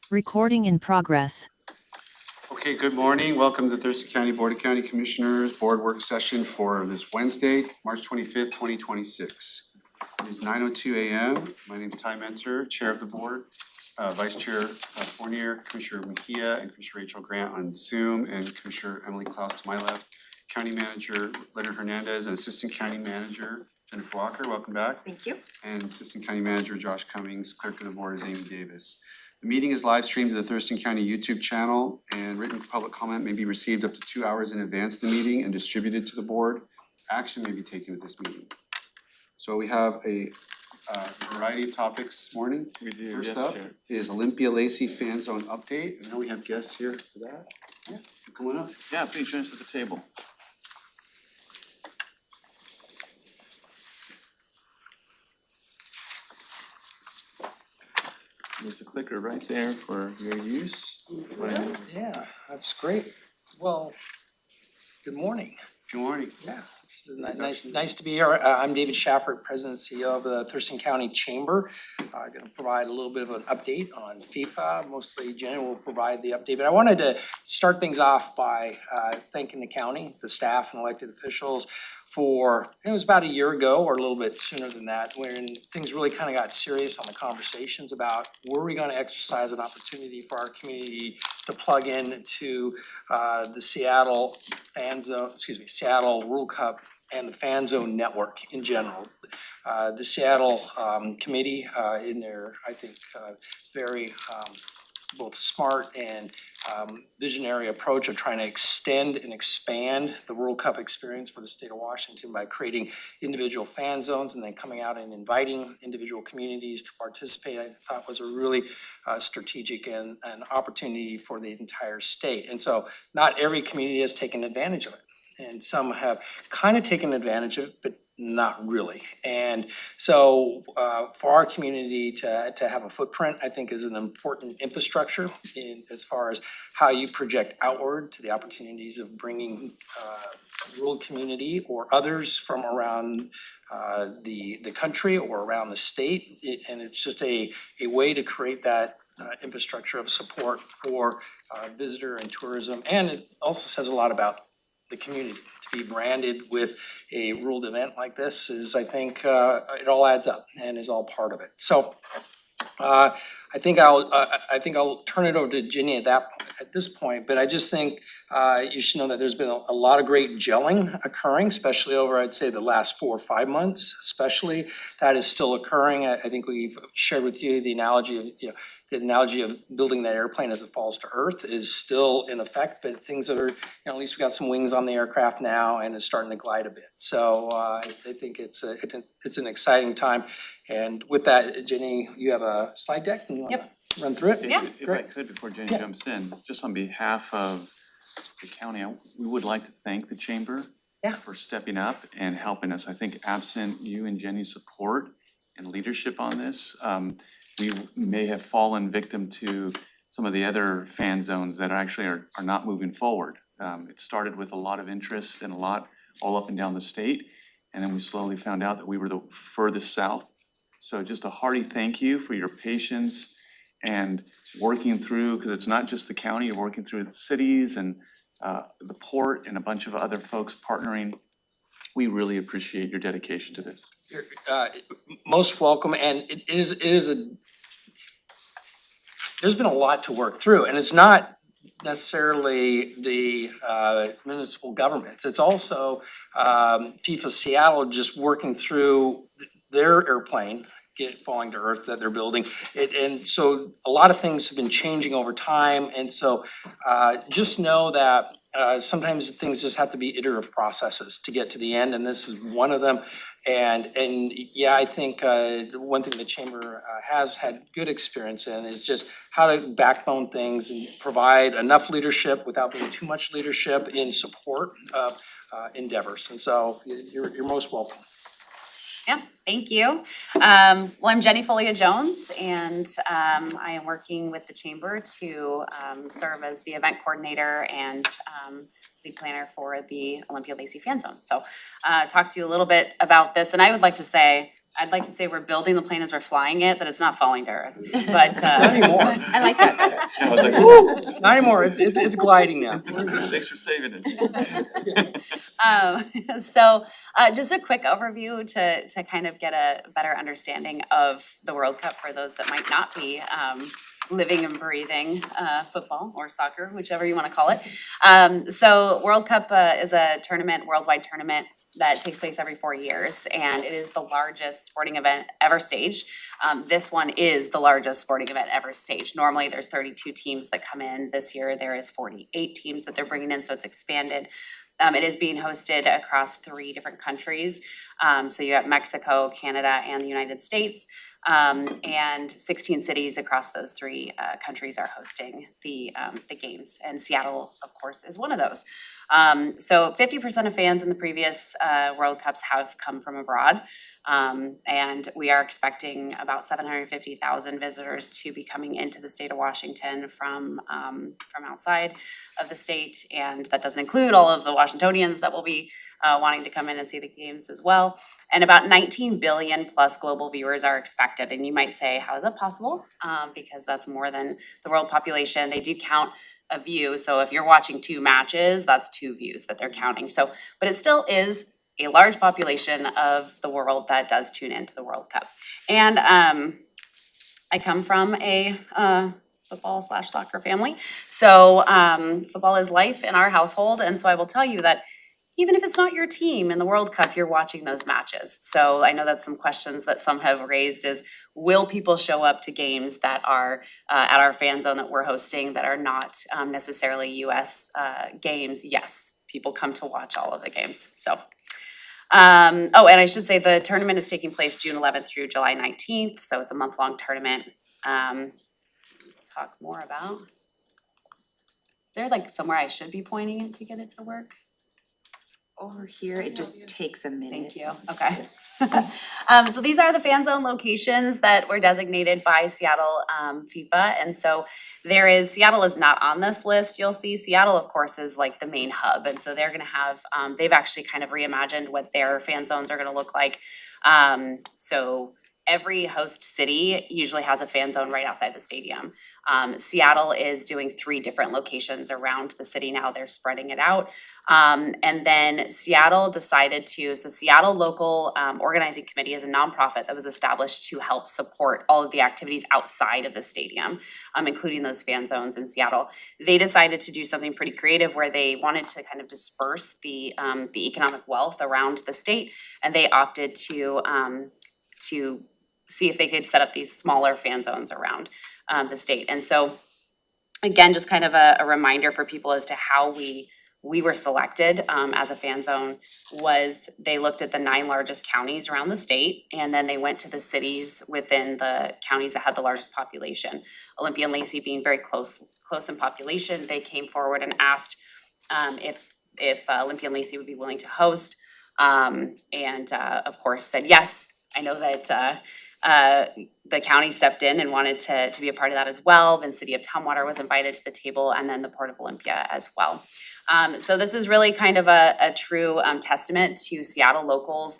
Recording in progress. Okay, good morning. Welcome to the Thurston County Board of County Commissioners Board Work Session for this Wednesday, March 25th, 2026. It is 9:02 a.m. My name is Ty Mentor, Chair of the Board, Vice Chair Fournier, Commissioner Mejia, and Commissioner Rachel Grant on Zoom, and Commissioner Emily Klaus to my left, County Manager Leonard Hernandez, and Assistant County Manager Jennifer Walker. Welcome back. Thank you. And Assistant County Manager Josh Cummings. Clerk of the Board is Amy Davis. The meeting is live streamed to the Thurston County YouTube channel, and written public comment may be received up to 2 hours in advance of the meeting and distributed to the board. Action may be taken at this meeting. So we have a variety of topics this morning. We do, First yes, up Chair. is Olympia Lacey Fan Zone update. I know we have guests here for that. Yeah, come on up. Yeah, please join us at the table. There's the clicker right there for your use. Yeah, that's great. Well, good morning. Good morning. Yeah, it's nice to be here. I'm David Schaffert, President and CEO of the Thurston County Chamber. Going to provide a little bit of an update on FIFA. Mostly Jenny will provide the update, but I wanted to start things off by thanking the county, the staff and elected officials for, it was about a year ago or a little bit sooner than that, when things really kind of got serious on the conversations about were we going to exercise an opportunity for our community to plug in to the Seattle Seattle World Cup and the Fan Zone Network in general. The Seattle committee in their, I think, very both smart and visionary approach of trying to extend and expand the World Cup experience for the state of Washington by creating individual fan zones and then coming out and inviting individual communities to participate, I thought was a really strategic and an opportunity for the entire state. And so not every community has taken advantage of it. And some have kind of taken advantage of it, but not really. And so for our community to have a footprint, I think is an important infrastructure in as far as how you project outward to the opportunities of bringing rural community or others from around the country or around the state. And it's just a way to create that infrastructure of support for visitor and tourism. And it also says a lot about the community. To be branded with a ruled event like this is, I think, it all adds up and is all part of it. So I think I'll turn it over to Ginny at this point, but I just think you should know that there's been a lot of great gelling occurring, especially over, I'd say, the last 4 or 5 months, especially. That is still occurring. I think we've shared with you the analogy of building that airplane as it falls to earth is still in effect, but things that are, at least we got some wings on the aircraft now and it's starting to glide a bit. So I think it's an exciting time. And with that, Jenny, you have a slide deck and you wanna run through it? Yeah. If I could, before Jenny jumps in, just on behalf of the county, we would like to thank the chamber for stepping up and helping us. I think absent you and Jenny's support and leadership on this, we may have fallen victim to some of the other fan zones that are not moving forward. It started with a lot of interest and a lot all up and down the state, and then we slowly found out that we were the furthest south. So just a hearty thank you for your patience and working through, because it's not just the county, you're working through the cities and the port and a bunch of other folks partnering. We really appreciate your dedication to this. You're most welcome, and there's been a lot to work through, and it's not necessarily the municipal governments. It's also FIFA Seattle just working through their airplane falling to earth that they're building. And so a lot of things have been changing over time, and so just know that sometimes things just have to be iterative processes to get to the end, and this is one of them. And yeah, I think one thing the chamber has had good experience in is just how to backbone things and provide enough leadership without being too much leadership in support of endeavors. And so you're most welcome. Yeah, thank you. Well, I'm Jenny Folia-Jones, and I am working with the chamber to serve as the event coordinator and lead planner for the Olympia Lacey Fan Zone. So talk to you a little bit about this, and I would like to say I'd like to say we're building the plane as we're flying it, that it's not falling to earth, but Not anymore. I like that better. I was like, Not anymore, it's gliding now. thanks for saving it. So just a quick overview to kind of get a better understanding of the World Cup for those that might not be living and breathing football or soccer, whichever you wanna call it. So World Cup is a tournament, worldwide tournament that takes place every 4 years, and it is the largest sporting event ever staged. This one is the largest sporting event ever staged. Normally, there's 32 teams that come in. This year, there is 48 teams that they're bringing in, so it's expanded. It is being hosted across 3 different countries. So you got Mexico, Canada, and the United States. And 16 cities across those 3 countries are hosting the games, and Seattle, of course, is one of those. So 50% of fans in the previous World Cups have come from abroad. And we are expecting about 750,000 visitors to be coming into the state of Washington from outside of the state. And that doesn't include all of the Washingtonians that will be wanting to come in and see the games as well. And about 19 billion plus global viewers are expected. And you might say, how is that possible? Because that's more than the world population. They do count a view. So if you're watching 2 matches, that's 2 views that they're counting. So, but it still is a large population of the world that does tune into the World Cup. And I come from a football/soccer family. So football is life in our household. And so I will tell you that even if it's not your team in the World Cup, you're watching those matches. So I know that's some questions that some have raised is, will people show up to games that are at our fan zone that we're hosting that are not necessarily US games? Yes, people come to watch all of the games. So, and I should say the tournament is taking place June 11th through July 19th. So it's a month-long tournament. Talk more about, is there like somewhere I should be pointing it to get it to work? Over here, it just takes a minute. Thank you, okay. So these are the fan zone locations that were designated by Seattle FIFA. And so Seattle is not on this list, you'll see. Seattle, of course, is like the main hub. And so they're gonna have, they've actually kind of reimagined what their fan zones are gonna look like. So every host city usually has a fan zone right outside the stadium. Seattle is doing 3 different locations around the city now. They're spreading it out. And then Seattle decided so Seattle Local Organizing Committee is a nonprofit that was established to help support all of the activities outside of the stadium, including those fan zones in Seattle. They decided to do something pretty creative where they wanted to kind of disperse the economic wealth around the state, and they opted to see if they could set up these smaller fan zones around the state. And so, again, just kind of a reminder for people as to how we were selected as a fan zone was they looked at the 9 largest counties around the state, and then they went to the cities within the counties that had the largest population. Olympia and Lacey being very close in population, they came forward and asked if Olympia and Lacey would be willing to host, and of course said yes. I know that the county stepped in and wanted to be a part of that as well. Then City of Tumwater was invited to the table, and then the Port of Olympia as well. So this is really kind of a true testament to Seattle locals'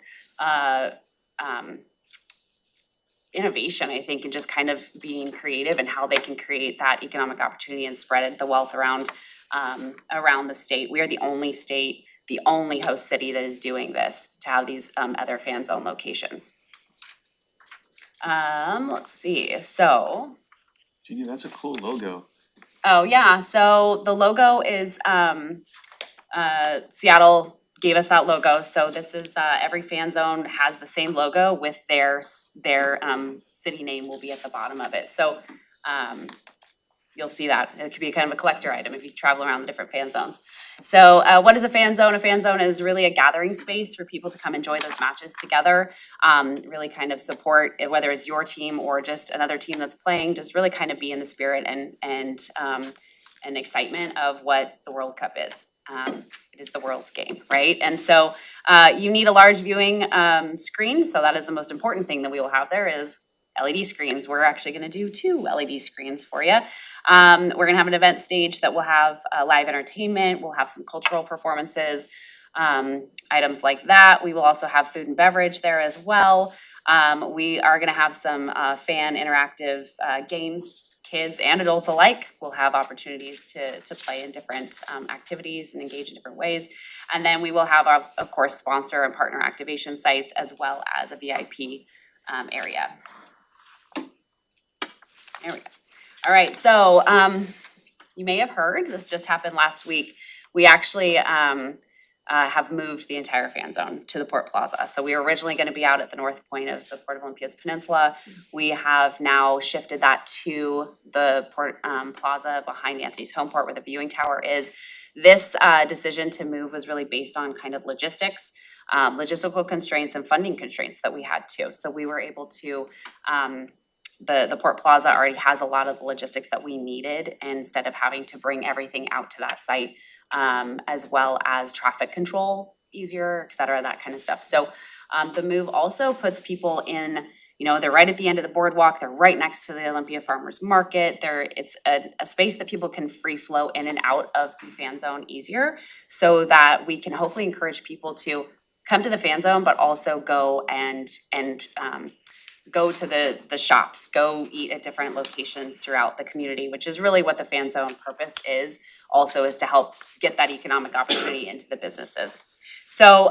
innovation, I think, and just kind of being creative and how they can create that economic opportunity and spread the wealth around the state. We are the only state, the only host city that is doing this, to have these other fan zone locations. Let's see, so. Jeannie, that's a cool logo. Oh, yeah, so the logo is, Seattle gave us that logo, so this is, every fan zone has the same logo with their city name will be at the bottom of it, so, you'll see that. It could be kind of a collector item if you travel around the different fan zones. So what is a fan zone? A fan zone is really a gathering space for people to come enjoy those matches together, really kind of support, whether it's your team or just another team that's playing, just really kind of be in the spirit and excitement of what the World Cup is. It is the world's game, right? And so you need a large viewing screen, so that is the most important thing that we will have there is LED screens. We're actually gonna do 2 LED screens for you. We're gonna have an event stage that will have live entertainment, we'll have some cultural performances, items like that. We will also have food and beverage there as well. We are gonna have some fan interactive games. Kids and adults alike will have opportunities to play in different activities and engage in different ways. And then we will have our, of course, sponsor and partner activation sites as well as a VIP area. There we go. All right, so you may have heard, this just happened last week. We actually have moved the entire fan zone to the Port Plaza. So we were originally gonna be out at the north point of the Port of Olympia's peninsula. We have now shifted that to the Port Plaza behind Anthony's Home Port where the viewing tower is. This decision to move was really based on kind of logistics, logistical constraints and funding constraints that we had too. So we were able to, the Port Plaza already has a lot of the logistics that we needed instead of having to bring everything out to that site, as well as traffic control easier, et cetera, that kind of stuff. So the move also puts people in, you know, they're right at the end of the boardwalk, they're right next to the Olympia Farmers Market. It's a space that people can free flow in and out of the fan zone easier so that we can hopefully encourage people to come to the fan zone, but also go and go to the shops, go eat at different locations throughout the community, which is really what the fan zone purpose is, also is to help get that economic opportunity into the businesses. So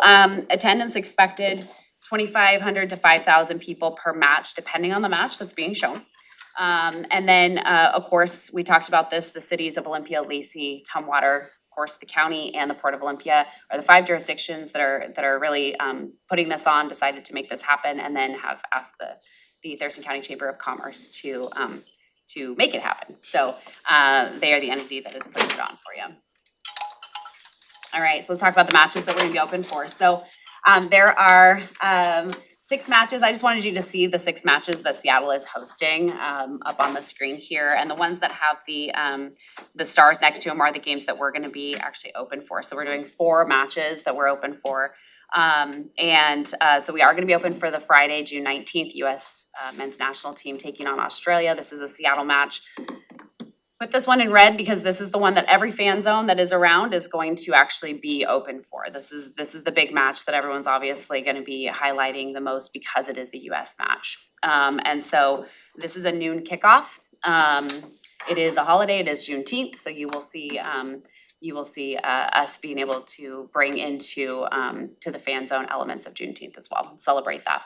attendance expected 2,500 to 5,000 people per match, depending on the match that's being shown. And then, of course, we talked about this, the cities of Olympia, Lacey, Tumwater, of course, the county and the Port of Olympia are the 5 jurisdictions that are really putting this on, decided to make this happen, and then have asked the Thurston County Chamber of Commerce to make it happen. So they are the entity that is putting it on for you. All right, so let's talk about the matches that we're gonna be open for. So there are 6 matches. I just wanted you to see the 6 matches that Seattle is hosting up on the screen here. And the ones that have the stars next to them are the games that we're gonna be actually open for. So we're doing 4 matches that we're open for. So we are gonna be open for the Friday, June 19th, US men's national team taking on Australia. This is a Seattle match. Put this one in red because this is the one that every fan zone that is around is going to actually be open for. This is the big match that everyone's obviously gonna be highlighting the most because it is the US match. And so this is a noon kickoff. It is a holiday, it is Juneteenth, so you will see us being able to bring into to the fan zone elements of Juneteenth as well, celebrate that.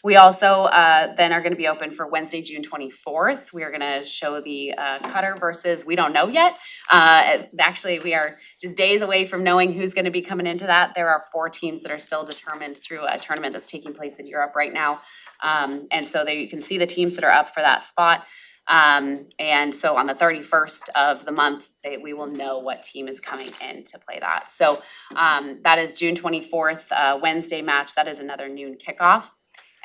We also then are gonna be open for Wednesday, June 24th. We are gonna show the Cutter versus, we don't know yet. Actually, we are just days away from knowing who's gonna be coming into that. There are 4 teams that are still determined through a tournament that's taking place in Europe right now. And so there you can see the teams that are up for that spot. And so on the 31st of the month, we will know what team is coming in to play that. So that is June 24th, Wednesday match. That is another noon kickoff.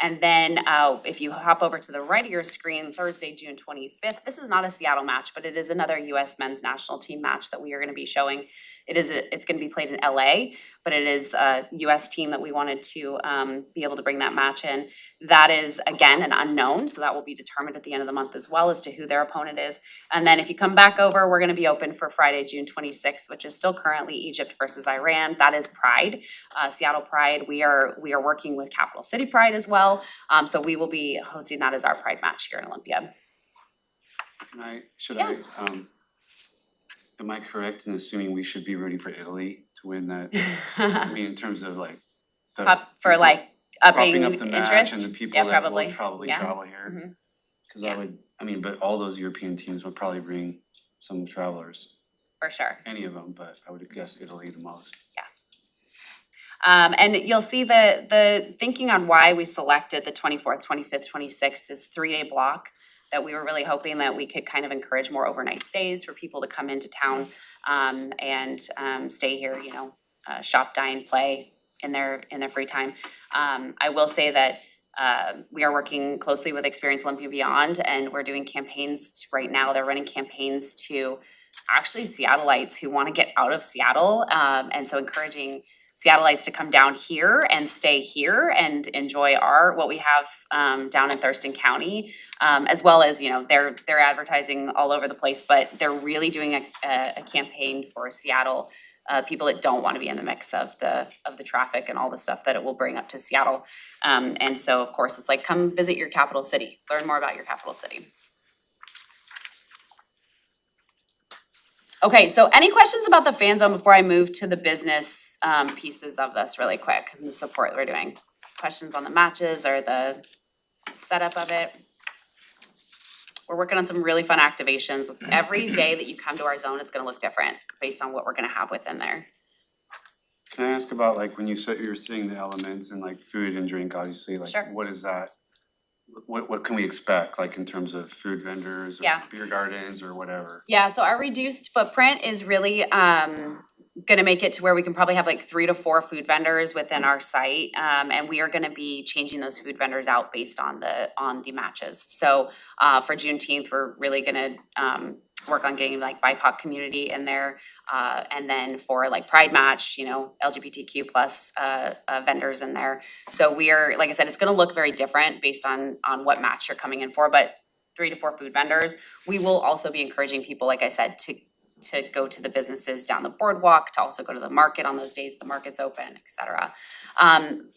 And then if you hop over to the right of your screen, Thursday, June 25th, this is not a Seattle match, but it is another US men's national team match that we are gonna be showing. It's gonna be played in LA, but it is a US team that we wanted to be able to bring that match in. That is, again, an unknown, so that will be determined at the end of the month as well as to who their opponent is. And then if you come back over, we're gonna be open for Friday, June 26th, which is still currently Egypt versus Iran. That is Pride, Seattle Pride. We are working with Capital City Pride as well. So we will be hosting that as our Pride match here in Olympia. Am I correct in assuming we should be rooting for Italy to win that? I mean, in terms of like For like upping propping up the match and interest? the people Yeah, that probably. will probably Yeah. travel here. Mhm. Cause Yeah. but all those European teams would probably bring some travelers, For sure. any of them, but I would guess Italy the most. And you'll see the thinking on why we selected the 24th, 25th, 26th, this 3-day block that we were really hoping that we could kind of encourage more overnight stays for people to come into town and stay here, you know, shop, dine, play in their free time. I will say that we are working closely with Experience Olympia Beyond, and we're doing campaigns right now. They're running campaigns to actually Seattleites who want to get out of Seattle, and so encouraging Seattleites to come down here and stay here and enjoy what we have down in Thurston County, as well as, you know, they're advertising all over the place, but they're really doing a campaign for Seattle people that don't wanna be in the mix of the traffic and all the stuff that it will bring up to Seattle. And so of course, it's like, come visit your capital city, learn more about your capital city. Okay, so any questions about the fan zone before I move to the business pieces of this really quick, and the support that we're doing? Questions on the matches or the setup of it? We're working on some really fun activations. Every day that you come to our zone, it's gonna look different based on what we're gonna have within there. Can I ask about like when you said you're seeing the elements and like food and drink, obviously, like Sure. what is that? What can we expect, like in terms of food vendors or Yeah. beer gardens or whatever? Yeah, so our reduced footprint is really gonna make it to where we can probably have like 3 to 4 food vendors within our site. And we are gonna be changing those food vendors out based on the matches. So for Juneteenth, we're really gonna work on getting like BIPOC community in there. And then for like Pride Match, you know, LGBTQ plus vendors in there. So we are, like I said, it's gonna look very different based on what match you're coming in for, but 3 to 4 food vendors. We will also be encouraging people, like I said, to go to the businesses down the boardwalk, to also go to the market on those days the market's open, et cetera.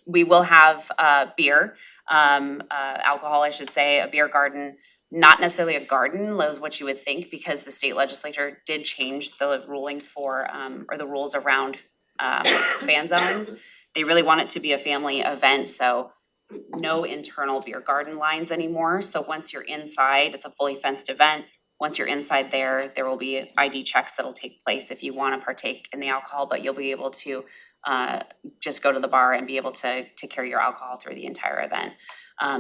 We will have beer, alcohol, I should say, a beer garden. Not necessarily a garden, is what you would think, because the state legislature did change the ruling for, or the rules around fan zones. They really want it to be a family event, so no internal beer garden lines anymore. So once you're inside, it's a fully fenced event. Once you're inside there will be ID checks that'll take place if you wanna partake in the alcohol, but you'll be able to just go to the bar and be able to carry your alcohol through the entire event.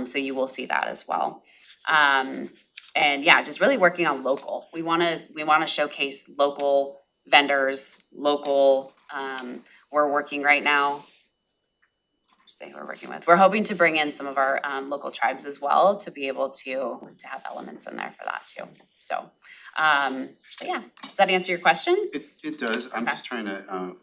So you will see that as well. And yeah, just really working on local. We wanna showcase local vendors, local, we're working right now. Say who we're working with. We're hoping to bring in some of our local tribes as well to be able to have elements in there for that too. So, but yeah, does that answer your question? It does, I'm Okay. just trying to,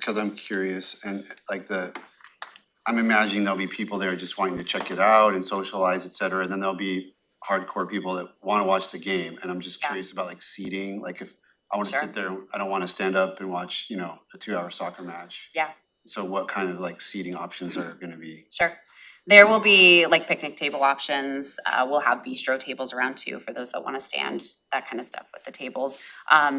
cause I'm curious and like I'm imagining there'll be people there just wanting to check it out and socialize, et cetera, and then there'll be hardcore people that wanna watch the game, and I'm just Yeah. curious about like seating, like if I wanna Sure. sit there, I don't wanna stand up and watch, you know, a 2-hour soccer match. Yeah. So what kind of like seating options are gonna be? Sure. There will be like picnic table options. We'll have bistro tables around too for those that wanna stand, that kind of stuff with the tables.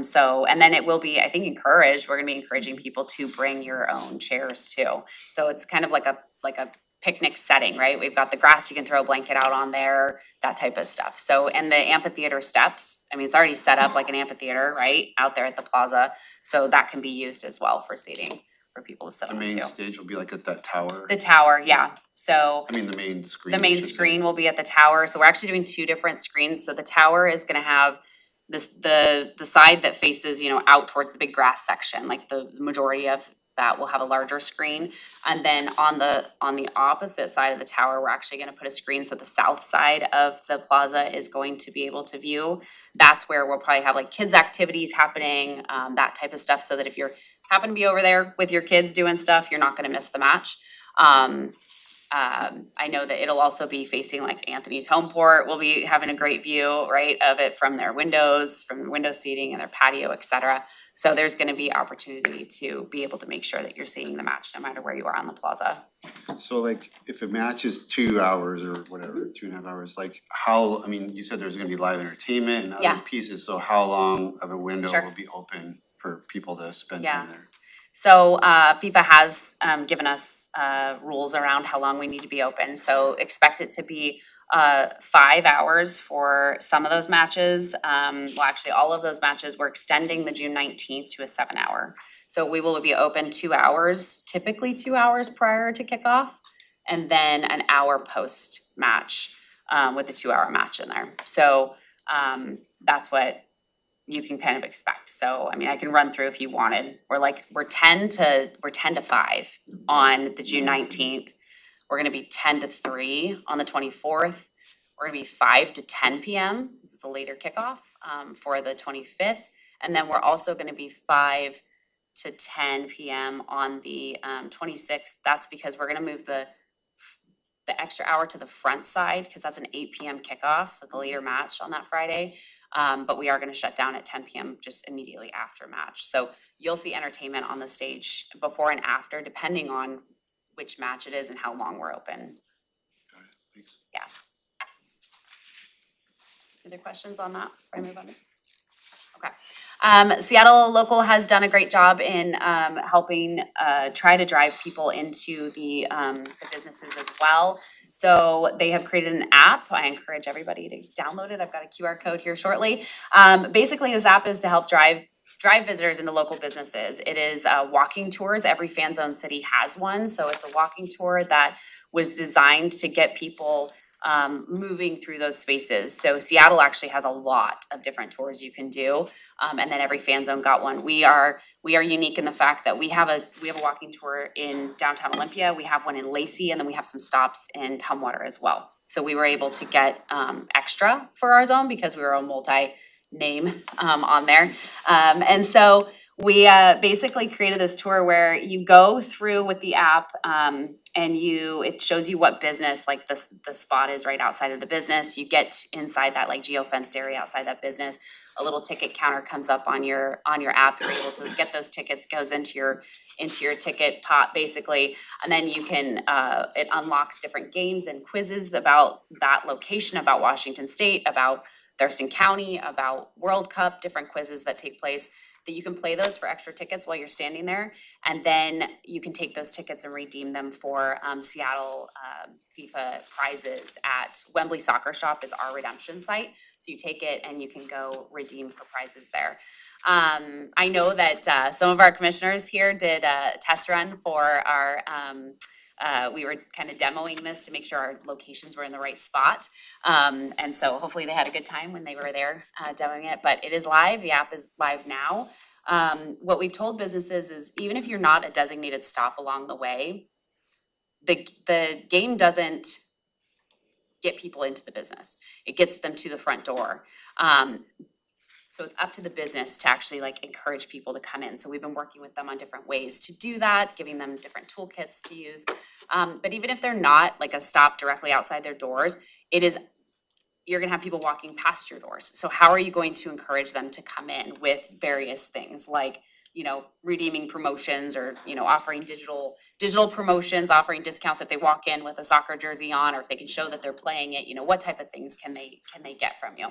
So, and then it will be, I think, encouraged, we're gonna be encouraging people to bring your own chairs too. So it's kind of like a picnic setting, right? We've got the grass, you can throw a blanket out on there, that type of stuff. So, and the amphitheater steps, I mean, it's already set up like an amphitheater, right? Out there at the plaza. So that can be used as well for seating, for people to sit The on main too. stage will be like at that tower? The tower, yeah. So I mean, the main screen. the I main should say. screen will be at the tower, so we're actually doing 2 different screens. So the tower is gonna have the side that faces, you know, out towards the big grass section, like the majority of that will have a larger screen. And then on the opposite side of the tower, we're actually gonna put a screen, so the south side of the plaza is going to be able to view. That's where we'll probably have like kids' activities happening, that type of stuff, so that if you're happen to be over there with your kids doing stuff, you're not gonna miss the match. I know that it'll also be facing like Anthony's home port. We'll be having a great view, right, of it from their windows, from window seating and their patio, et cetera. So there's gonna be opportunity to be able to make sure that you're seeing the match no matter where you are on the plaza. So like, if a match is 2 hours or whatever, 2.5 hours, like how, I mean, you said there's gonna be live entertainment and Yeah. other pieces, so how long of a window Sure. will be open for people to spend Yeah. time there? So FIFA has given us rules around how long we need to be open. So expect it to be 5 hours for some of those matches. Well, actually, all of those matches, we're extending the June 19th to a 7-hour. So we will be open 2 hours, typically 2 hours prior to kickoff, and then an hour post match with the 2-hour match in there. So that's what you can kind of expect. So, I mean, I can run through if you wanted. We're 10 to 5 on the June 19th. We're gonna be 10 to 3 on the 24th. We're gonna be 5 to 10 PM. This is a later kickoff for the 25th. And then we're also gonna be 5 to 10 PM on the 26th. That's because we're gonna move the extra hour to the front side, because that's an 8 PM kickoff, so it's a later match on that Friday. But we are gonna shut down at 10 p.m. just immediately after match. So you'll see entertainment on the stage before and after, depending on which match it is and how long we're open. Got it, thanks. Yeah. Other questions on that before I move on to this? Okay. Seattle Local has done a great job in helping try to drive people into the businesses as well. So they have created an app. I encourage everybody to download it. I've got a QR code here shortly. Basically, this app is to help drive visitors into local businesses. It is walking tours. Every fan zone city has one. So it's a walking tour that was designed to get people moving through those spaces. So Seattle actually has a lot of different tours you can do. And then every fan zone got one. We are unique in the fact that we have a walking tour in downtown Olympia, we have one in Lacey, and then we have some stops in Tumwater as well. So we were able to get extra for our zone because we were a multi-name on there. And so we basically created this tour where you go through with the app and it shows you what business, like the spot is right outside of the business. You get inside that like geo-fenced area outside that business. A little ticket counter comes up on your app. You're able to get those tickets, goes into your ticket pot basically, and then you can it unlocks different games and quizzes about that location, about Washington State, about Thurston County, about World Cup, different quizzes that take place. That you can play those for extra tickets while you're standing there, and then you can take those tickets and redeem them for Seattle FIFA prizes at Wembley Soccer Shop is our redemption site. So you take it and you can go redeem for prizes there. I know that some of our commissioners here did a test run for our we were kind of demoing this to make sure our locations were in the right spot. And so hopefully they had a good time when they were there demoing it, but it is live. The app is live now. What we've told businesses is even if you're not a designated stop along the way, the game doesn't get people into the business. It gets them to the front door. So it's up to the business to actually like encourage people to come in. So we've been working with them on different ways to do that, giving them different toolkits to use. But even if they're not like a stop directly outside their doors, you're gonna have people walking past your doors. So how are you going to encourage them to come in with various things like, you know, redeeming promotions or, you know, offering digital promotions, offering discounts if they walk in with a soccer jersey on, or if they can show that they're playing it, you know, what type of things can they get from you?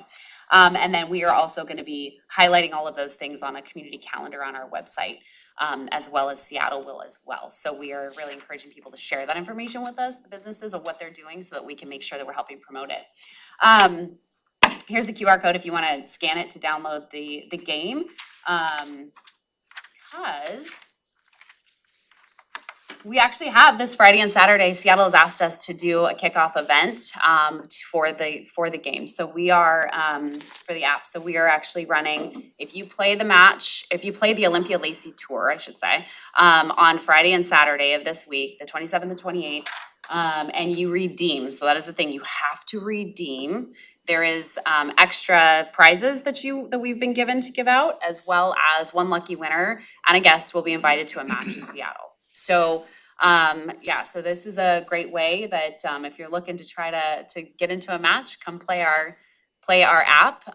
And then we are also gonna be highlighting all of those things on a community calendar on our website, as well as Seattle will as well. So we are really encouraging people to share that information with us, the businesses of what they're doing, so that we can make sure that we're helping promote it. Here's the QR code if you wanna scan it to download the game. Because we actually have this Friday and Saturday, Seattle has asked us to do a kickoff event for the game. So we are for the app. So we are actually running, if you play the Olympia Lacey Tour, I should say, on Friday and Saturday of this week, the 27th and 28th, and you redeem. So that is the thing, you have to redeem. There is extra prizes that we've been given to give out, as well as one lucky winner and a guest will be invited to a match in Seattle. So so this is a great way that if you're looking to try to get into a match, come play our app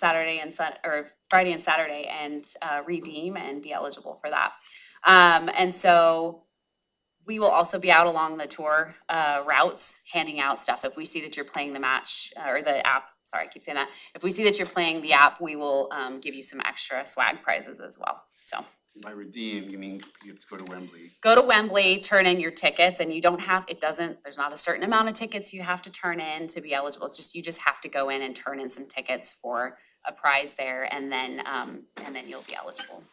Friday and Saturday and redeem and be eligible for that. And so we will also be out along the tour routes, handing out stuff. If we see that you're playing the match or the app, sorry, I keep saying that. If we see that you're playing the app, we will give you some extra swag prizes as well. So By redeem, you mean you have to go to Wembley? Go to Wembley, turn in your tickets, and you don't have, there's not a certain amount of tickets you have to turn in to be eligible. It's just, you just have to go in and turn in some tickets for a prize there, and then you'll be eligible.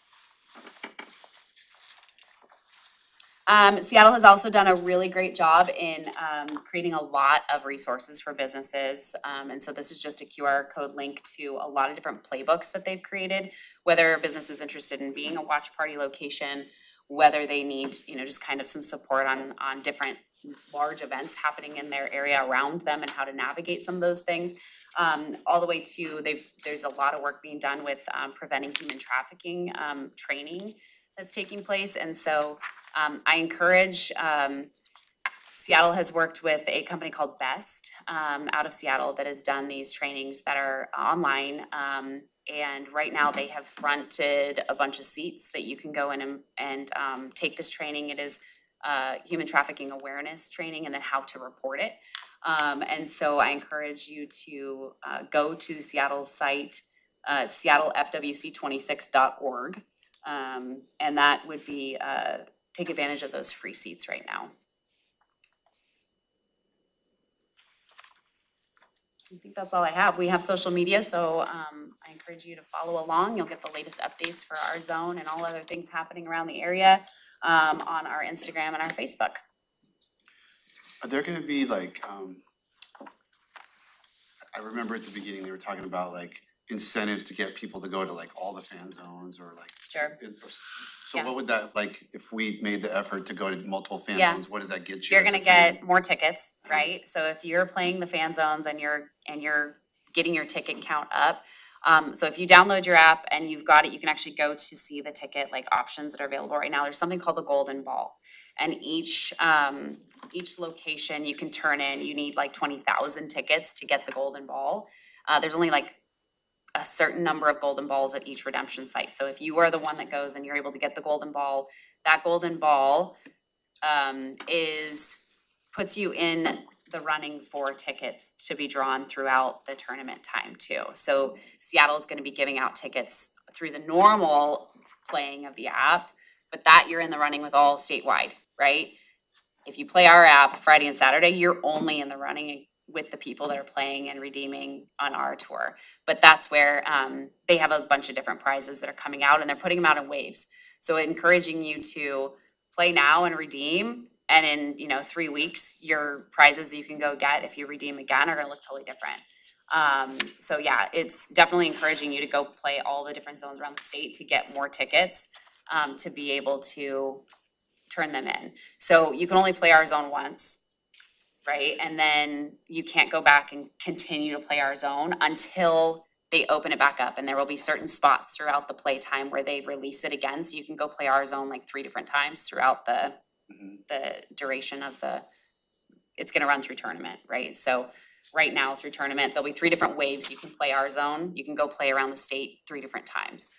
Seattle has also done a really great job in creating a lot of resources for businesses. And so this is just a QR code link to a lot of different playbooks that they've created, whether a business is interested in being a watch party location, whether they need, just kind of some support on different large events happening in their area around them and how to navigate some of those things. All the way to, there's a lot of work being done with preventing human trafficking training that's taking place. And so I encourage Seattle has worked with a company called Best, out of Seattle that has done these trainings that are online. And right now they have fronted a bunch of seats that you can go in and take this training. It is human trafficking awareness training and then how to report it. And so I encourage you to go to Seattle's site, seattlefwc26.org. And that would be, take advantage of those free seats right now. I think that's all I have. We have social media, so I encourage you to follow along. You'll get the latest updates for our zone and all other things happening around the area on our Instagram and our Facebook. Are there gonna be like, I remember at the beginning, they were talking about like incentives to get people to go to like all the fan zones or like. Sure. So Yeah. what would that, like, if we made the effort to go to multiple fan Yeah. zones, what does that get you? You're as a gonna fan? get more tickets, right? So if you're playing the fan zones and you're getting your ticket count up, so if you download your app and you've got it, you can actually go to see the ticket like options that are available right now. There's something called the Golden Ball. And each location you can turn in, you need like 20,000 tickets to get the Golden Ball. There's only like a certain number of golden balls at each redemption site. So if you are the one that goes and you're able to get the golden ball, that golden ball puts you in the running for tickets to be drawn throughout the tournament time too. So Seattle is going to be giving out tickets through the normal playing of the app, but that you're in the running with all statewide, right? If you play our app Friday and Saturday, you're only in the running with the people that are playing and redeeming on our tour. But that's where they have a bunch of different prizes that are coming out and they're putting them out in waves. So encouraging you to play now and redeem. And in 3 weeks, your prizes you can go get if you redeem again are gonna look totally different. So yeah, it's definitely encouraging you to go play all the different zones around the state to get more tickets to be able to turn them in. So you can only play our zone once. Right, and then you can't go back and continue to play our zone until they open it back up. And there will be certain spots throughout the play time where they release it again. So you can go play our zone like 3 different times throughout the duration of it's gonna run through tournament, right? So right now through tournament, there'll be 3 different waves you can play our zone. You can go play around the state 3 different times.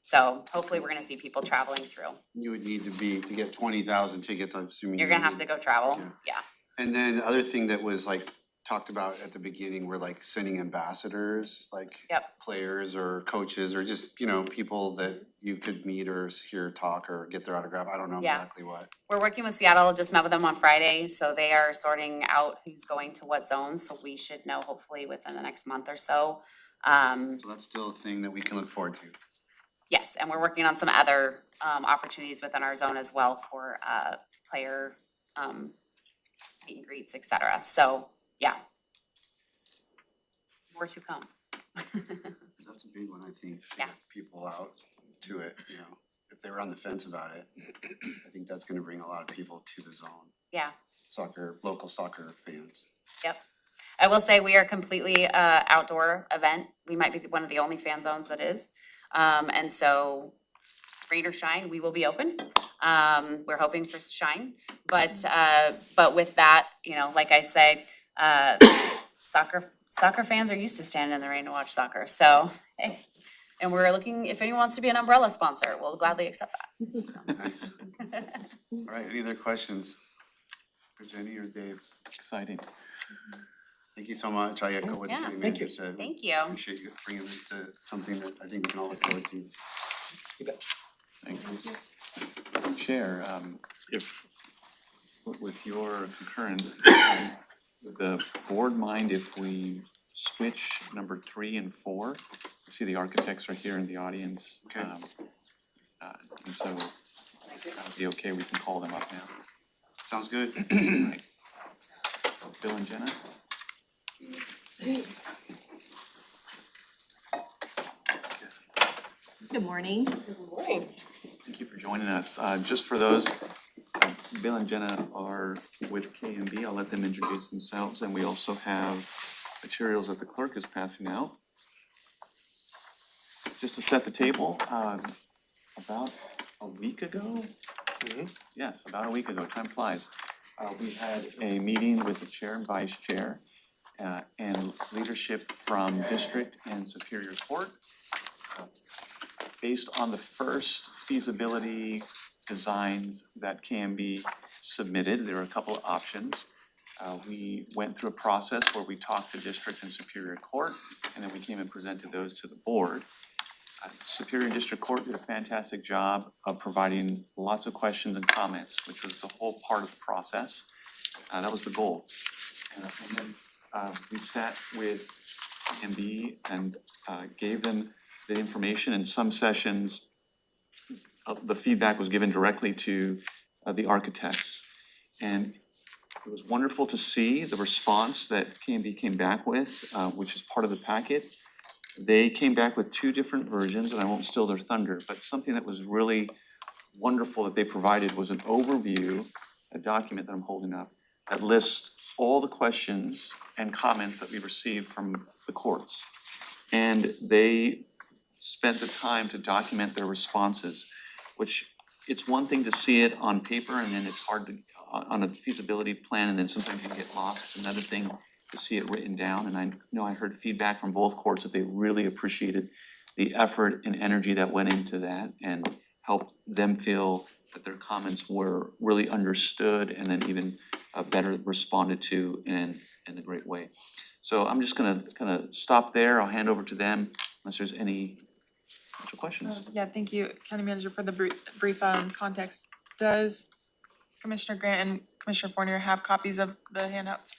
So hopefully we're gonna see people traveling through. You would need to get 20,000 tickets, I'm assuming. You're gonna have to go travel, yeah. And then the other thing that was like talked about at the beginning were like sending ambassadors, like Yep. players or coaches or just, people that you could meet or hear talk or get their autograph. I don't know Yeah. exactly what. We're working with Seattle, just met with them on Friday, so they are sorting out who's going to what zones, so we should know hopefully within the next month or so. So that's still a thing that we can look forward to. Yes, and we're working on some other opportunities within our zone as well for player meet and greets, et cetera. So, yeah. More to come. That's a big one, I think, to Yeah. get people out to it, if they were on the fence about it. I think that's gonna bring a lot of people to the zone, Yeah, local soccer fans. yep. I will say we are completely outdoor event. We might be one of the only fan zones that is. And so rain or shine, we will be open. We're hoping for shine, but with that, like I said, soccer fans are used to standing in the rain to watch soccer, so, hey. And we're looking, if anyone wants to be an umbrella sponsor, we'll gladly accept that. Nice. All right, any other questions for Jenny or Dave? Exciting. Thank you so much. I echo what the Yeah, county thank manager you. said. Thank you. Appreciate you bringing this to something that I think we can all look forward to. You bet. Thank you. Chair, if, with your concurrence, would the board mind if we switch number 3 and 4? You see the architects are here in the audience. Okay. And so, that would be okay, we can call them up now. Sounds good. Right. Bill and Jenna? Yes. Good morning. Thank you for joining us. Just for those, Bill and Jenna are with KMB. I'll let them introduce themselves, and we also have materials that the clerk is passing out. Just to set the table, about a week ago? Yes, about a week ago, time flies. We had a meeting with the chair and vice chair and leadership from district and Superior Court. Based on the first feasibility designs that can be submitted, there are a couple of options. We went through a process where we talked to district and Superior Court, and then we came and presented those to the board. Superior and District Court did a fantastic job of providing lots of questions and comments, which was the whole part of the process. That was the goal. And then we sat with MB and gave them the information. In some sessions, the feedback was given directly to the architects. And it was wonderful to see the response that KMB came back with, which is part of the packet. They came back with two different versions, and I won't steal their thunder, but something that was really wonderful that they provided was an overview, a document that I'm holding up, that lists all the questions and comments that we received from the courts. And they spent the time to document their responses, which it's one thing to see it on paper, and then it's hard to, on a feasibility plan, and then sometimes you get lost. It's another thing to see it written down, and I know I heard feedback from both courts that they really appreciated the effort and energy that went into that and helped them feel that their comments were really understood and then even better responded to in a great way. So I'm just gonna kind of stop there. I'll hand over to them unless there's any questions. Yeah, thank you, County Manager, for the brief context. Does Commissioner Grant and Commissioner Fournier have copies of the handouts?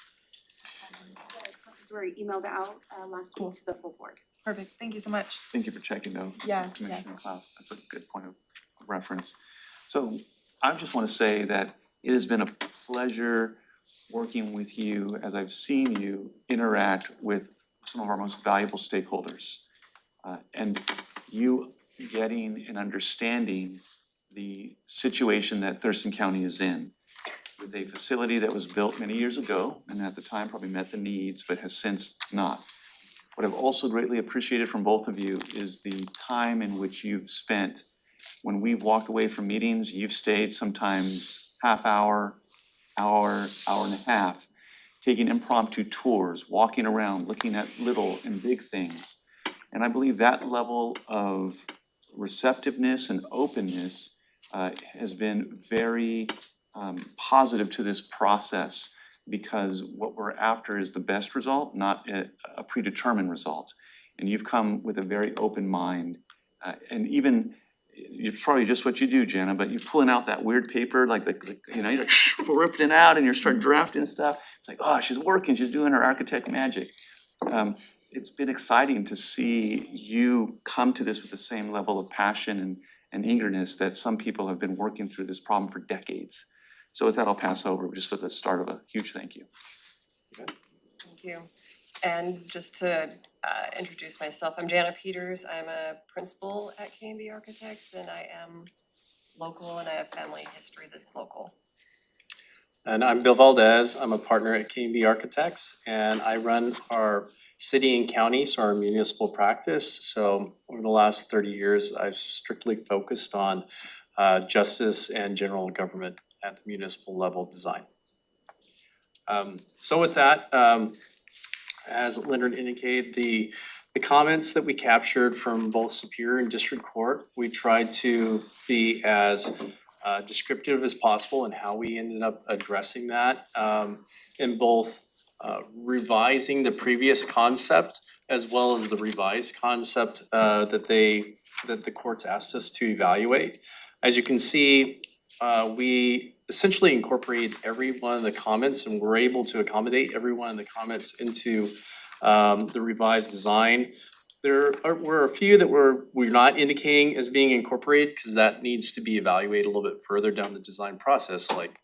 Copies were emailed out last week to the full board. Perfect, thank you so much. Thank you for checking though, Yeah, Commissioner Klaus. That's a good point of reference. So I just want to say that it has been a pleasure working with you as I've seen you interact with some of our most valuable stakeholders. And you getting and understanding the situation that Thurston County is in with a facility that was built many years ago and at the time probably met the needs but has since not. What I've also greatly appreciated from both of you is the time in which you've spent. When we've walked away from meetings, you've stayed sometimes half hour, hour and a half, taking impromptu tours, walking around, looking at little and big things. And I believe that level of receptiveness and openness has been very positive to this process, because what we're after is the best result, not a predetermined result. And you've come with a very open mind, and even it's probably just what you do, Jenna, but you're pulling out that weird paper, like you know, you're like ripping it out and you start drafting stuff. It's like, oh, she's working, she's doing her architect magic. It's been exciting to see you come to this with the same level of passion and eagerness that some people have been working through this problem for decades. So with that, I'll pass over just with the start of a huge thank you. Thank you. And just to introduce myself, I'm Jana Peters. I'm a principal at KMB Architects, and I am local, and I have family history that's local. And I'm Bill Valdez. I'm a partner at KMB Architects, and I run our city and county, so our municipal practice. So over the last 30 years, I've strictly focused on justice and general government at the municipal level design. So with that, as Leonard indicated, the comments that we captured from both Superior and District Court, we tried to be as descriptive as possible in how we ended up addressing that, in both revising the previous concept as well as the revised concept that the courts asked us to evaluate. As you can see, we essentially incorporated every one of the comments, and we're able to accommodate every one of the comments into the revised design. There were a few that we're not indicating as being incorporated because that needs to be evaluated a little bit further down the design process, like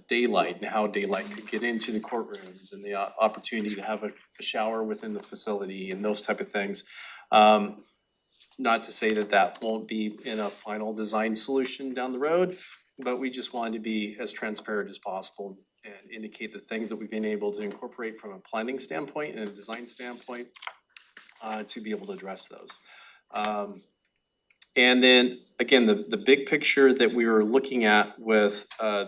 daylight and how daylight could get into the courtrooms and the opportunity to have a shower within the facility and those type of things. Not to say that that won't be in a final design solution down the road, but we just wanted to be as transparent as possible and indicate the things that we've been able to incorporate from a planning standpoint and a design standpoint to be able to address those. And then, again, the big picture that we were looking at with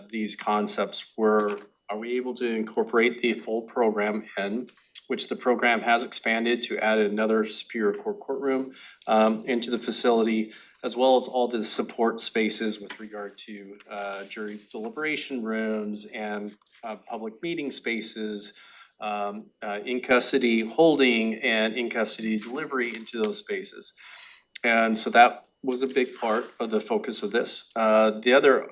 these concepts were, are we able to incorporate the full program in, which the program has expanded to add another Superior Court courtroom into the facility, as well as all the support spaces with regard to jury deliberation rooms and public meeting spaces, in custody holding and in custody delivery into those spaces. And so that was a big part of the focus of this. The other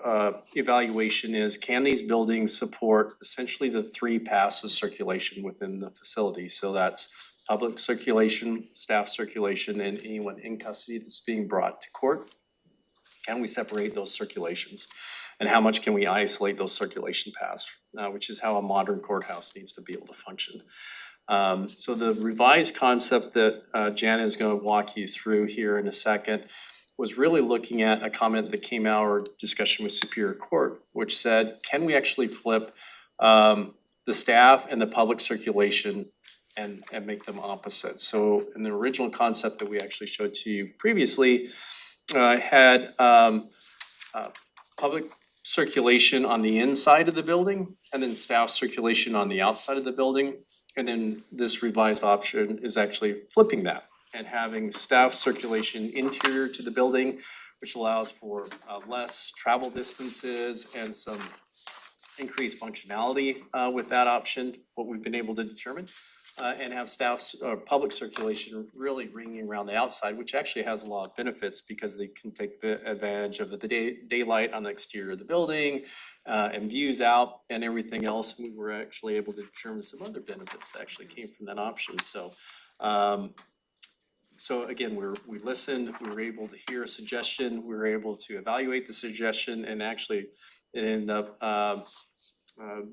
evaluation is, can these buildings support essentially the three paths of circulation within the facility? So that's public circulation, staff circulation, and anyone in custody that's being brought to court. Can we separate those circulations? And how much can we isolate those circulation paths, which is how a modern courthouse needs to be able to function. So the revised concept that Jan is gonna walk you through here in a second was really looking at a comment that came out, or discussion with Superior Court, which said, can we actually flip the staff and the public circulation and make them opposite? So in the original concept that we actually showed to you previously, had public circulation on the inside of the building and then staff circulation on the outside of the building. And then this revised option is actually flipping that and having staff circulation interior to the building, which allows for less travel distances and some increased functionality with that option, what we've been able to determine. And have staff's public circulation really ringing around the outside, which actually has a lot of benefits because they can take advantage of the daylight on the exterior of the building and views out and everything else. And we were actually able to determine some other benefits that actually came from that option. So so again, we listened, we were able to hear a suggestion, we were able to evaluate the suggestion, and actually it ended up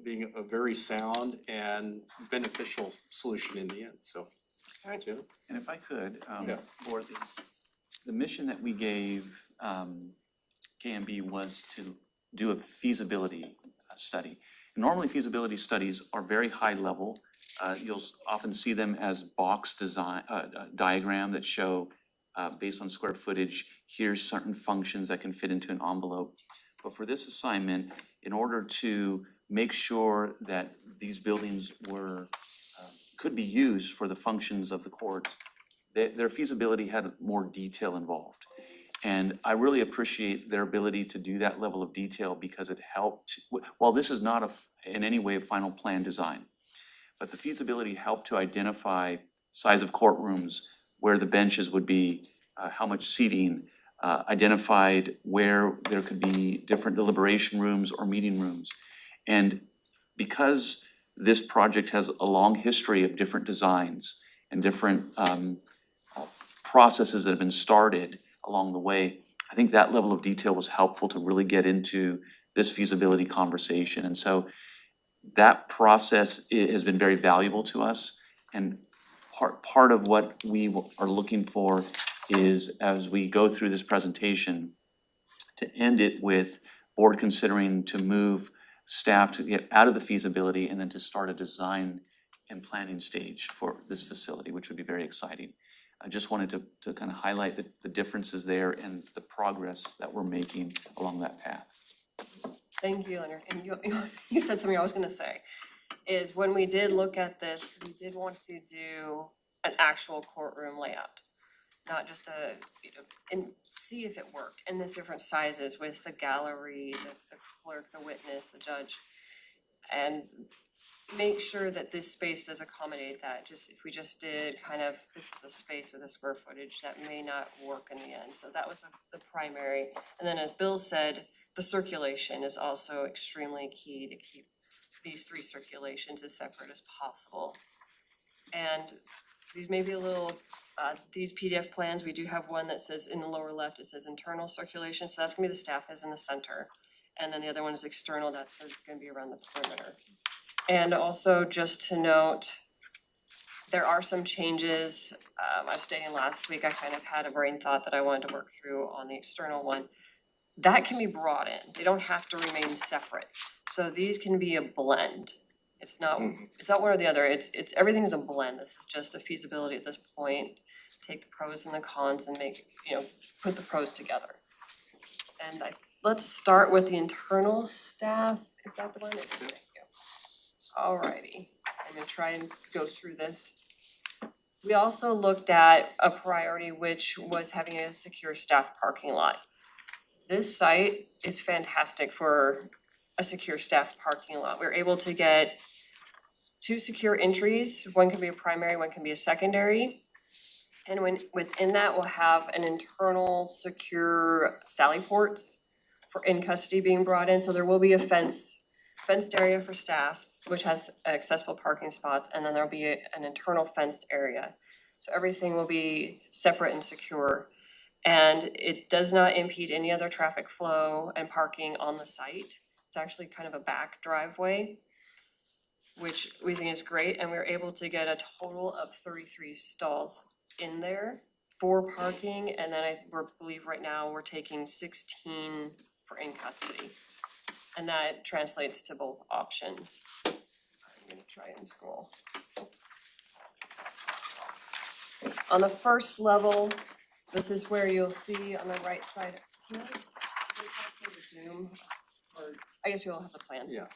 being a very sound and beneficial solution in the end, so. Jim? And if I could, Yeah. for the mission that we gave KMB was to do a feasibility study. Normally feasibility studies are very high level. You'll often see them as box design, diagram that show based on square footage, here's certain functions that can fit into an envelope. But for this assignment, in order to make sure that these buildings were, could be used for the functions of the courts, their feasibility had more detail involved. And I really appreciate their ability to do that level of detail because it helped, while this is not in any way a final plan design, but the feasibility helped to identify size of courtrooms, where the benches would be, how much seating, identified where there could be different deliberation rooms or meeting rooms. And because this project has a long history of different designs and different processes that have been started along the way, I think that level of detail was helpful to really get into this feasibility conversation. And so that process has been very valuable to us. And part of what we are looking for is, as we go through this presentation, to end it with board considering to move staff to get out of the feasibility and then to start a design and planning stage for this facility, which would be very exciting. I just wanted to kind of highlight the differences there and the progress that we're making along that path. Thank you, Leonard. And you said something I was gonna say, is when we did look at this, we did want to do an actual courtroom layout. Not just and see if it worked in these different sizes with the gallery, the clerk, the witness, the judge. And make sure that this space does accommodate that. Just if we just did kind of, this is a space with a square footage, that may not work in the end. So that was the primary. And then as Bill said, the circulation is also extremely key to keep these three circulations as separate as possible. And these may be a little, these PDF plans, we do have one that says in the lower left, it says internal circulation, so that's gonna be the staff is in the center. And then the other one is external, that's gonna be around the perimeter. And also just to note, there are some changes. I was stating last week, I kind of had a brain thought that I wanted to work through on the external one. That can be brought in, they don't have to remain separate. So these can be a blend. It's not one or the other, it's everything's a blend, this is just a feasibility at this point. Take the pros and the cons and make, put the pros together. And let's start with the internal staff, is that the one? Thank you. Alrighty, I'm gonna try and go through this. We also looked at a priority, which was having a secure staff parking lot. This site is fantastic for a secure staff parking lot. We're able to get 2 secure entries, one can be a primary, one can be a secondary. And within that, we'll have an internal secure sally ports for in custody being brought in, so there will be a fenced area for staff, which has accessible parking spots, and then there'll be an internal fenced area. So everything will be separate and secure. And it does not impede any other traffic flow and parking on the site. It's actually kind of a back driveway, which we think is great, and we were able to get a total of 33 stalls in there for parking, and then I believe right now we're taking 16 for in custody. And that translates to both options. I'm gonna try and scroll. On the first level, this is where you'll see on the right side, can I zoom? Or I guess you'll have the plans. Yeah.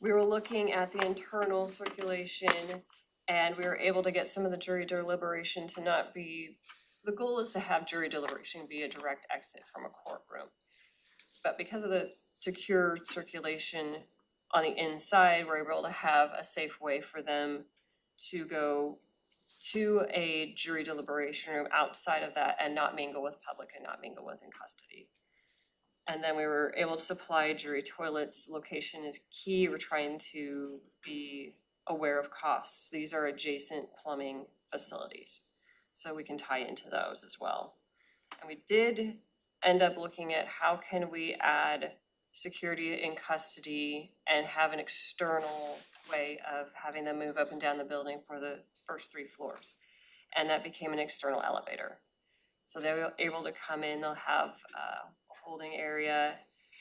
We were looking at the internal circulation and we were able to get some of the jury deliberation to not be, the goal is to have jury deliberation be a direct exit from a courtroom. But because of the secure circulation on the inside, we're able to have a safe way for them to go to a jury deliberation room outside of that and not mingle with public and not mingle with in custody. And then we were able to supply jury toilets. Location is key. We're trying to be aware of costs. These are adjacent plumbing facilities, so we can tie into those as well. And we did end up looking at how can we add security in custody and have an external way of having them move up and down the building for the first 3 floors. And that became an external elevator. So they were able to come in, they'll have a holding area,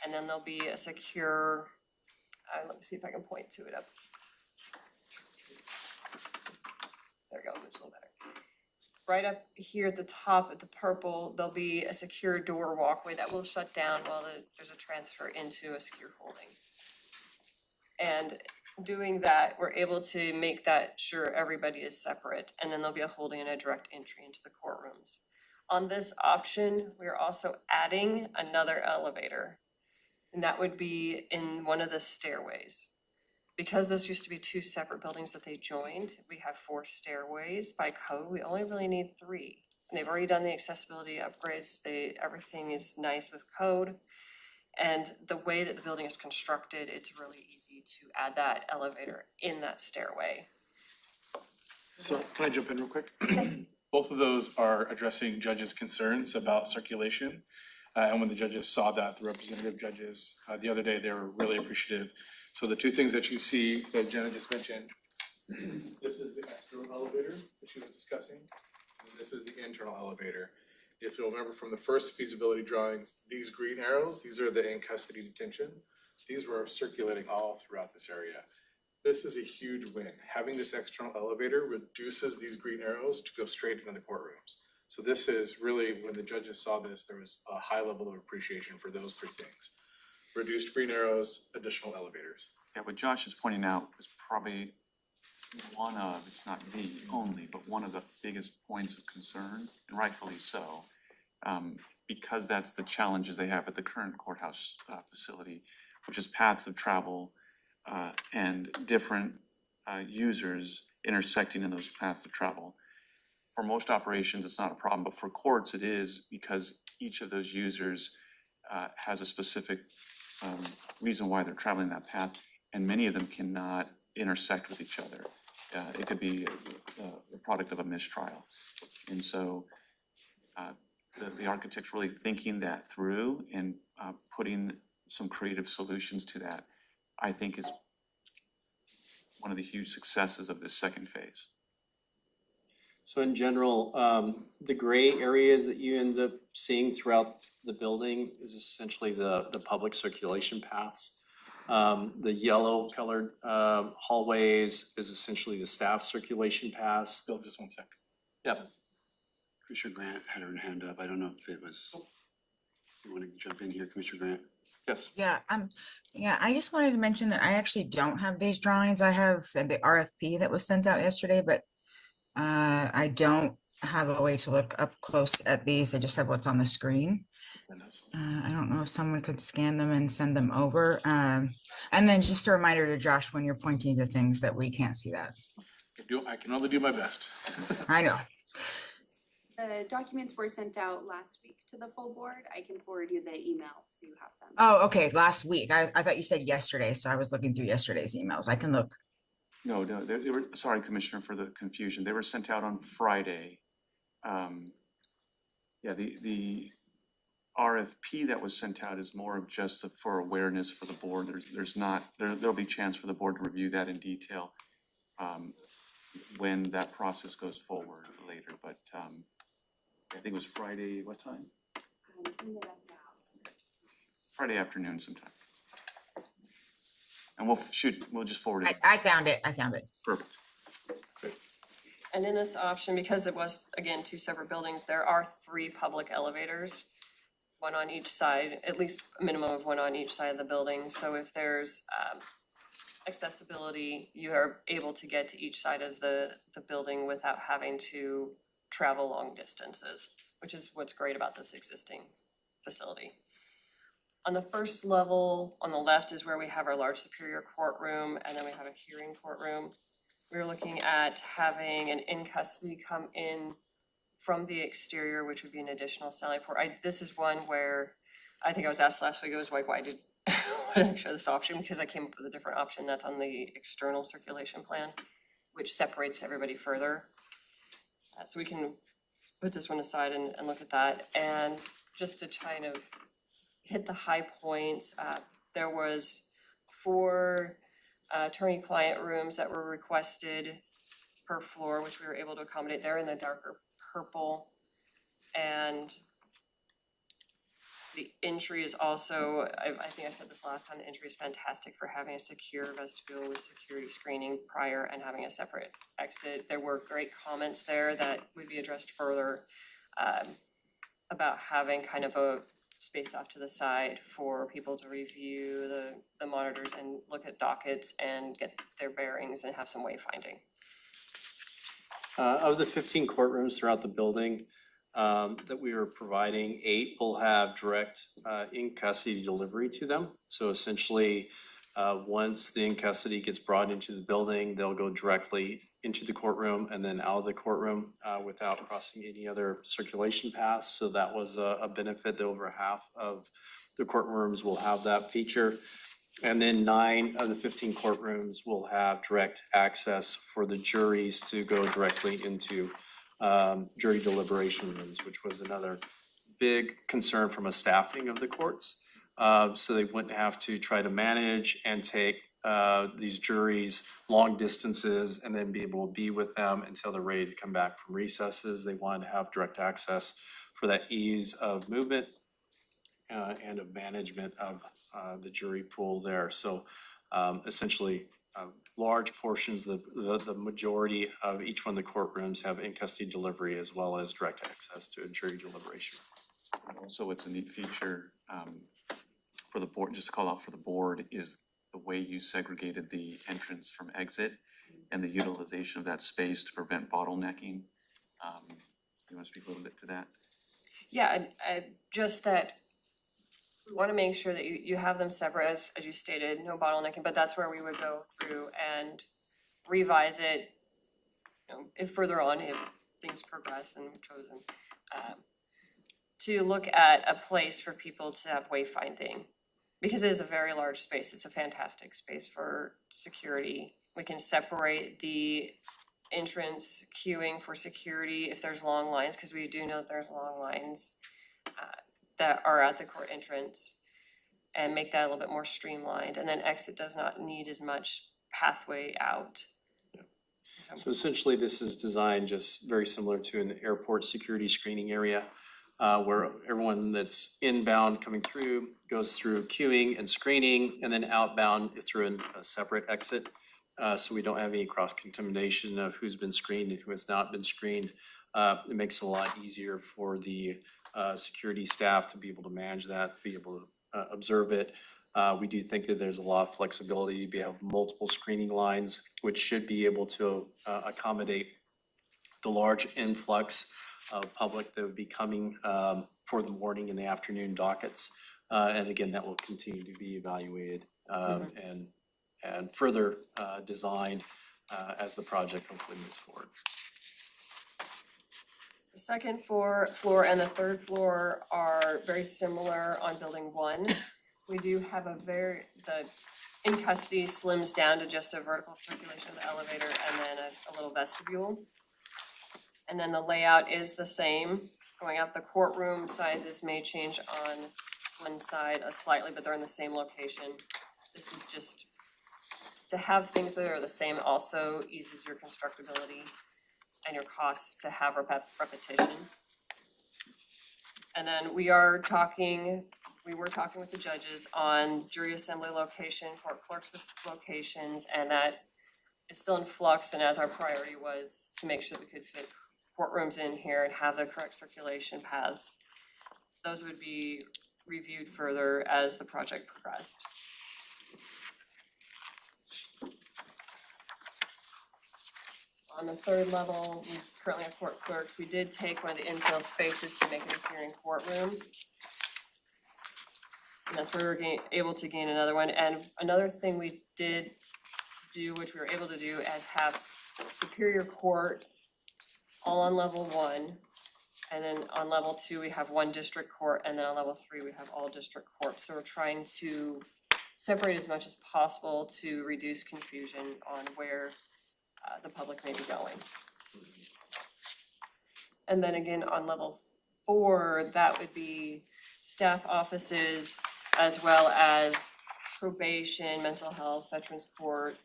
and then there'll be a secure, let me see if I can point to it up. There we go, it's a little better. Right up here at the top of the purple, there'll be a secure door walkway that will shut down while there's a transfer into a secure holding. And doing that, we're able to make that sure everybody is separate, and then there'll be a holding and a direct entry into the courtrooms. On this option, we're also adding another elevator, and that would be in one of the stairways. Because this used to be 2 separate buildings that they joined, we have 4 stairways by code. We only really need 3. And they've already done the accessibility upgrades. Everything is nice with code. And the way that the building is constructed, it's really easy to add that elevator in that stairway. So can I jump in real quick? Yes. Both of those are addressing judges' concerns about circulation. And when the judges saw that, the representative judges, the other day, they were really appreciative. So the 2 things that you see that Jenna just mentioned, this is the external elevator that she was discussing, and this is the internal elevator. If you'll remember from the first feasibility drawings, these green arrows, these are the in custody detention. These were circulating all throughout this area. This is a huge win. Having this external elevator reduces these green arrows to go straight into the courtrooms. So this is really, when the judges saw this, there was a high level of appreciation for those 3 things. Reduced green arrows, additional elevators. Yeah, what Josh is pointing out is probably one of, it's not the only, but one of the biggest points of concern, and rightfully so, because that's the challenges they have at the current courthouse facility, which is paths of travel and different users intersecting in those paths of travel. For most operations, it's not a problem, but for courts, it is, because each of those users has a specific reason why they're traveling that path, and many of them cannot intersect with each other. It could be the product of a mistrial. And so the architect's really thinking that through and putting some creative solutions to that, I think, is one of the huge successes of this second phase. So in general, the gray areas that you end up seeing throughout the building is essentially the public circulation paths. The yellow colored hallways is essentially the staff circulation paths. Bill, just one sec. Yep. Commissioner Grant had her hand up. I don't know if it was, you wanna jump in here, Commissioner Grant? Yes. Yeah, I just wanted to mention that I actually don't have these drawings. I have the RFP that was sent out yesterday, but I don't have a way to look up close at these. I just have what's on the screen. I don't know if someone could scan them and send them over. And then just a reminder to Josh, when you're pointing to things that we can't see that. I can only do my best. I know. The documents were sent out last week to the full board. I can forward you the email so you have them. Oh, okay, last week. I thought you said yesterday, so I was looking through yesterday's emails. I can look. No, they were, sorry, Commissioner, for the confusion. They were sent out on Friday. Yeah, the RFP that was sent out is more of just for awareness for the board. There'll be chance for the board to review that in detail when that process goes forward later, but I think it was Friday, what time? Friday afternoon sometime. And we'll just forward it. I found it. Perfect. And in this option, because it was, again, two separate buildings, there are 3 public elevators, one on each side, at least a minimum of one on each side of the building. So if there's accessibility, you are able to get to each side of the building without having to travel long distances, which is what's great about this existing facility. On the first level, on the left is where we have our large superior courtroom, and then we have a hearing courtroom. We're looking at having an in-custody come in from the exterior, which would be an additional sally port. This is one where I think I was asked last week, I was like, why did I show this option? Because I came up with a different option that's on the external circulation plan, which separates everybody further. So we can put this one aside and look at that. And just to kind of hit the high points, there was 4 attorney-client rooms that were requested per floor, which we were able to accommodate. They're in the darker purple. And the entry is also, I think I said this last time, the entry is fantastic for having a secure vestibule with security screening prior and having a separate exit. There were great comments there that would be addressed further about having kind of a space off to the side for people to review the monitors and look at dockets and get their bearings and have some wayfinding. Of the 15 courtrooms throughout the building that we were providing, 8 will have direct in-custody delivery to them. So essentially, once the in-custody gets brought into the building, they'll go directly into the courtroom and then out of the courtroom without crossing any other circulation paths. So that was a benefit that over half of the courtrooms will have that feature. And then 9 of the 15 courtrooms will have direct access for the juries to go directly into jury deliberation rooms, which was another big concern from a staffing of the courts. So they wouldn't have to try to manage and take these juries long distances and then be able to be with them until they're ready to come back from recesses. They wanted to have direct access for that ease of movement and of management of the jury pool there. So essentially, large portions, the majority of each one of the courtrooms have in-custody delivery as well as direct access to a jury deliberation. Also, what's a neat feature for the board, just to call out for the board, is the way you segregated the entrance from exit and the utilization of that space to prevent bottlenecking. You want to speak a little bit to that? Yeah, just that we want to make sure that you have them separate, as you stated, no bottlenecking, but that's where we would go through and revise it, you know, if further on, if things progress and chosen, to look at a place for people to have wayfinding. Because it is a very large space, it's a fantastic space for security. We can separate the entrance queuing for security if there's long lines, because we do know that there's long lines that are at the court entrance, and make that a little bit more streamlined. And then exit does not need as much pathway out. So essentially, this is designed just very similar to an airport security screening area. where everyone that's inbound coming through goes through queuing and screening, and then outbound through a separate exit. So we don't have any cross-contamination of who's been screened and who has not been screened. It makes it a lot easier for the security staff to be able to manage that, be able to observe it. We do think that there's a lot of flexibility. We have multiple screening lines, which should be able to accommodate the large influx of public that would be coming for the morning and the afternoon dockets. And again, that will continue to be evaluated and further designed as the project hopefully moves forward. The second floor and the third floor are very similar on building one. We do have the in custody slims down to just a vertical circulation of the elevator and then a little vestibule. And then the layout is the same. Going up, the courtroom sizes may change on one side slightly, but they're in the same location. This is just to have things that are the same also eases your constructability and your costs to have repetition. And then we were talking with the judges on jury assembly location, court clerks locations, and that is still in flux. And as our priority was to make sure we could fit courtrooms in here and have the correct circulation paths, those would be reviewed further as the project progressed. On the third level, we currently have court clerks. We did take one of the infill spaces to make it a hearing courtroom. And that's where we were able to gain another one. And another thing we did do, which we were able to do, is have Superior Court all on level 1. And then on level 2, we have one district court. And then on level 3, we have all district courts. So we're trying to separate as much as possible to reduce confusion on where the public may be going. And then again, on level 4, that would be staff offices as well as probation, mental health, veterans court,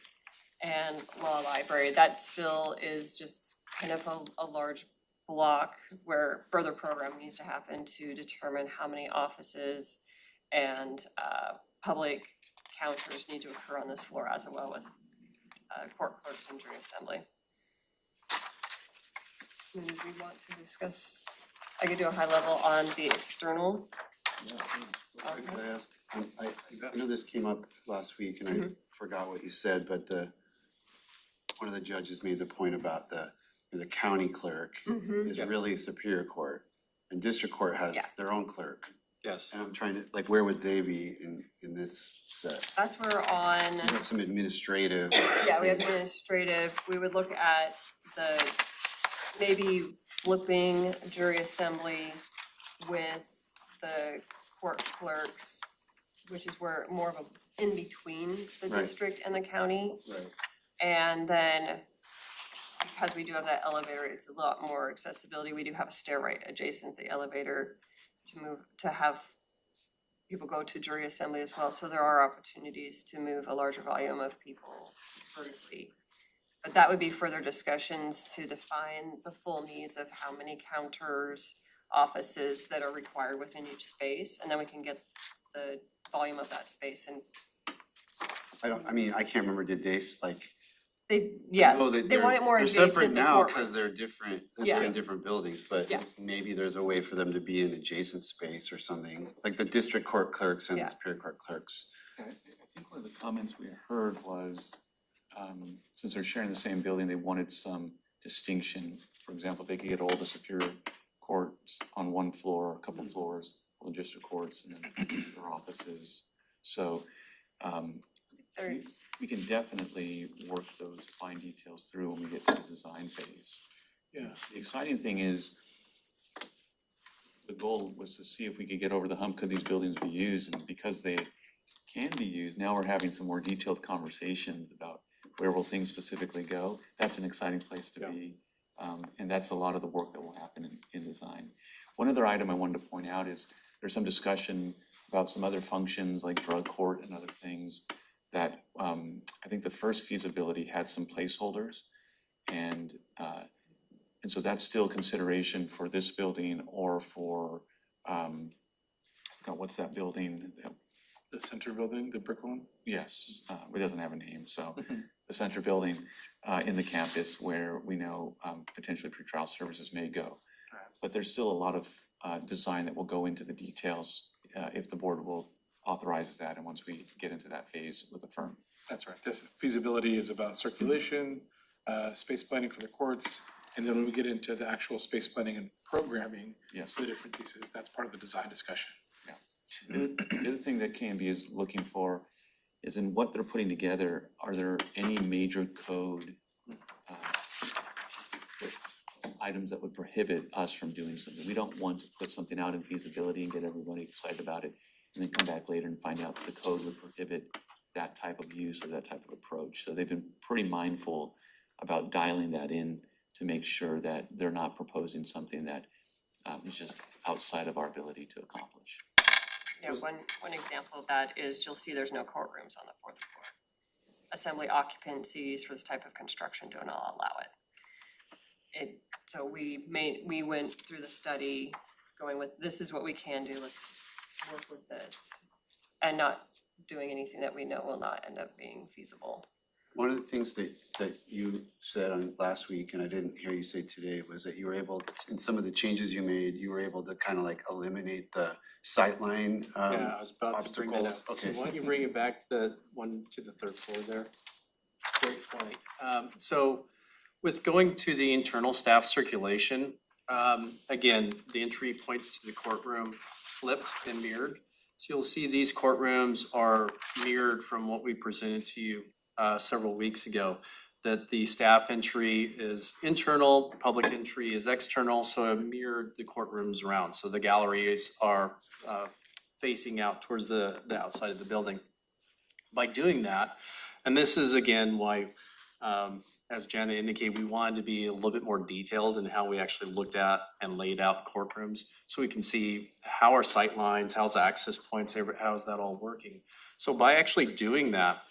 and law library. That still is just kind of a large block where further programming needs to happen to determine how many offices and public counters need to occur on this floor, as well with court clerks and jury assembly. And we want to discuss, I could do a high level on the external. Could I ask, I know this came up last week and I forgot what you said, but one of the judges made the point about the county clerk is really Superior Court, and district court has their own clerk. Yes. And I'm trying to, like, where would they be in this set? That's where on. We have some administrative. Yeah, we have administrative. We would look at maybe flipping jury assembly with the court clerks, which is where more of a in between the district and the county. Right. And then because we do have that elevator, it's a lot more accessibility. We do have a stair right adjacent to the elevator to have people go to jury assembly as well. So there are opportunities to move a larger volume of people vertically. But that would be further discussions to define the full needs of how many counters, offices that are required within each space, and then we can get the volume of that space. And I can't remember, did they they want it more they're adjacent separate to now because courtrooms. they're different, Yeah. they're in different buildings, but Yeah. maybe there's a way for them to be in adjacent space or something, like the district court clerks and the Yeah. Superior Court clerks. I think one of the comments we heard was, since they're sharing the same building, they wanted some distinction. For example, if they could get all the Superior Courts on one floor, a couple floors, all the district courts and then their offices. So, we can definitely work those fine details through when we get to the design phase. Yeah. The exciting thing is, the goal was to see if we could get over the hump, could these buildings be used? And because they can be used, now we're having some more detailed conversations about where will things specifically go. That's an exciting place to be. And that's a lot of the work that will happen in design. One other item I wanted to point out is there's some discussion about some other functions like drug court and other things that I think the first feasibility had some placeholders. And And so that's still consideration for this building or for, God, what's that building? The center building, the brick one? Yes, it doesn't have a name, so the center building in the campus where we know potentially pretrial services may go. But there's still a lot of design that will go into the details if the board will authorizes that and once we get into that phase with the firm. That's right. This feasibility is about circulation, space planning for the courts, and then when we get into the actual space planning and programming Yes. for the different pieces, that's part of the design discussion. The other thing that KMB is looking for is in what they're putting together, are there any major code items that would prohibit us from doing something? We don't want to put something out in feasibility and get everybody excited about it and then come back later and find out that the code would prohibit that type of use or that type of approach. So they've been pretty mindful about dialing that in to make sure that they're not proposing something that is just outside of our ability to accomplish. Yeah, one example of that is you'll see there's no courtrooms on the fourth floor. Assembly occupancies for this type of construction do not allow it. So we went through the study going with, this is what we can do, let's work with this. And not doing anything that we know will not end up being feasible. One of the things that you said on last week, and I didn't hear you say today, was that you were able, in some of the changes you made, you were able to kind of like eliminate the sightline Yeah, I was about to bring that up. obstacles. So Okay. why don't you bring it back to the one to the third floor there? Great point. So with going to the internal staff circulation, again, the entry points to the courtroom flipped and mirrored. So you'll see these courtrooms are mirrored from what we presented to you several weeks ago. That the staff entry is internal, public entry is external, so it mirrored the courtrooms around. So the galleries are facing out towards the outside of the building. By doing that, and this is again why, as Janet indicated, we wanted to be a little bit more detailed in how we actually looked at and laid out courtrooms. So we can see how are sight lines, how's access points, how's that all working. So by actually doing that,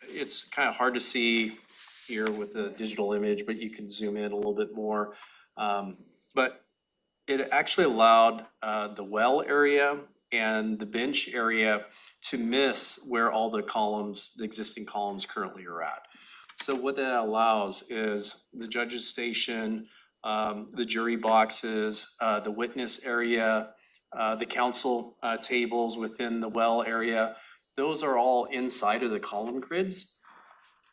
it's kind of hard to see here with the digital image, but you can zoom in a little bit more. But it actually allowed the well area and the bench area to miss where all the columns, the existing columns currently are at. So what that allows is the judge's station, the jury boxes, the witness area, the counsel tables within the well area. Those are all inside of the column grids.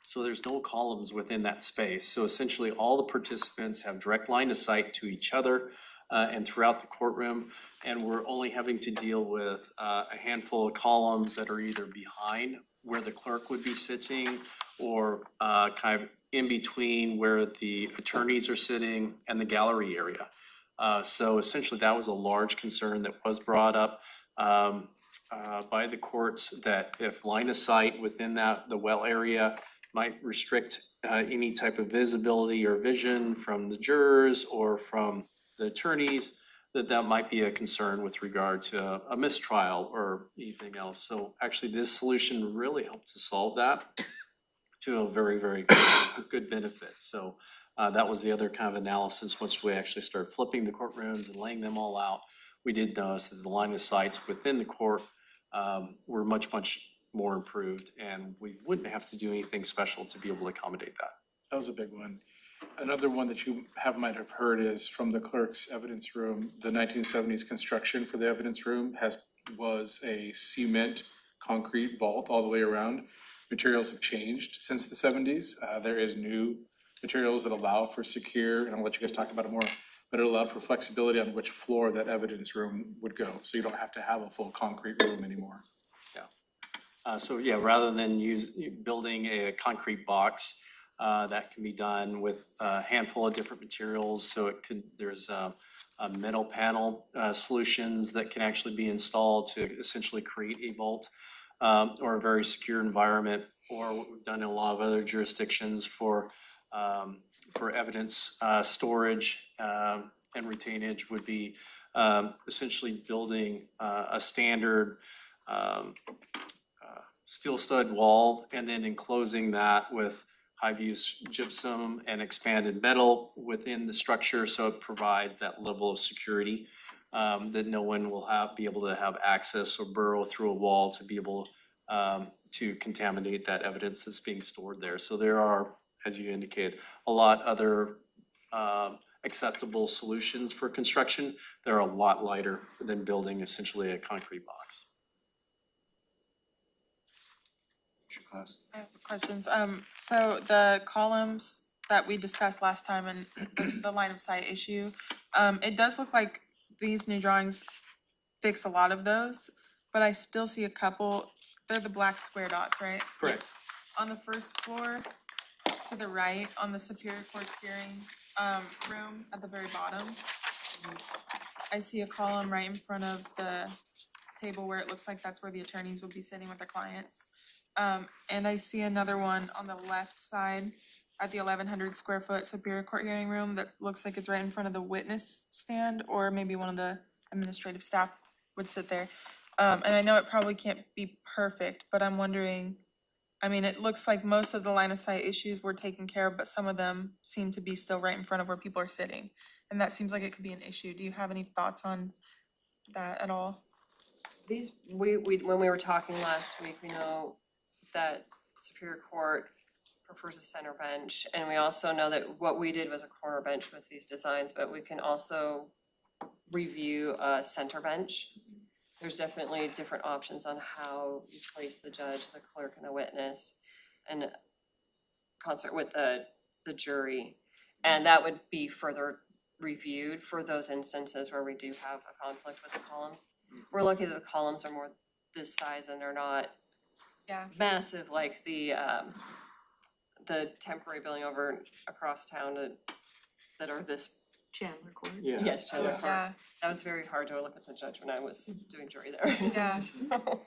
So there's no columns within that space. So essentially all the participants have direct line of sight to each other and throughout the courtroom. And we're only having to deal with a handful of columns that are either behind where the clerk would be sitting or kind of in between where the attorneys are sitting and the gallery area. So essentially that was a large concern that was brought up by the courts, that if line of sight within the well area might restrict any type of visibility or vision from the jurors or from the attorneys, that might be a concern with regard to a mistrial or anything else. So actually this solution really helped to solve that to a very, very good benefit. So that was the other kind of analysis. Once we actually started flipping the courtrooms and laying them all out, we did notice that the line of sights within the court were much, much more improved, and we wouldn't have to do anything special to be able to accommodate that. That was a big one. Another one that you might have heard is from the clerk's evidence room. The 1970s construction for the evidence room was a cement concrete vault all the way around. Materials have changed since the 70s. There is new materials that allow for secure, and I'll let you guys talk about it more, but it allowed for flexibility on which floor that evidence room would go. So you don't have to have a full concrete room anymore. So yeah, rather than building a concrete box, that can be done with a handful of different materials. So there's a metal panel solutions that can actually be installed to essentially create a vault or a very secure environment. Or what we've done in a lot of other jurisdictions for evidence storage and retainage would be essentially building a standard steel stud wall and then enclosing that with high-use gypsum and expanded metal within the structure, so it provides that level of security that no one will be able to have access or burrow through a wall to be able to contaminate that evidence that's being stored there. So there are, as you indicated, a lot other acceptable solutions for construction. They're a lot lighter than building essentially a concrete box. Commissioner Claus. I have questions. So the columns that we discussed last time and the line of sight issue, it does look like these new drawings fix a lot of those, but I still see a couple, they're the black square dots, right? Correct. On the first floor, to the right, on the Superior Court's hearing, room at the very bottom, I see a column right in front of the table where it looks like that's where the attorneys would be sitting with their clients. And I see another one on the left side at the 1,100 square foot Superior Court hearing room that looks like it's right in front of the witness stand, or maybe one of the administrative staff would sit there. And I know it probably can't be perfect, but I'm wondering, I mean, it looks like most of the line of sight issues were taken care of, but some of them seem to be still right in front of where people are sitting. And that seems like it could be an issue. Do you have any thoughts on that at all? These, when we were talking last week, we know that Superior Court prefers a center bench, and we also know that what we did was a corner bench with these designs, but we can also review a center bench. There's definitely different options on how you place the judge, the clerk, and the witness, and concert with the jury. And that would be further reviewed for those instances where we do have a conflict with the columns. We're lucky that the columns are more this size and they're not massive like the temporary building over across town that are this. Chandler Court. Yeah. Yes, Chandler Court. Yeah. That was very hard to look at the judge when I was doing jury there. Yeah.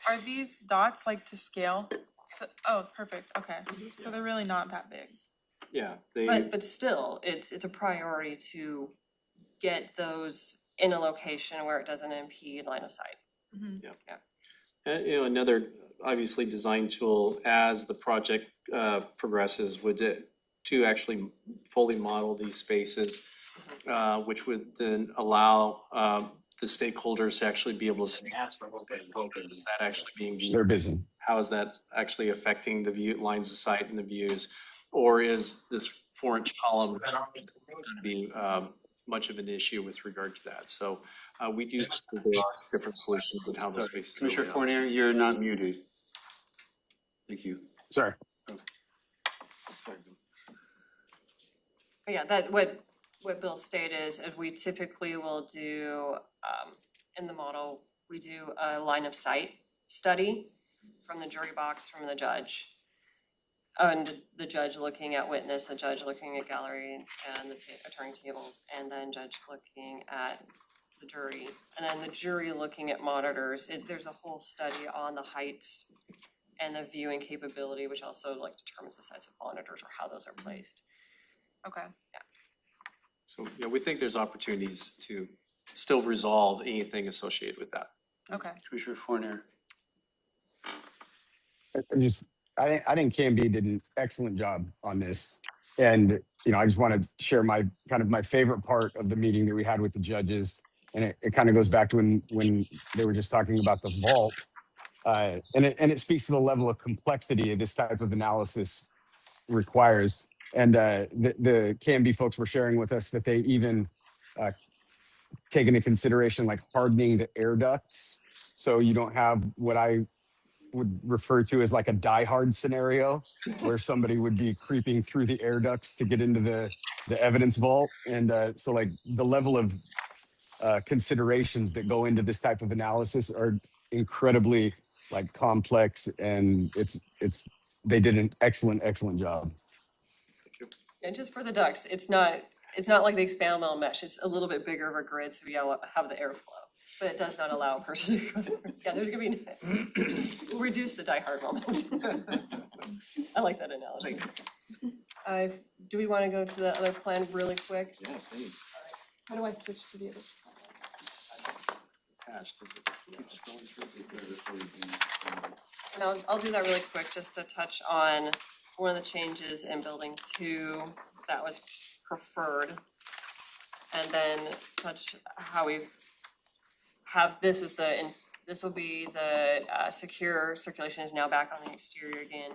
Are these dots like to scale? So, oh, perfect, okay. So they're really not that big. Yeah, But still, it's a priority to get those in a location where it doesn't impede line of sight. And, you know, another obviously design tool as the project progresses would to actually fully model these spaces, which would then allow the stakeholders to actually be able to see is that actually being viewed? They're busy. How is that actually affecting the view lines of sight and the views? Or is this 4-inch column going to be much of an issue with regard to that? So we do think there are different solutions and how those spaces. Commissioner Fournier, you're not muted. Thank you. Sorry. Sorry, Bill. But yeah, that what Bill stated is we typically will do, in the model, we do a line of sight study from the jury box, from the judge. And the judge looking at witness, the judge looking at gallery and the attorney tables, and then judge looking at the jury. And then the jury looking at monitors. There's a whole study on the heights and the viewing capability, which also like determines the size of monitors or how those are placed. Okay. Yeah. So, yeah, we think there's opportunities to still resolve anything associated with that. Okay. Commissioner Fournier. I think KMB did an excellent job on this. And, you know, I just want to share my favorite part of the meeting that we had with the judges. And it kind of goes back to when they were just talking about the vault. And it speaks to the level of complexity this type of analysis requires. And the KMB folks were sharing with us that they even take into consideration like hardening the air ducts. So you don't have what I would refer to as like a die-hard scenario where somebody would be creeping through the air ducts to get into the evidence vault. And so like the level of considerations that go into this type of analysis are incredibly like complex, and they did an excellent job. Thank you. And just for the ducts, it's not like the expandable mesh, it's a little bit bigger of a grid, so you have the airflow. But it does not allow a person to go there. Yeah, there's gonna be, we'll reduce the die-hard moment. I like that analogy. Do we wanna go to the other plan really quick? Yeah, please. How do I switch to the other? Attached, does it just keep scrolling through? And I'll do that really quick, just to touch on one of the changes in building 2 that was preferred. And then touch how we've this is this will be the secure circulation is now back on the exterior again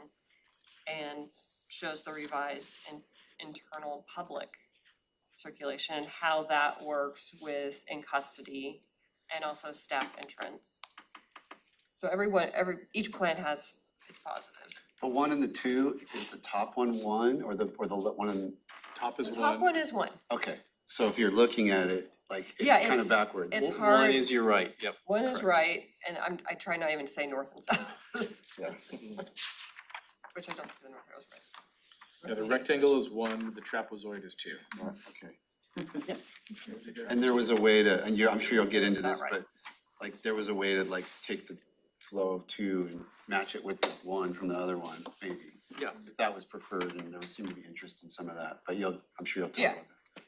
and shows the revised internal public circulation and how that works with in custody and also staff entrance. So each plan has its positives. The 1 and the 2, is the top one or the one in, Top is The one. top one is 1. okay, so if you're looking at it, like, Yeah, it's kind it's- of backwards. it's One hard. is your right, yep. 1 is Correct. right, and I try not even to say north and south. Yeah. Which I don't think the north arrow is right. Yeah, the rectangle is 1, the trapezoid is 2. Yeah, okay. Yes. And there was a way to, and I'm sure you'll get into Not this, right. but like there was a way to like take the flow of 2 and match it with the 1 from the other one, maybe. Yeah. If that was preferred, and there would seem to be interest in some of that, but I'm sure you'll talk Yeah. about that.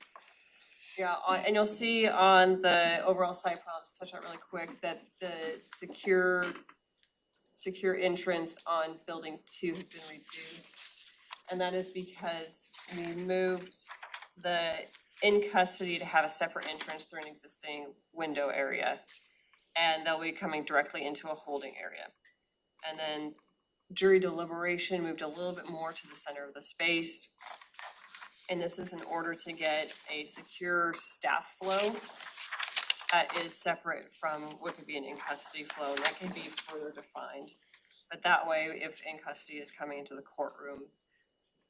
Yeah, and you'll see on the overall site plan, I'll just touch on it really quick, that the secure entrance on building 2 has been reduced. And that is because we moved the in custody to have a separate entrance through an existing window area. And they'll be coming directly into a holding area. And then jury deliberation moved a little bit more to the center of the space. And this is in order to get a secure staff flow that is separate from what could be an in-custody flow, and that can be further defined. But that way, if in-custody is coming into the courtroom,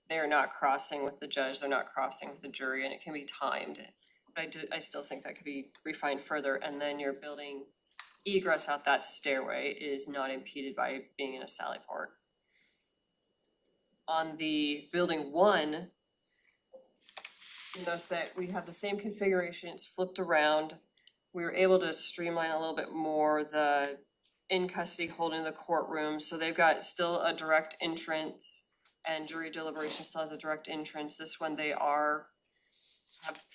they're not crossing with the judge, they're not crossing with the jury, and it can be timed. But I still think that could be refined further, and then your building egress out that stairway is not impeded by being in a sally port. On the building 1, you notice that we have the same configuration, it's flipped around. We were able to streamline a little bit more the in custody holding the courtroom, so they've got still a direct entrance and jury deliberation still has a direct entrance. This one they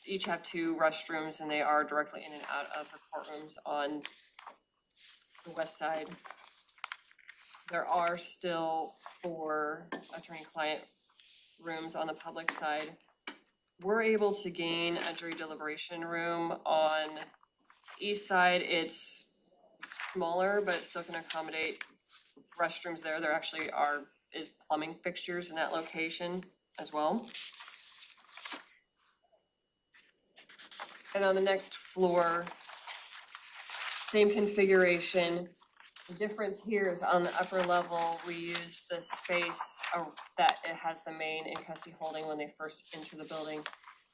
each have 2 restrooms and they are directly in and out of the courtrooms on the west side. There are still 4 attorney-client rooms on the public side. We're able to gain a jury deliberation room on east side. It's smaller, but it still can accommodate restrooms there. There actually is plumbing fixtures in that location as well. And on the next floor, same configuration. The difference here is on the upper level, we use the space that it has the main in custody holding when they first enter the building.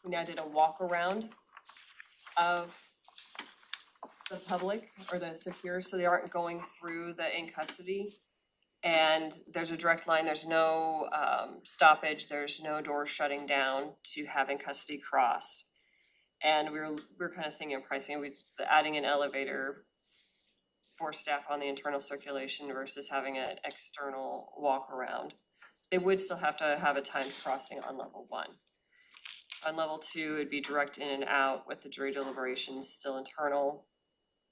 We now did a walk around of the public or the secure, so they aren't going through the in custody. And there's a direct line, there's no stoppage, there's no door shutting down to have in custody cross. And we're kind of thinking of pricing, adding an elevator for staff on the internal circulation versus having an external walk around. They would still have to have a timed crossing on level 1. On level 2, it'd be direct in and out with the jury deliberations still internal,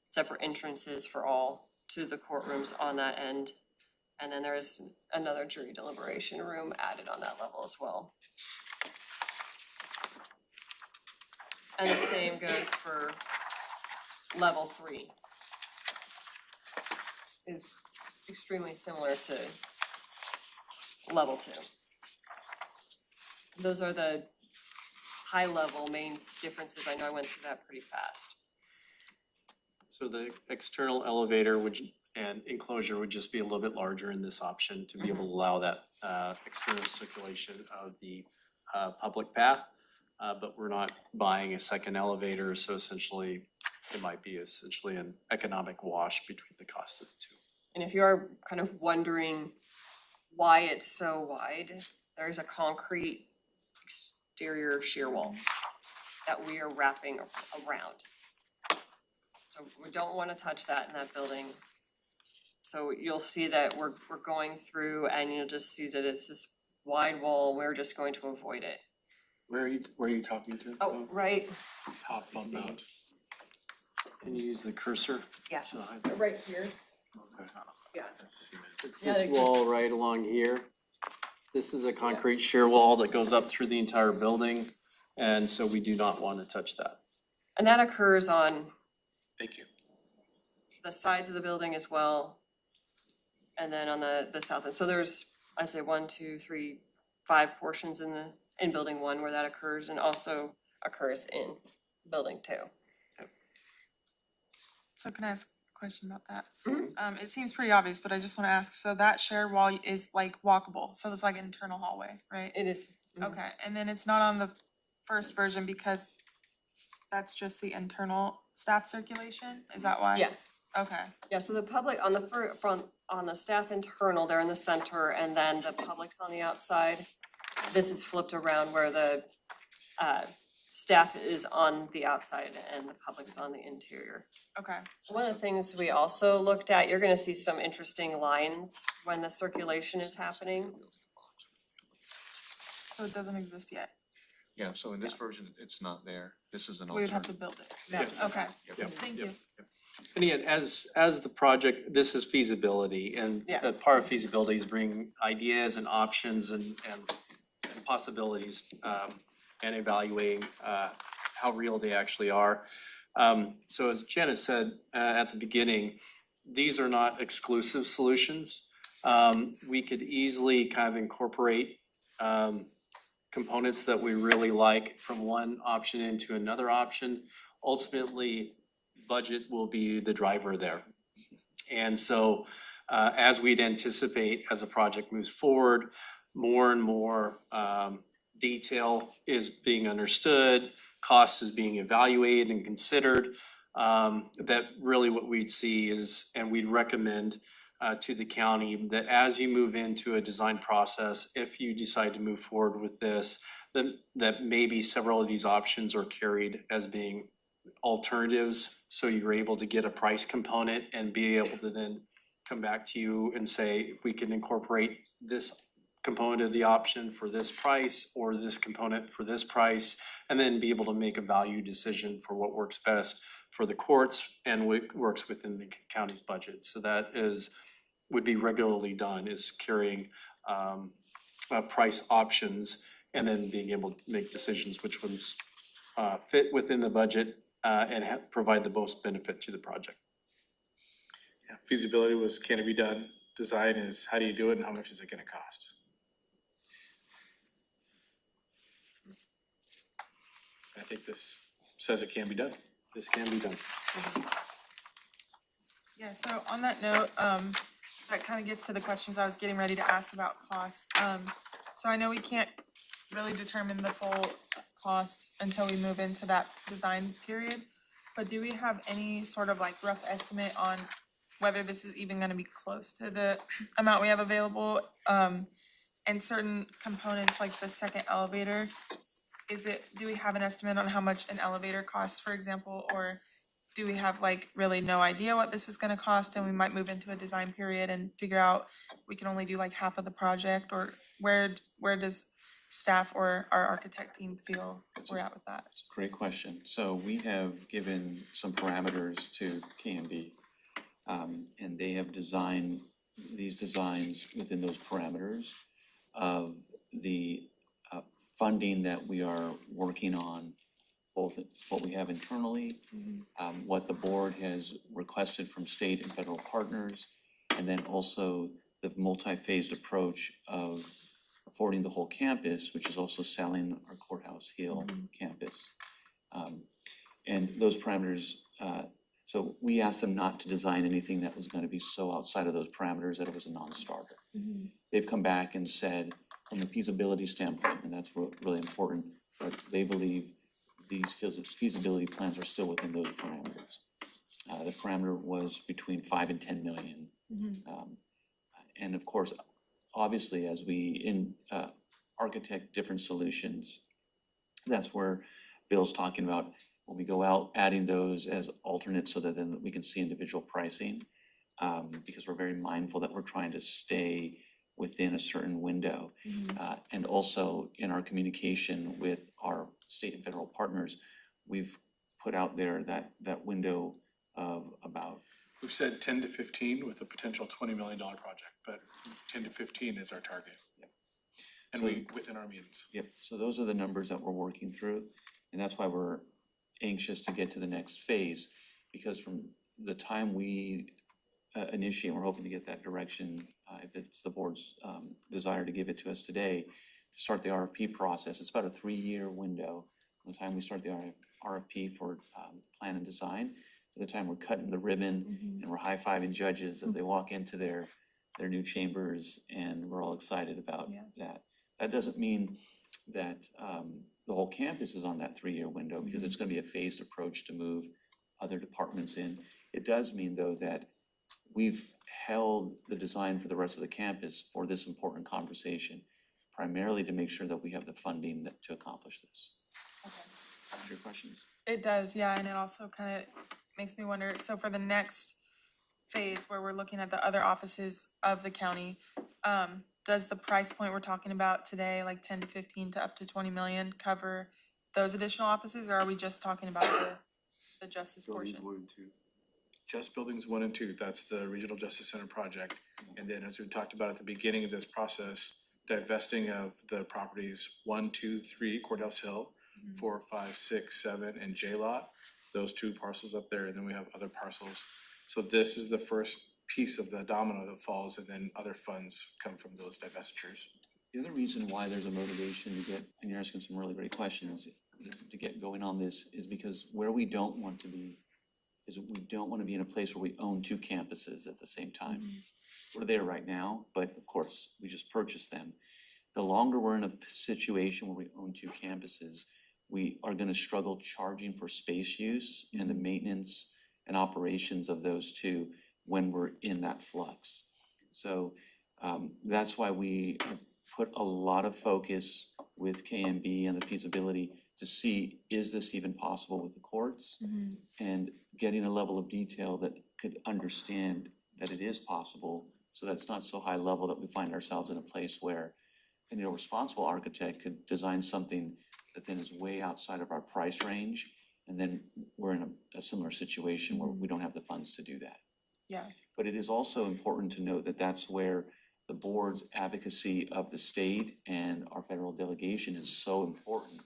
separate entrances for all to the courtrooms on that end. And then there is another jury deliberation room added on that level as well. And the same goes for level 3. Is extremely similar to level 2. Those are the high level main differences. I know I went through that pretty fast. So the external elevator and enclosure would just be a little bit larger in this option to be able to allow that external circulation of the public path. But we're not buying a second elevator, so essentially it might be essentially an economic wash between the cost of the 2. And if you are kind of wondering why it's so wide, there's a concrete exterior shear wall that we are wrapping around. So we don't want to touch that in that building. So you'll see that we're going through and you'll just see that it's this wide wall. We're just going to avoid it. Where are you talking to? Oh, right, Top bump out. Can you use the cursor? Yeah. to hide? right here. Okay. Yeah. That's cement. It's Yeah, this they- wall right along here. This is a concrete shear wall that goes up through the entire building, and so we do not want to touch that. And that occurs on Thank you. the sides of the building as well. And then on the south end, so there's, I say 1, 2, 3, 5 portions in building 1 where that occurs, and also occurs in building 2. So can I ask a question about that? It seems pretty obvious, but I just wanna ask, so that shared wall is like walkable, so it's like an internal hallway, right? It is. Okay, and then it's not on the first version because that's just the internal staff circulation, is that why? Yeah. Okay, Yeah, so the public on the on the staff internal, they're in the center, and then the public's on the outside. This is flipped around where the staff is on the outside and the public's on the interior. okay. One of the things we also looked at, you're gonna see some interesting lines when the circulation is happening. So it doesn't exist yet, Yeah, so in this version, it's not there. This is an we would have to alternative. build it. Yes. Okay, Yep. thank you. And again, as the project, this is feasibility, and Yeah. part of feasibility is bringing ideas and options and possibilities, and evaluating how real they actually are. So as Janet said at the beginning, these are not exclusive solutions. We could easily kind of incorporate components that we really like from one option into another option. Ultimately, budget will be the driver there. And so as we'd anticipate, as the project moves forward, more and more detail is being understood, cost is being evaluated and considered. That really what we'd see is, and we'd recommend to the county, that as you move into a design process, if you decide to move forward with this, then that maybe several of these options are carried as being alternatives, so you're able to get a price component and be able to then come back to you and say, we can incorporate this component of the option for this price, or this component for this price, and then be able to make a value decision for what works best for the courts and what works within the county's budget. So that would be regularly done, is carrying price options and then being able to make decisions which ones fit within the budget and provide the most benefit to the project. Yeah, feasibility was, can it be done? Design is, how do you do it and how much is it gonna cost? I think this says it can be done. This can be done. Yeah, so on that note, that kind of gets to the questions I was getting ready to ask about cost. So I know we can't really determine the full cost until we move into that design period, but do we have any sort of like rough estimate on whether this is even gonna be close to the amount we have available? And certain components like the second elevator, do we have an estimate on how much an elevator costs, for example, or do we have like really no idea what this is gonna cost and we might move into a design period and figure out we can only do like half of the project, or where does staff or our architect team feel we're at with that? Great question. So we have given some parameters to KMB, and they have designed these designs within those parameters of the funding that we are working on, both what we have internally, what the board has requested from state and federal partners, and then also the multi-phased approach of affording the whole campus, which is also selling our Courthouse Hill campus. And those parameters, so we asked them not to design anything that was gonna be so outside of those parameters that it was a non-starter. They've come back and said, from a feasibility standpoint, and that's really important, but they believe these feasibility plans are still within those parameters. The parameter was between 5 and 10 million. And of course, obviously, as we architect different solutions, that's where Bill's talking about when we go out, adding those as alternates so that then we can see individual pricing. Because we're very mindful that we're trying to stay within a certain window. And also in our communication with our state and federal partners, we've put out there that window of about. We've said 10 to 15 with a potential $20 million project, but 10 to 15 is our target. And So- we, within our means. Yep, so those are the numbers that we're working through, and that's why we're anxious to get to the next phase. Because from the time we initiate, we're hoping to get that direction, if it's the board's desire to give it to us today, to start the RFP process. It's about a 3-year window from the time we start the RFP for plan and design to the time we're cutting the ribbon and we're high-fiving judges as they walk into their new chambers, and we're all excited about that. That doesn't mean that the whole campus is on that 3-year window, because it's gonna be a phased approach to move other departments in. It does mean, though, that we've held the design for the rest of the campus for this important conversation, primarily to make sure that we have the funding to accomplish this. Answer your questions? It does, yeah, and it also kind of makes me wonder, so for the next phase where we're looking at the other offices of the county, does the price point we're talking about today, like 10 to 15 to up to 20 million, cover those additional offices, or are we just talking about the justice Buildings portion? 1 and 2. Just buildings 1 and 2, that's the Regional Justice Center project. And then, as we talked about at the beginning of this process, divesting of the properties 1, 2, 3, Courthouse Hill, 4, 5, 6, 7, and J Lot, those 2 parcels up there, and then we have other parcels. So this is the first piece of the domino that falls, and then other funds come from those divestitures. The other reason why there's a motivation to get, and you're asking some really great questions, to get going on this is because where we don't want to be is we don't want to be in a place where we own 2 campuses at the same time. We're there right now, but of course, we just purchased them. The longer we're in a situation where we own 2 campuses, we are gonna struggle charging for space use and the maintenance and operations of those 2 when we're in that flux. So that's why we have put a lot of focus with KMB and the feasibility to see, is this even possible with the courts? And getting a level of detail that could understand that it is possible, so that it's not so high level that we find ourselves in a place where an irresponsible architect could design something that then is way outside of our price range, and then we're in a similar situation where we don't have the funds to do that. Yeah. But it is also important to note that that's where the board's advocacy of the state and our federal delegation is so important.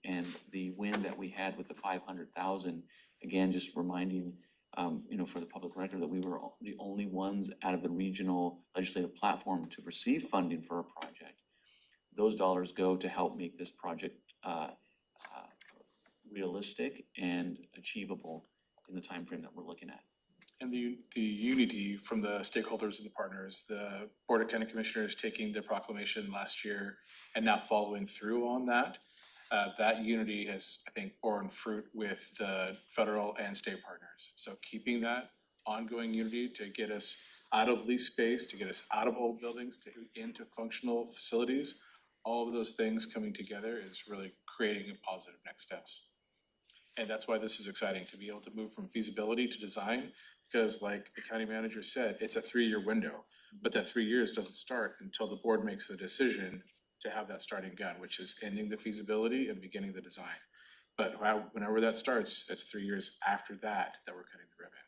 And the win that we had with the 500,000, again, just reminding, for the public record, that we were the only ones out of the regional legislative platform to receive funding for a project. Those dollars go to help make this project realistic and achievable in the timeframe that we're looking at. And the unity from the stakeholders and the partners, the Board of County Commissioners taking the proclamation last year and now following through on that, that unity has, I think, borne fruit with the federal and state partners. So keeping that ongoing unity to get us out of lease space, to get us out of old buildings, into functional facilities, all of those things coming together is really creating positive next steps. And that's why this is exciting, to be able to move from feasibility to design, because like the county manager said, it's a 3-year window, but that 3 years doesn't start until the board makes the decision to have that starting gun, which is ending the feasibility and beginning the design. But whenever that starts, it's 3 years after that we're cutting the ribbon.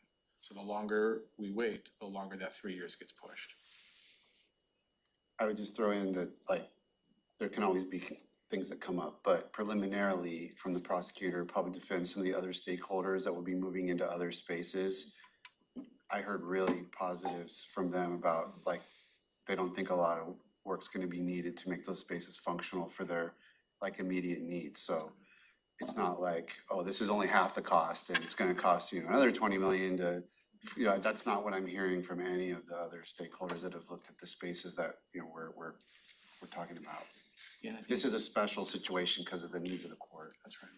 So the longer we wait, the longer that 3 years gets pushed. I would just throw in that, there can always be things that come up, but preliminarily, from the prosecutor, public defense, some of the other stakeholders that will be moving into other spaces, I heard really positives from them about, they don't think a lot of work's gonna be needed to make those spaces functional for their, immediate needs. So it's not like, oh, this is only half the cost and it's gonna cost you another 20 million to, that's not what I'm hearing from any of the other stakeholders that have looked at the spaces that, we're talking about. Yeah, I think This is a special situation because of the needs of the court. That's right.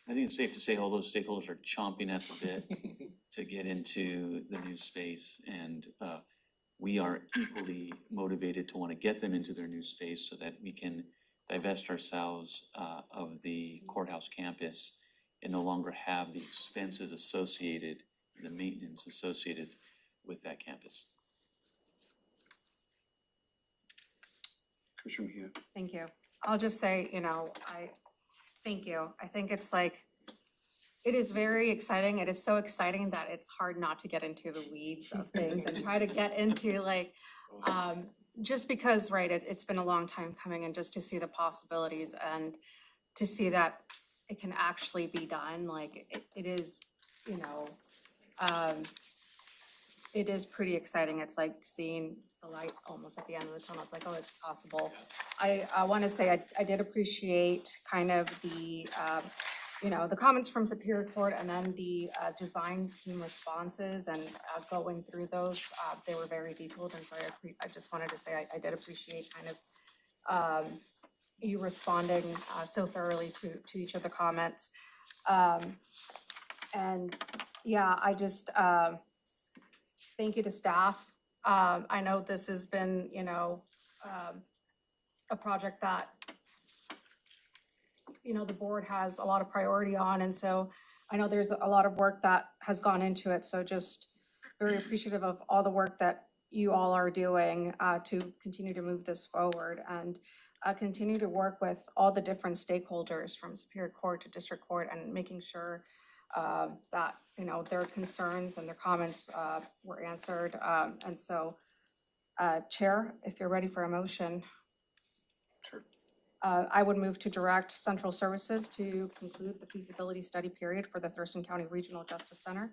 I think it's safe to say all those stakeholders are chomping at the bit to get into the new space, and we are equally motivated to want to get them into their new space so that we can divest ourselves of the courthouse campus and no longer have the expenses associated, the maintenance associated with that campus. Commissioner Mejia. Thank you. I'll just say, thank you. I think it is very exciting. It is so exciting that it's hard not to get into the weeds of things and try to get into just because, right, it's been a long time coming and just to see the possibilities and to see that it can actually be done, like it is, you know, it is pretty exciting. It's like seeing the light almost at the end of the tunnel. It's like, oh, it's possible. I want to say I did appreciate kind of the, you know, the comments from Superior Court and then the design team responses and going through those. They were very detailed, and so I just wanted to say I did appreciate kind of you responding so thoroughly to each of the comments. And yeah, I just thank you to staff. I know this has been, you know, a project that, you know, the board has a lot of priority on, and so I know there's a lot of work that has gone into it, so just very appreciative of all the work that you all are doing to continue to move this forward and continue to work with all the different stakeholders from Superior Court to District Court and making sure that, you know, their concerns and their comments were answered. And so, Chair, if you're ready for a motion. Sure. I would move to direct Central Services to conclude the feasibility study period for the Thurston County Regional Justice Center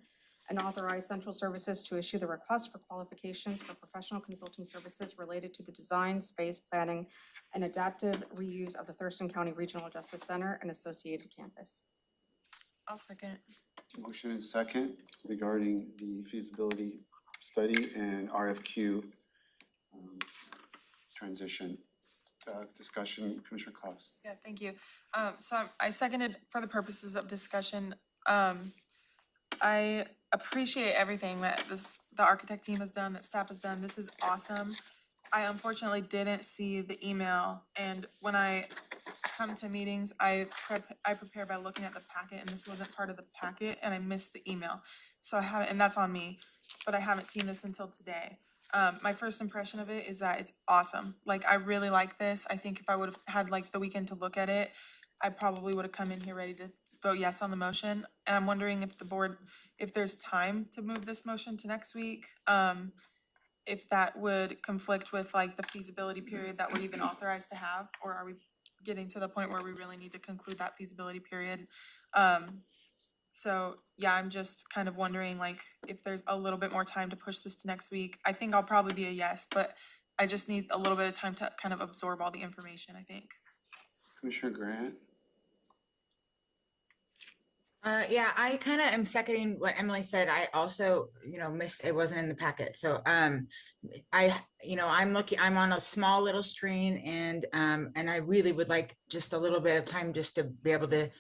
and authorize Central Services to issue the request for qualifications for professional consulting services related to the design, space planning, and adaptive reuse of the Thurston County Regional Justice Center and associated campus. I'll second. Motion and second regarding the feasibility study and RFQ transition. Discussion, Commissioner Klaus. Yeah, thank you. So I seconded for the purposes of discussion. I appreciate everything that the architect team has done, that staff has done. This is awesome. I unfortunately didn't see the email, and when I come to meetings, I prepare by looking at the packet, and this wasn't part of the packet, and I missed the email. So I haven't, and that's on me, but I haven't seen this until today. My first impression of it is that it's awesome. Like, I really like this. I think if I would have had like the weekend to look at it, I probably would have come in here ready to vote yes on the motion. And I'm wondering if the board, if there's time to move this motion to next week, if that would conflict with like the feasibility period that we're even authorized to have, or are we getting to the point where we really need to conclude that feasibility period? So yeah, I'm just kind of wondering like if there's a little bit more time to push this to next week. I think I'll probably be a yes, but I just need a little bit of time to kind of absorb all the information, I think. Commissioner Grant. Yeah, I kind of am seconding what Emily said. I also, you know, missed, it wasn't in the packet. So, I'm on a small little screen and I really would like just a little bit of time just to be able to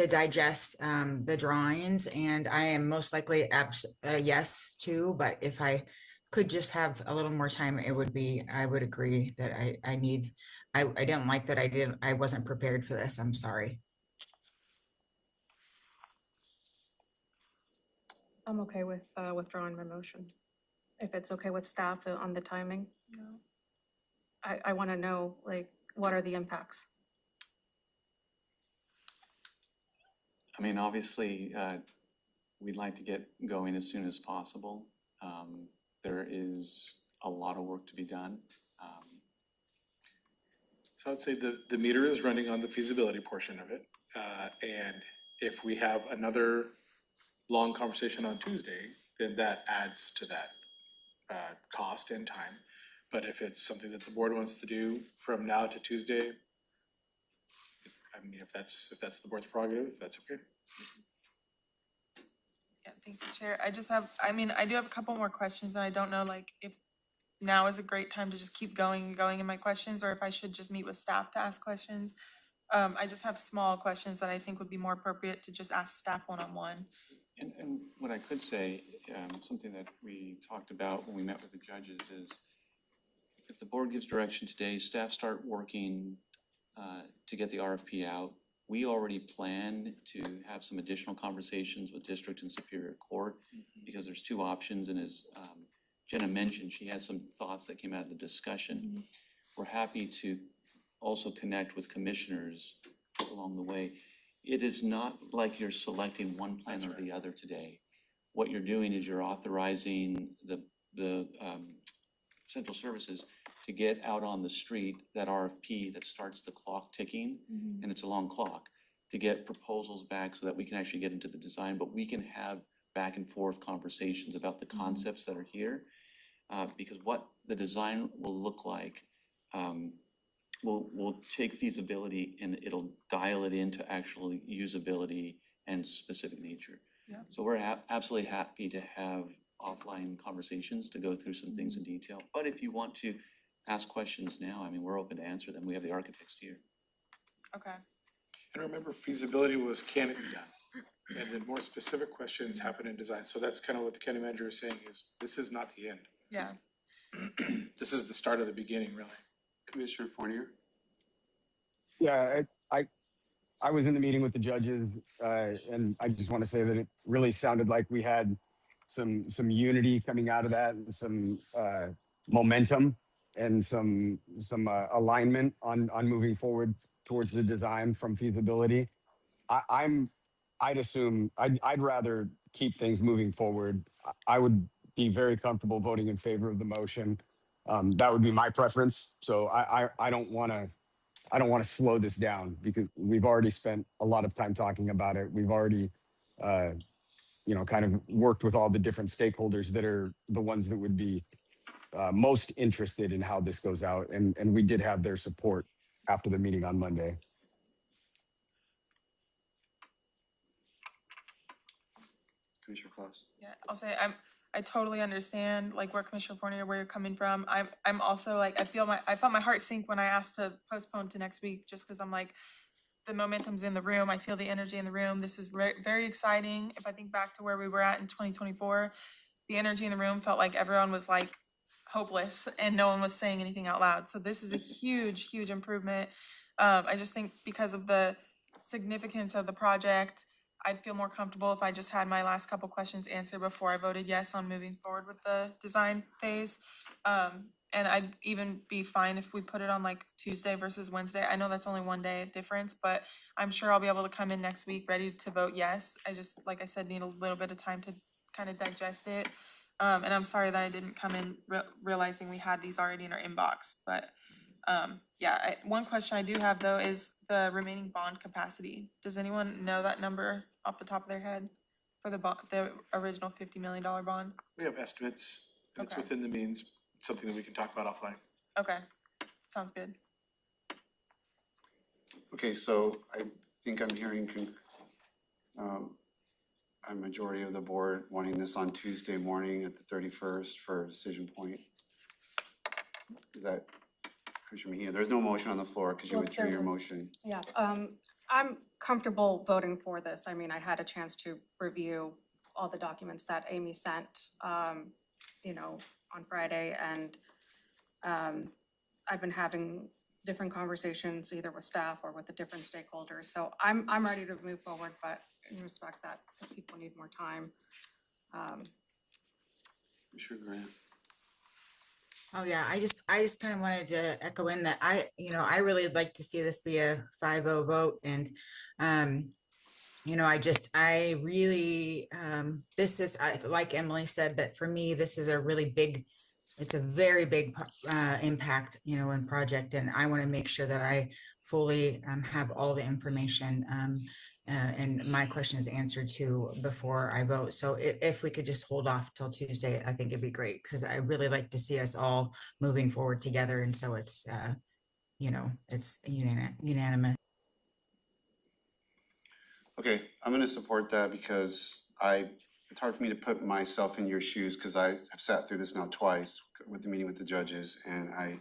digest, the drawings, and I am most likely yes too, but if I could just have a little more time, I would agree that I don't like that I wasn't prepared for this. I'm sorry. I'm okay with withdrawing my motion. If it's okay with staff on the timing. No. I want to know, like, what are the impacts? I mean, obviously, we'd like to get going as soon as possible. There is a lot of work to be done. So I'd say the meter is running on the feasibility portion of it. And if we have another long conversation on Tuesday, then that adds to that cost and time. But if it's something that the board wants to do from now to Tuesday, I mean, if that's the board's prerogative, that's okay. Yeah, thank you, Chair. I do have a couple more questions, and I don't know like if now is a great time to just keep going in my questions, or if I should just meet with staff to ask questions. I just have small questions that I think would be more appropriate to just ask staff one-on-one. And what I could say, something that we talked about when we met with the judges is, if the board gives direction today, staff start working to get the RFP out. We already plan to have some additional conversations with district and Superior Court, because there's two options, and as Jenna mentioned, she has some thoughts that came out of the discussion. We're happy to also connect with commissioners along the way. It is not like you're selecting one plan or the other today. What you're doing is you're authorizing the central services to get out on the street that RFP that starts the clock ticking, and it's a long clock, to get proposals back so that we can actually get into the design, but we can have back and forth conversations about the concepts that are here. Because what the design will look like, we'll take feasibility and it'll dial it into actual usability and specific nature. Yeah. So we're absolutely happy to have offline conversations to go through some things in detail. But if you want to ask questions now, I mean, we're open to answer them. We have the architects here. Okay. And remember, feasibility was can it be done? And then more specific questions happen in design. So that's kind of what the county manager is saying is this is not the end. Yeah. This is the start of the beginning, really. Commissioner Fournier? Yeah, I was in the meeting with the judges, and I just want to say that it really sounded like we had some unity coming out of that, and some momentum, and some alignment on moving forward towards the design from feasibility. I'd assume I'd rather keep things moving forward. I would be very comfortable voting in favor of the motion. That would be my preference. So I don't want to slow this down because we've already spent a lot of time talking about it. We've already, kind of worked with all the different stakeholders that are the ones that would be most interested in how this goes out. And we did have their support after the meeting on Monday. Commissioner Claus? Yeah, I'll say I totally understand like where Commissioner Fournier, where you're coming from. I'm also like, I felt my heart sink when I asked to postpone to next week, just because I'm like, the momentum's in the room. I feel the energy in the room. This is very exciting. If I think back to where we were at in 2024, the energy in the room felt like everyone was like hopeless and no one was saying anything out loud. So this is a huge improvement. I just think because of the significance of the project, I'd feel more comfortable if I just had my last couple questions answered before I voted yes on moving forward with the design phase. And I'd even be fine if we put it on like Tuesday versus Wednesday. I know that's only one day difference, but I'm sure I'll be able to come in next week ready to vote yes. I just, like I said, need a little bit of time to kind of digest it. And I'm sorry that I didn't come in realizing we had these already in our inbox, but one question I do have though is the remaining bond capacity. Does anyone know that number off the top of their head for the original $50 million bond? We have estimates, and it's Okay. within the means, something that we can talk about offline. Okay, sounds good. Okay, so I think I'm hearing a majority of the board wanting this on Tuesday morning at the 31st for a decision point. Is that, Commissioner Mejia, there's no motion on the floor because you Well, withdrew there your is. motion. Yeah, I'm comfortable voting for this. I mean, I had a chance to review all the documents that Amy sent, on Friday, and I've been having different conversations either with staff or with the different stakeholders. So I'm ready to move forward, but in respect that if people need more time. Commissioner Grant? Oh, yeah, I just kind of wanted to echo in that I really would like to see this be a 5-0 vote. And, I really, like Emily said, that for me, this is it's a very big impact, and project. And I want to make sure that I fully have all the information and my question is answered too before I vote. So if we could just hold off till Tuesday, I think it'd be great, because I really like to see us all moving forward together. And so it's, it's unanimous. Okay, I'm gonna support that because it's hard for me to put myself in your shoes because I have sat through this now twice with the meeting with the judges, and I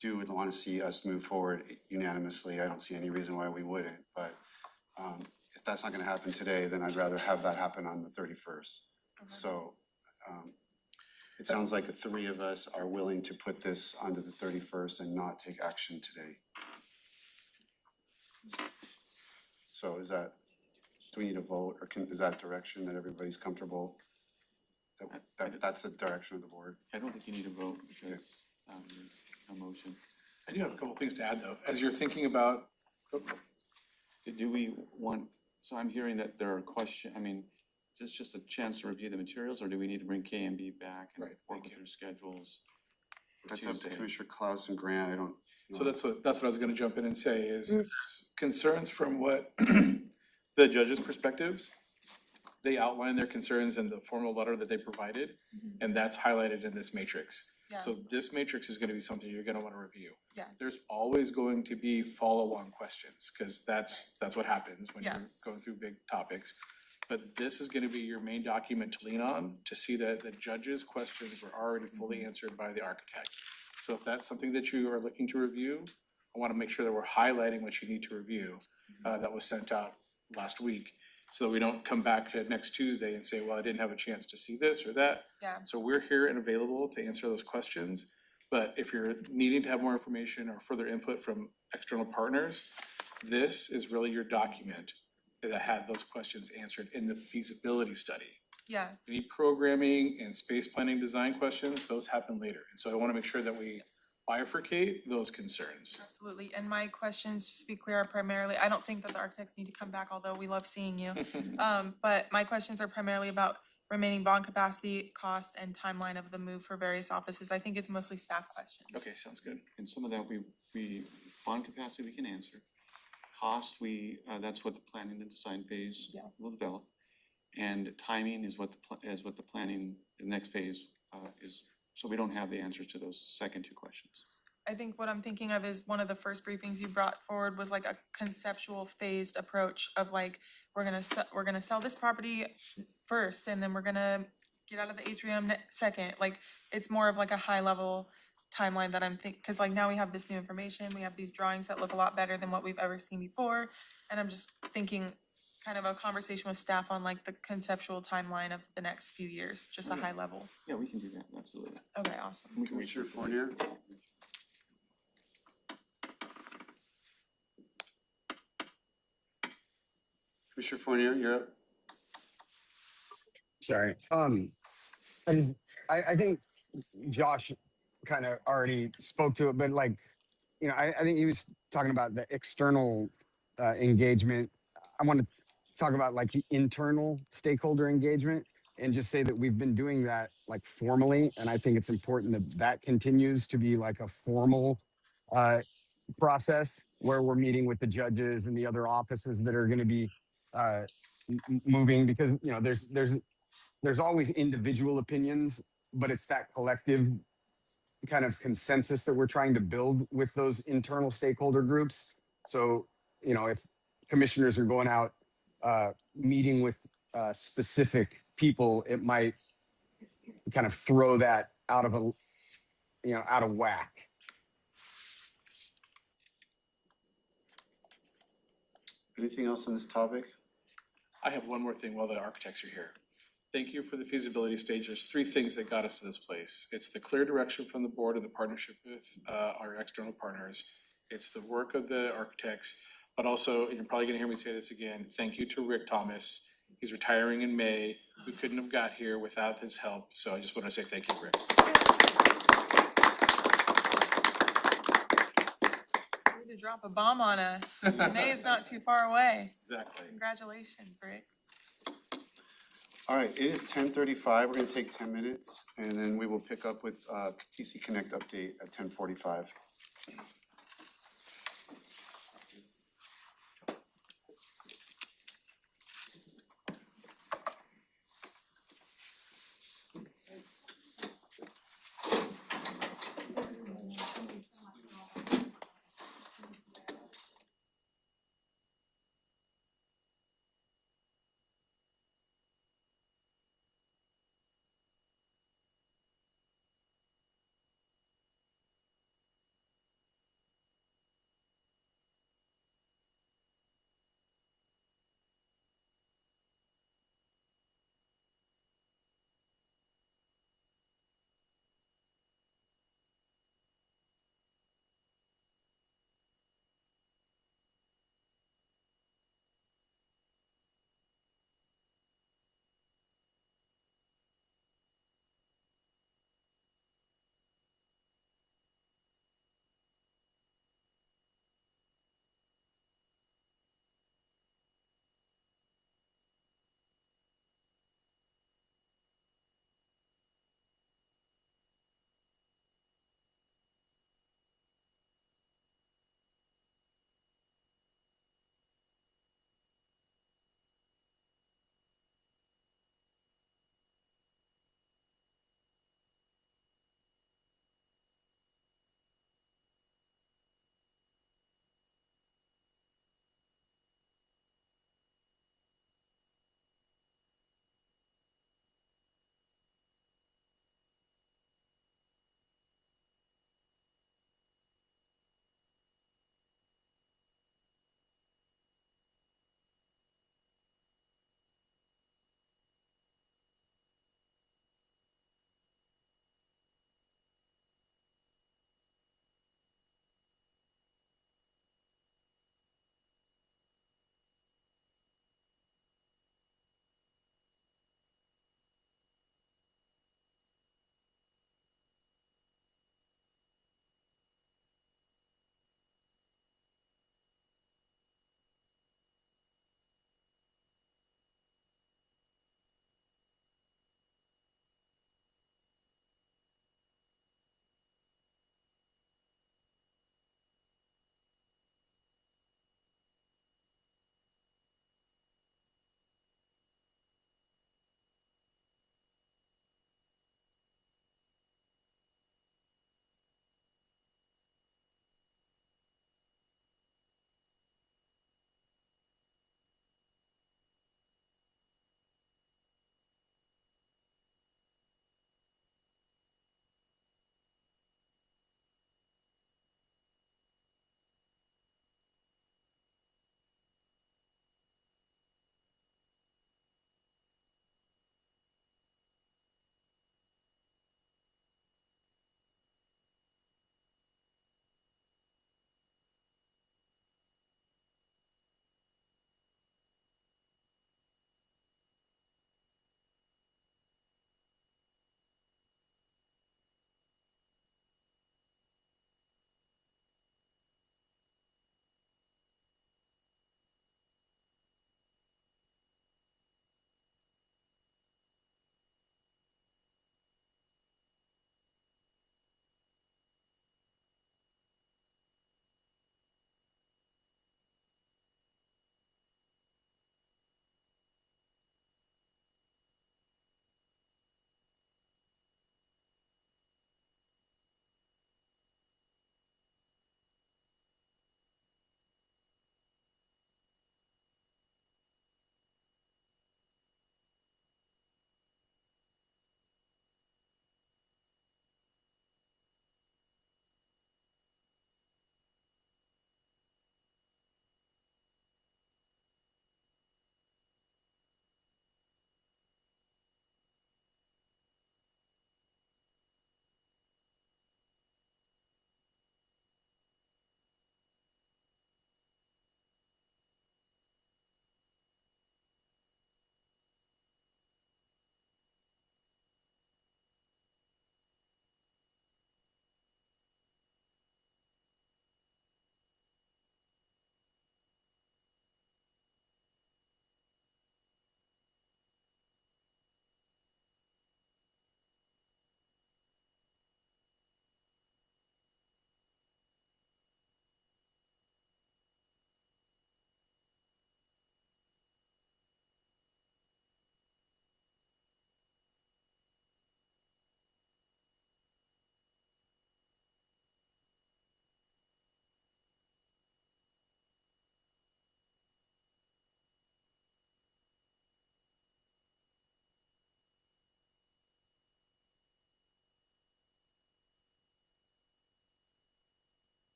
do want to see us move forward unanimously. I don't see any reason why we wouldn't, but if that's not gonna happen today, then I'd rather have that happen on the 31st. So it sounds like the three of us are willing to put this onto the 31st and not take action today. So do we need a vote, or is that direction that everybody's comfortable? That's the direction of the board? I don't think you need a vote because, no motion. I do have a couple things to add though, as you're thinking about. Do we want, so I'm hearing that there are questions, I mean, is this just a chance to review the materials, or do we need to bring KMB back and Right, work thank with you. their schedules? That's up to Tuesday. Commissioner Klaus and Grant, I don't. So that's what I was gonna jump in and say is if there's concerns from what the judges' perspectives. They outline their concerns in the formal letter that they provided, and that's highlighted in this matrix. Yeah. So this matrix is gonna be something you're gonna wanna review. Yeah. There's always going to be follow-on questions, cause that's what happens when Yeah. you're going through big topics. But this is gonna be your main document to lean on, to see that the judges' questions were already fully answered by the architect. So if that's something that you are looking to review, I wanna make sure that we're highlighting what you need to review, that was sent out last week. So we don't come back next Tuesday and say, well, I didn't have a chance to see this or that. Yeah. So we're here and available to answer those questions. But if you're needing to have more information or further input from external partners, this is really your document that had those questions answered in the feasibility study. Yeah. Any programming and space planning design questions, those happen later. And so I wanna make sure that we bifurcate those concerns. Absolutely, and my questions, just to be clear, are primarily, I don't think that the architects need to come back, although we love seeing you. But my questions are primarily about remaining bond capacity, cost, and timeline of the move for various offices. I think it's mostly staff questions. Okay, sounds good. And some of that we bond capacity we can answer. Cost, that's what the planning and design phase Yeah. will develop. And timing is what the planning, the next phase is, so we don't have the answers to those second two questions. I think what I'm thinking of is one of the first briefings you brought forward was like a conceptual phased approach of like, we're gonna sell this property first, and then we're gonna get out of the atrium second. Like, it's more of like a high level timeline that I'm cause like now we have this new information, we have these drawings that look a lot better than what we've ever seen before. And I'm just thinking kind of a conversation with staff on like the conceptual timeline of the next few years, just a high level. Yeah, we can do that, absolutely. Okay, awesome. We can reach Commissioner Fournier? Commissioner Fournier, you're up. Sorry. I think Josh kind of already spoke to it, but like, I think he was talking about the external engagement. I want to talk about like the internal stakeholder engagement and just say that we've been doing that like formally. And I think it's important that that continues to be like a formal process where we're meeting with the judges and the other offices that are going to be moving, because there's always individual opinions, but it's that collective kind of consensus that we're trying to build with those internal stakeholder groups. So, if commissioners are going out meeting with specific people, it might kind of throw that out of whack. Anything else on this topic? I have one more thing while the architects are here. Thank you for the feasibility stage. There's three things that got us to this place. It's the clear direction from the board and the partnership with our external partners. It's the work of the architects, but also, and you're probably gonna hear me say this again, thank you to Rick Thomas. He's retiring in May. We couldn't have got here without his help, so I just wanna say thank you, Rick. Way to drop a bomb on us. May is not too far away. Exactly. Congratulations, Rick. All right, it is 10:35. We're gonna take 10 minutes, and then we will pick up with TC Connect update at 10:45.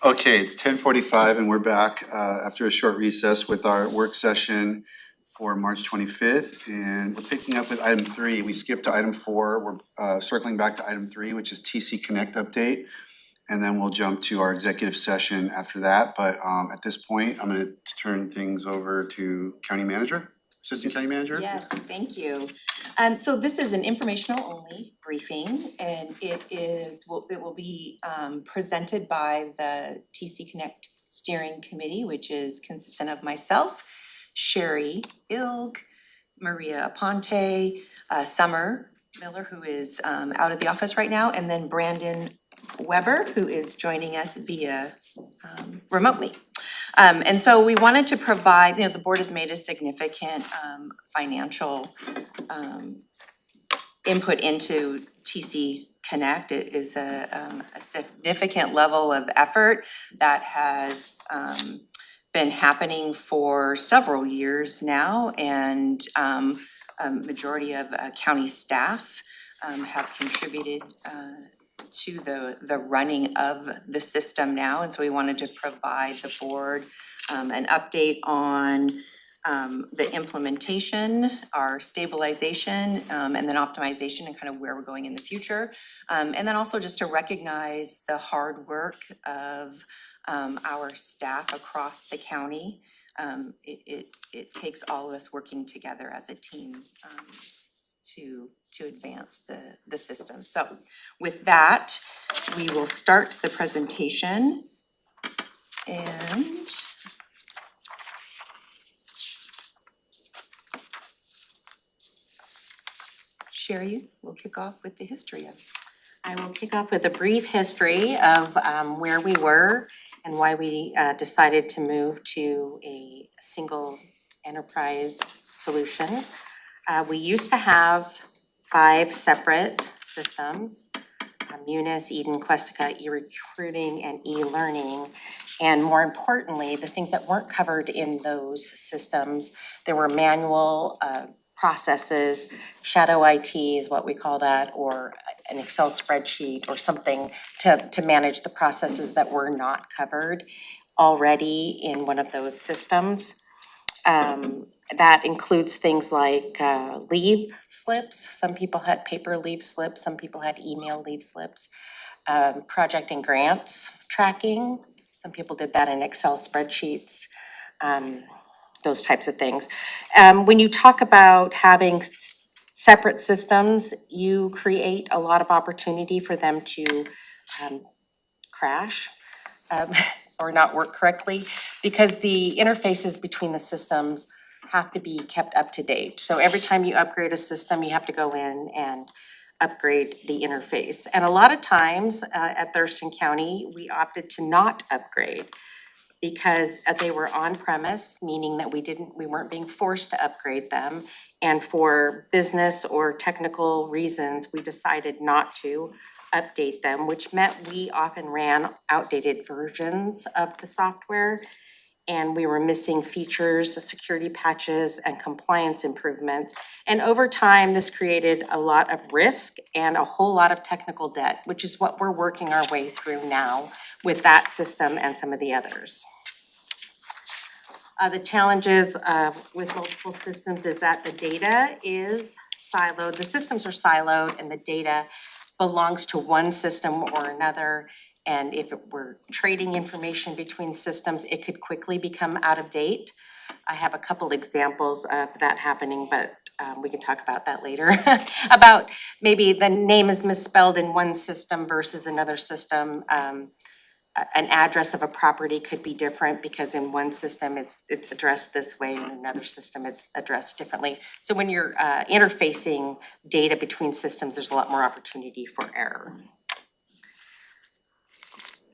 Okay, it's 10:45 and we're back after a short recess with our work session for March 25th. And we're picking up with item 3. We skipped to item 4. We're circling back to item 3, which is TC Connect update. And then we'll jump to our executive session after that. But at this point, I'm gonna turn things over to County Manager, Assistant County Manager. Yes, thank you. So this is an informational only briefing and it will be presented by the TC Connect Steering Committee, which is consistent of myself, Sherry Ilg, Maria Aponte, Summer Miller, who is out of the office right now, and then Brandon Weber, who is joining us via remotely. And so we wanted to provide, the board has made a significant financial input into TC Connect. It is a significant level of effort that has been happening for several years now, and a majority of county staff have contributed to the running of the system now. And so we wanted to provide the board an update on the implementation, our stabilization, and then optimization and kind of where we're going in the future. And then also just to recognize the hard work of our staff across the county. It takes all of us working together as a team to advance the system. So with that, we will start the presentation. And Sherry will kick off with the history of. I will kick off with a brief history of where we were and why we decided to move to a single enterprise solution. We used to have 5 separate systems, Munis, Eden, Questica, e-recruiting, and e-learning. And more importantly, the things that weren't covered in those systems, there were manual processes, shadow IT is what we call that, or an Excel spreadsheet or something to manage the processes that were not covered already in one of those systems. That includes things like leave slips. Some people had paper leave slips, some people had email leave slips. Project and grants tracking, some people did that in Excel spreadsheets. Those types of things. When you talk about having separate systems, you create a lot of opportunity for them to crash or not work correctly, because the interfaces between the systems have to be kept up to date. So every time you upgrade a system, you have to go in and upgrade the interface. And a lot of times at Thurston County, we opted to not upgrade because they were on premise, meaning that we weren't being forced to upgrade them. And for business or technical reasons, we decided not to update them, which meant we often ran outdated versions of the software. And we were missing features, security patches, and compliance improvements. And over time, this created a lot of risk and a whole lot of technical debt, which is what we're working our way through now with that system and some of the others. The challenges with multiple systems is that the data is siloed, the systems are siloed, and the data belongs to one system or another. And if it were trading information between systems, it could quickly become out of date. I have a couple examples of that happening, but we can talk about that later. About maybe the name is misspelled in one system versus another system. An address of a property could be different because in one system it's addressed this way, in another system it's addressed differently. So when you're interfacing data between systems, there's a lot more opportunity for error.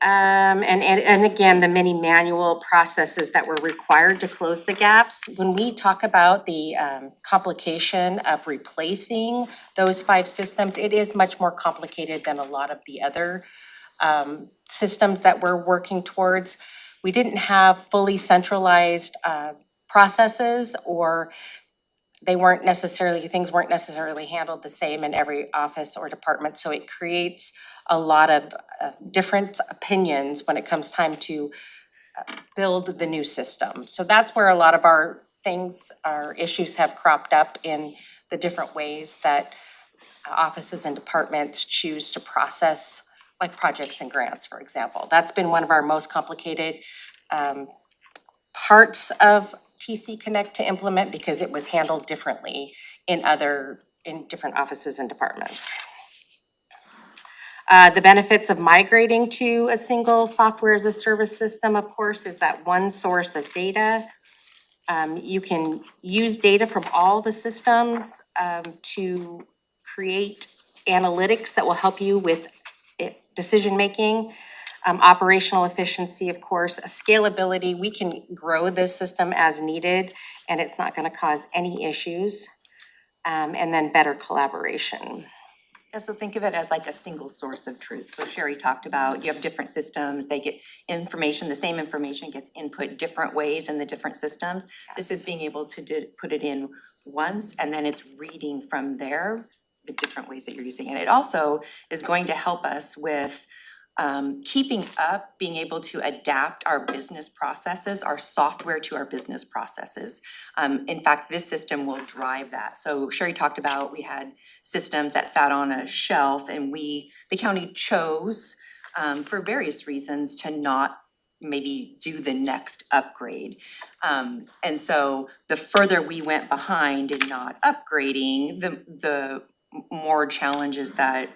And again, the many manual processes that were required to close the gaps. When we talk about the complication of replacing those 5 systems, it is much more complicated than a lot of the other systems that we're working towards. We didn't have fully centralized processes, or things weren't necessarily handled the same in every office or department. So it creates a lot of different opinions when it comes time to build the new system. So that's where a lot of our issues have cropped up in the different ways that offices and departments choose to process like projects and grants, for example. That's been one of our most complicated parts of TC Connect to implement because it was handled differently in different offices and departments. The benefits of migrating to a single software as a service system, of course, is that one source of data. You can use data from all the systems to create analytics that will help you with decision-making, operational efficiency, of course, scalability. We can grow this system as needed, and it's not gonna cause any issues. And then better collaboration. Yeah, so think of it as like a single source of truth. So Sherry talked about, you have different systems, they get information, the same information gets input different ways in the different systems. This is being able to put it in once, and then it's reading from there, the different ways that you're using it. It also is going to help us with keeping up, being able to adapt our business processes, our software to our business processes. In fact, this system will drive that. So Sherry talked about, we had systems that sat on a shelf and the county chose for various reasons to not maybe do the next upgrade. And so the further we went behind in not upgrading, the more challenges that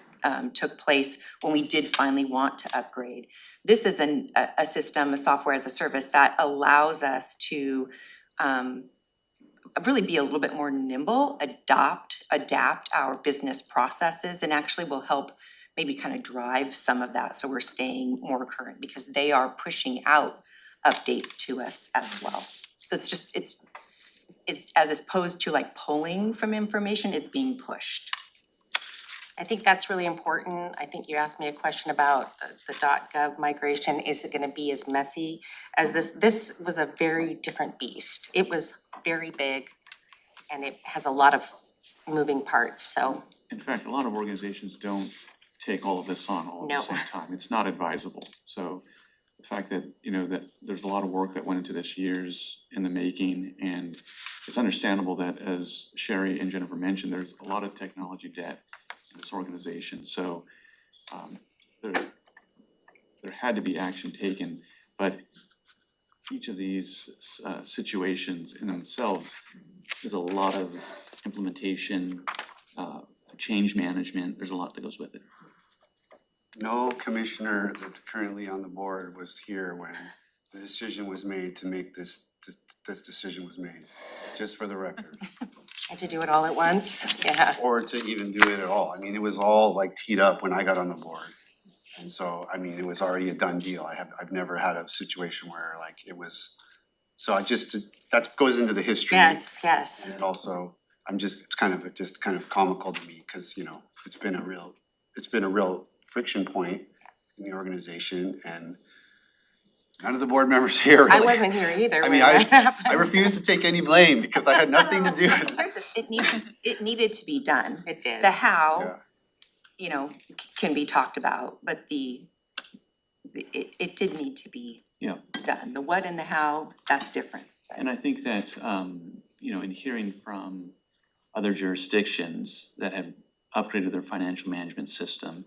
took place when we did finally want to upgrade. This is a system, a software as a service that allows us to really be a little bit more nimble, adapt our business processes, and actually will help maybe kind of drive some of that so we're staying more current because they are pushing out updates to us as well. So it's as opposed to like pulling from information, it's being pushed. I think that's really important. I think you asked me a question about the .gov migration. Is it gonna be as messy as this? This was a very different beast. It was very big and it has a lot of moving parts, so. In fact, a lot of organizations don't take all of this on all at the No. same time. It's not advisable. So the fact that, that there's a lot of work that went into this years in the making, and it's understandable that, as Sherry and Jennifer mentioned, there's a lot of technology debt in this organization. So there had to be action taken, but each of these situations in themselves, there's a lot of implementation, change management, there's a lot that goes with it. No commissioner that's currently on the board was here when the decision was made to make this decision was made, just for the record. Had to do it all at once, yeah. Or to even do it at all. I mean, it was all like teed up when I got on the board. And so, I mean, it was already a done deal. I've never had a situation where like it was, so that goes into the history. Yes, yes. And it also, it's kind of comical to me, cause it's been a real friction point in the organization, and none of the board members here really. I wasn't here either I when mean, that happened. I refuse to take any blame because I had nothing to do with it. It needed to be done. It did. The how, can be talked about, but it did need to be Yeah. done. The what and the how, that's different. And I think that, in hearing from other jurisdictions that have upgraded their financial management system.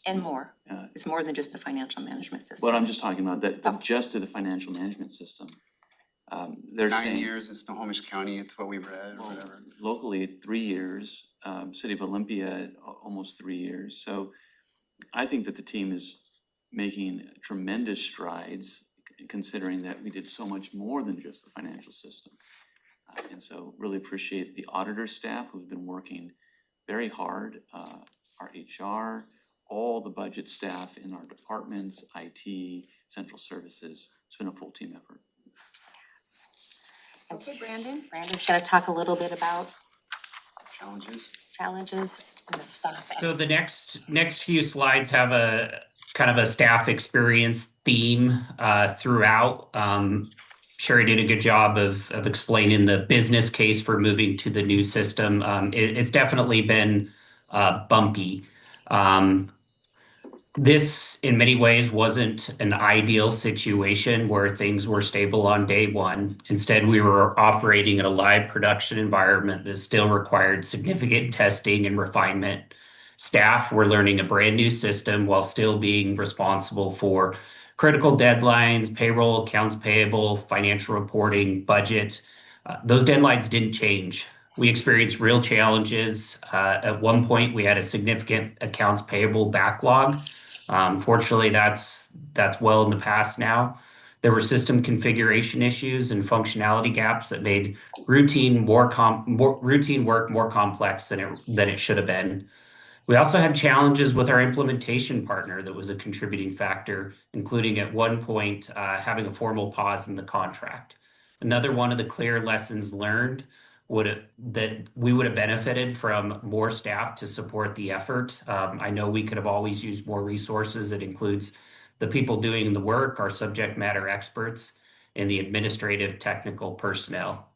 And more. It's more than just the financial management system. What I'm just talking about, that just to the financial management system. They're 9 saying. years in Snohomish County, it's what we read or whatever. Locally, 3 years, City of Olympia, almost 3 years. So I think that the team is making tremendous strides, considering that we did so much more than just the financial system. And so really appreciate the auditor staff who've been working very hard, our HR, all the budget staff in our departments, IT, central services. It's been a full team effort. Okay, Brandon? Brandon's gonna talk a little bit about Challenges. and the stuff. So the next few slides have a kind of a staff experience theme throughout. Sherry did a good job of explaining the business case for moving to the new system. It's definitely been bumpy. This, in many ways, wasn't an ideal situation where things were stable on day one. Instead, we were operating in a live production environment that still required significant testing and refinement. Staff were learning a brand new system while still being responsible for critical deadlines, payroll, accounts payable, financial reporting, budget. Those deadlines didn't change. We experienced real challenges. At one point, we had a significant accounts payable backlog. Fortunately, that's well in the past now. There were system configuration issues and functionality gaps that made routine routine work more complex than it should have been. We also had challenges with our implementation partner that was a contributing factor, including at one point having a formal pause in the contract. Another one of the clear lessons learned that we would have benefited from more staff to support the effort. I know we could have always used more resources. It includes the people doing the work, our subject matter experts, and the administrative technical personnel.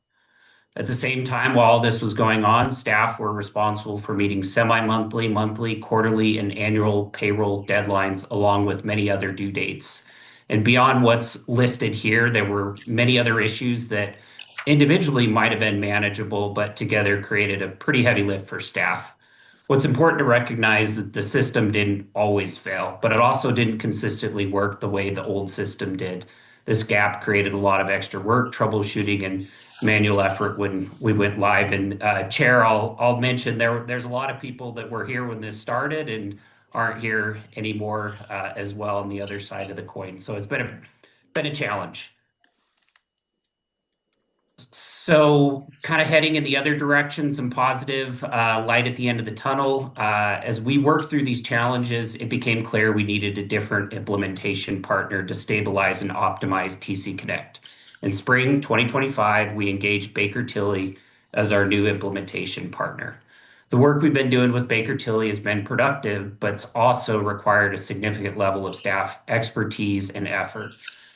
At the same time, while all this was going on, staff were responsible for meeting semi-monthly, monthly, quarterly, and annual payroll deadlines, along with many other due dates. And beyond what's listed here, there were many other issues that individually might have been manageable, but together created a pretty heavy lift for staff. What's important to recognize is that the system didn't always fail, but it also didn't consistently work the way the old system did. This gap created a lot of extra work, troubleshooting, and manual effort when we went live. And Chair, I'll mention there's a lot of people that were here when this started and aren't here anymore as well on the other side of the coin. So it's been a challenge. So kind of heading in the other direction, some positive light at the end of the tunnel. As we worked through these challenges, it became clear we needed a different implementation partner to stabilize and optimize TC Connect. In spring 2025, we engaged Baker Tilly as our new implementation partner. The work we've been doing with Baker Tilly has been productive, but it's also required a significant level of staff expertise and effort.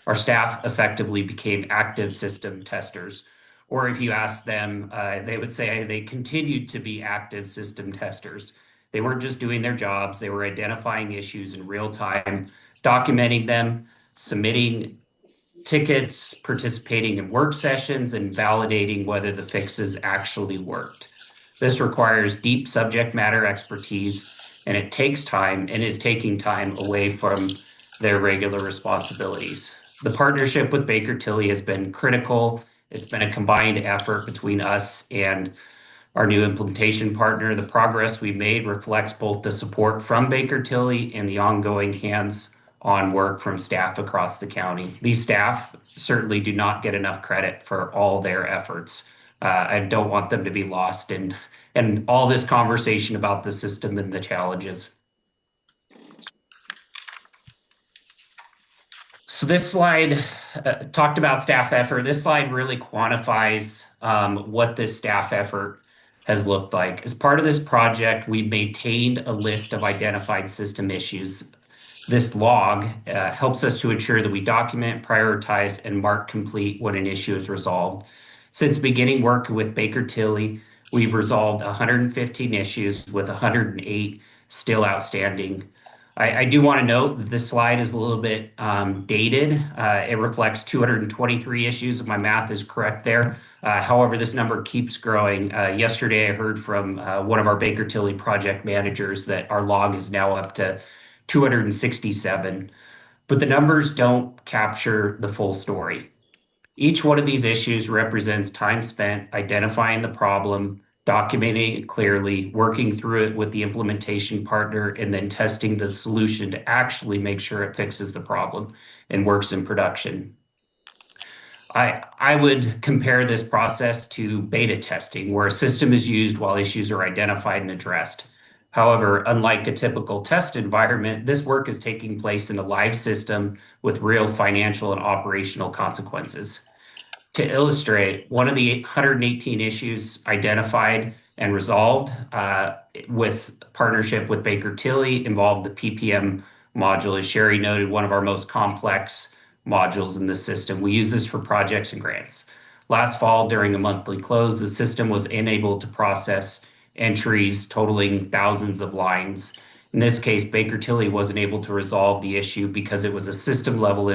Our staff effectively became active system testers, or if you ask them, they would say they continued to be active system testers. They weren't just doing their jobs, they were identifying issues in real time, documenting them, submitting tickets, participating in work sessions, and validating whether the fixes actually worked. This requires deep subject matter expertise, and it takes time and is taking time away from their regular responsibilities. The partnership with Baker Tilly has been critical. It's been a combined effort between us and our new implementation partner. The progress we made reflects both the support from Baker Tilly and the ongoing hands-on work from staff across the county. These staff certainly do not get enough credit for all their efforts. I don't want them to be lost in all this conversation about the system and the challenges. So this slide talked about staff effort. This slide really quantifies what this staff effort has looked like. As part of this project, we maintained a list of identified system issues. This log helps us to ensure that we document, prioritize, and mark complete when an issue is resolved. Since beginning work with Baker Tilly, we've resolved 115 issues with 108 still outstanding. I do want to note that this slide is a little bit dated. It reflects 223 issues, if my math is correct there. However, this number keeps growing. Yesterday, I heard from one of our Baker Tilly project managers that our log is now up to 267. But the numbers don't capture the full story. Each one of these issues represents time spent identifying the problem, documenting it clearly, working through it with the implementation partner, and then testing the solution to actually make sure it fixes the problem and works in production. I would compare this process to beta testing, where a system is used while issues are identified and addressed. However, unlike a typical test environment, this work is taking place in a live system with real financial and operational consequences. To illustrate, one of the 118 issues identified and resolved with partnership with Baker Tilly involved the PPM module. As Sherry noted, one of our most complex modules in the system. We use this for projects and grants. Last fall, during a monthly close, the system was unable to process entries totaling thousands of lines, In this case, Baker Tilly wasn't able to resolve the issue because it was a system level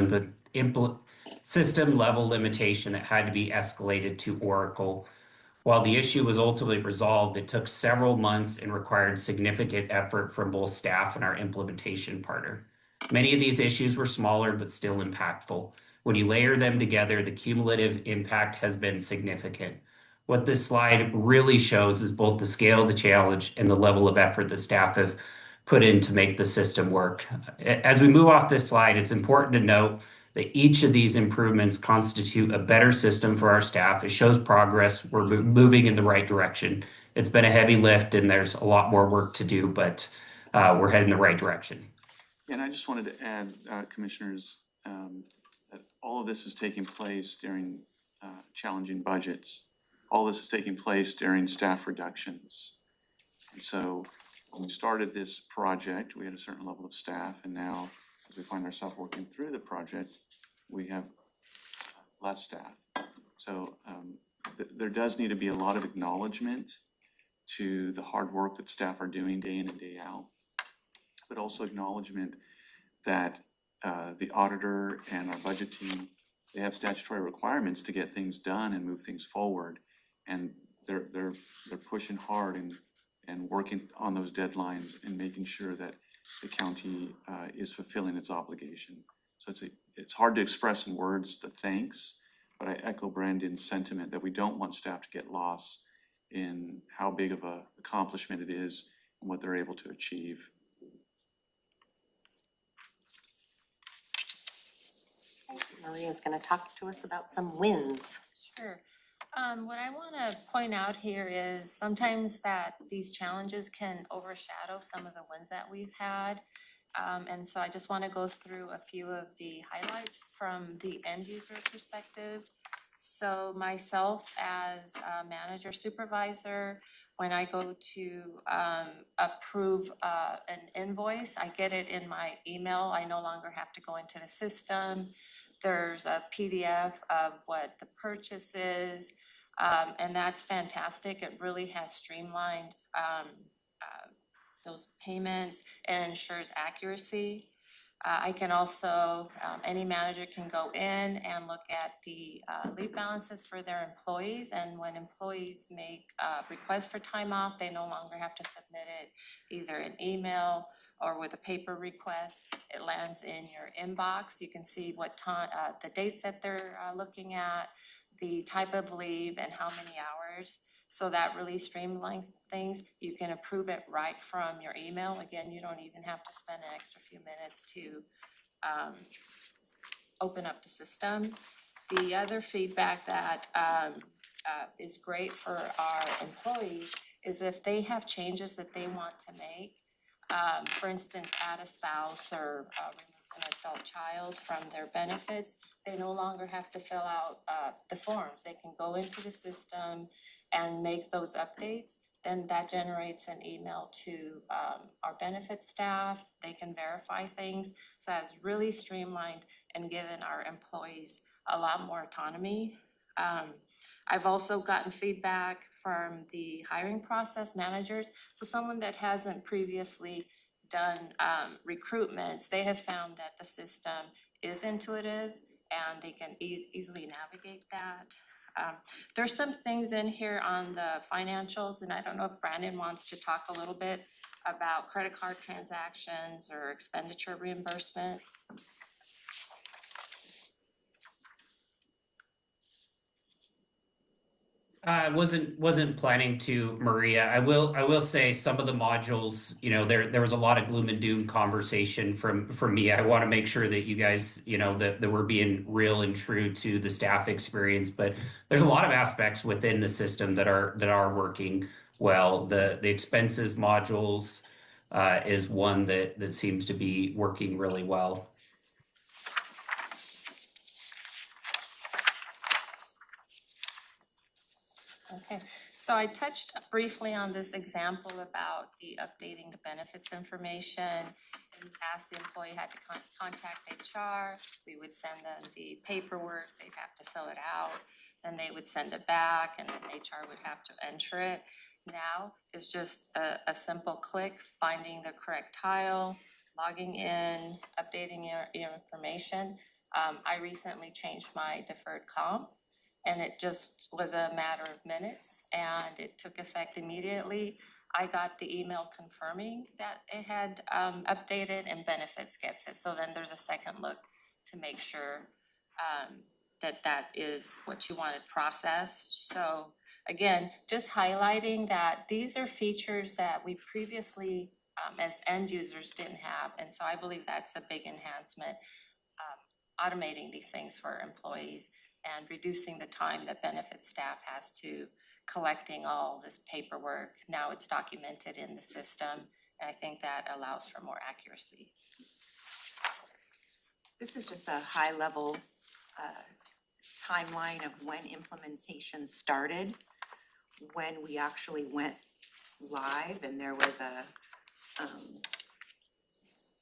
system level limitation that had to be escalated to Oracle. While the issue was ultimately resolved, it took several months and required significant effort from both staff and our implementation partner. Many of these issues were smaller but still impactful. When you layer them together, the cumulative impact has been significant. What this slide really shows is both the scale of the challenge and the level of effort the staff have put in to make the system work. As we move off this slide, it's important to note that each of these improvements constitute a better system for our staff. It shows progress. We're moving in the right direction. It's been a heavy lift and there's a lot more work to do, but we're heading in the right direction. And I just wanted to add, commissioners, that all of this is taking place during challenging budgets. All this is taking place during staff reductions. And so when we started this project, we had a certain level of staff, and now as we find ourselves working through the project, we have less staff. So there does need to be a lot of acknowledgement to the hard work that staff are doing day in and day out, but also acknowledgement that the auditor and our budget team, they have statutory requirements to get things done and move things forward. And they're pushing hard and working on those deadlines and making sure that the county is fulfilling its obligation. So it's hard to express in words the thanks, but I echo Brandon's sentiment that we don't want staff to get lost in how big of a accomplishment it is and what they're able to achieve. Maria's going to talk to us about some wins. Sure. What I want to point out here is sometimes that these challenges can overshadow some of the wins that we've had. And so I just want to go through a few of the highlights from the end user perspective. So myself as a manager supervisor, when I go to approve an invoice, I get it in my email. I no longer have to go into the system. There's a PDF of what the purchase is, and that's fantastic. It really has streamlined those payments and ensures accuracy. I can also, any manager can go in and look at the leave balances for their employees, and when employees make requests for time off, they no longer have to submit it either in email or with a paper request. It lands in your inbox. You can see what time, the dates that they're looking at, the type of leave and how many hours. So that really streamlines things. You can approve it right from your email. Again, you don't even have to spend an extra few minutes to open up the system. The other feedback that is great for our employees is if they have changes that they want to make, for instance, add a spouse or remove an adult child from their benefits, they no longer have to fill out the forms. They can go into the system and make those updates. Then that generates an email to our benefit staff. They can verify things. So that's really streamlined and given our employees a lot more autonomy. I've also gotten feedback from the hiring process managers. So someone that hasn't previously done recruitments, they have found that the system is intuitive and they can easily navigate that. There's some things in here on the financials, and I don't know if Brandon wants to talk a little bit about credit card transactions or expenditure reimbursements. I wasn't planning to, Maria. I will say some of the modules, you know, there was a lot of gloom and doom conversation from me. I want to make sure that you guys, you know, that we're being real and true to the staff experience. But there's a lot of aspects within the system that are working well. The expenses modules is one that seems to be working really well. Okay, so I touched briefly on this example about the updating the benefits information. In the past, the employee had to contact HR. We would send them the paperwork. They'd have to fill it out. Then they would send it back and then HR would have to enter it. now is just a simple click, finding the correct tile, logging in, updating your information. I recently changed my deferred comp, and it just was a matter of minutes, and it took effect immediately. I got the email confirming that it had updated, and benefits gets it. So then there's a second look to make sure that is what you wanted processed. So again, just highlighting that these are features that we previously as end users didn't have. And so I believe that's a big enhancement, automating these things for employees and reducing the time that benefit staff has to collecting all this paperwork. Now it's documented in the system, and I think that allows for more accuracy. This is just a high-level timeline of when implementation started, when we actually went live, and there was a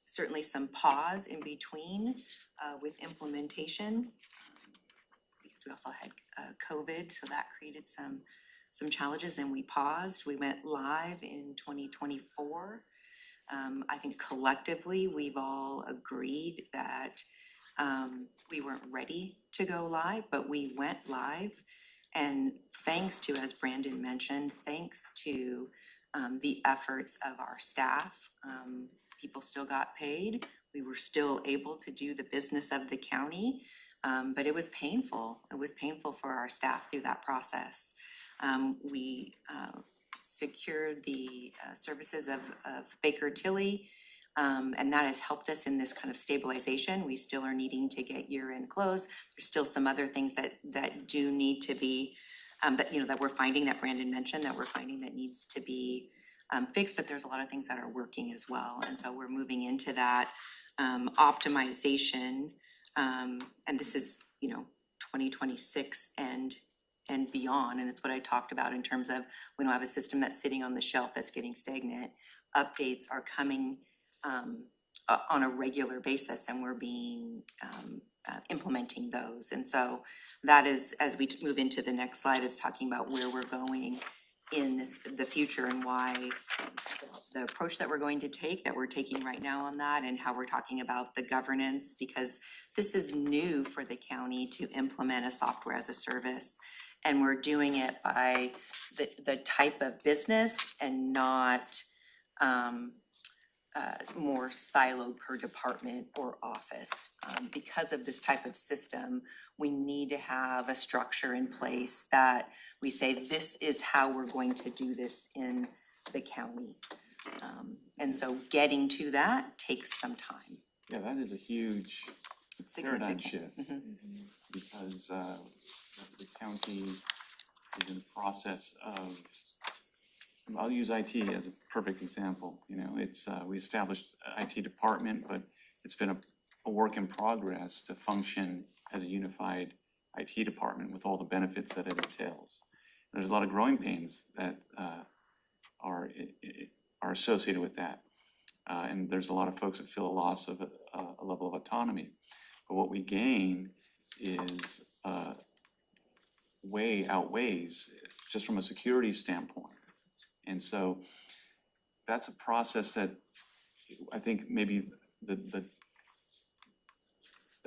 certainly some pause in between with implementation, because we also had COVID, so that created some challenges, and we paused. We went live in 2024. I think collectively, we've all agreed that we weren't ready to go live, but we went live. And thanks to, as Brandon mentioned, thanks to the efforts of our staff, people still got paid. We were still able to do the business of the county, but it was painful. It was painful for our staff through that process. We secured the services of Baker Tilly, and that has helped us in this kind of stabilization. We still are needing to get year-end close. There's still some other things that do need to be, that we're finding, that Brandon mentioned, that we're finding that needs to be fixed, but there's a lot of things that are working as well. And so we're moving into that optimization, and this is, 2026 and beyond. And it's what I talked about in terms of we don't have a system that's sitting on the shelf that's getting stagnant. Updates are coming on a regular basis, and we're implementing those. And so that is, as we move into the next slide, it's talking about where we're going in the future and why the approach that we're going to take, that we're taking right now on that, and how we're talking about the governance, because this is new for the county to implement a software as a service. And we're doing it by the type of business and not more siloed per department or office. Because of this type of system, we need to have a structure in place that we say, this is how we're going to do this in the county. And so getting to that takes some time. Yeah, that is a huge It's paradigm significant. shift. Because the county is in the process of, I'll use IT as a perfect example. It's we established an IT department, but it's been a work in progress to function as a unified IT department with all the benefits that it entails. There's a lot of growing pains that are associated with that, and there's a lot of folks that feel a loss of a level of autonomy. But what we gain is way outweighs just from a security standpoint. And so that's a process that I think maybe the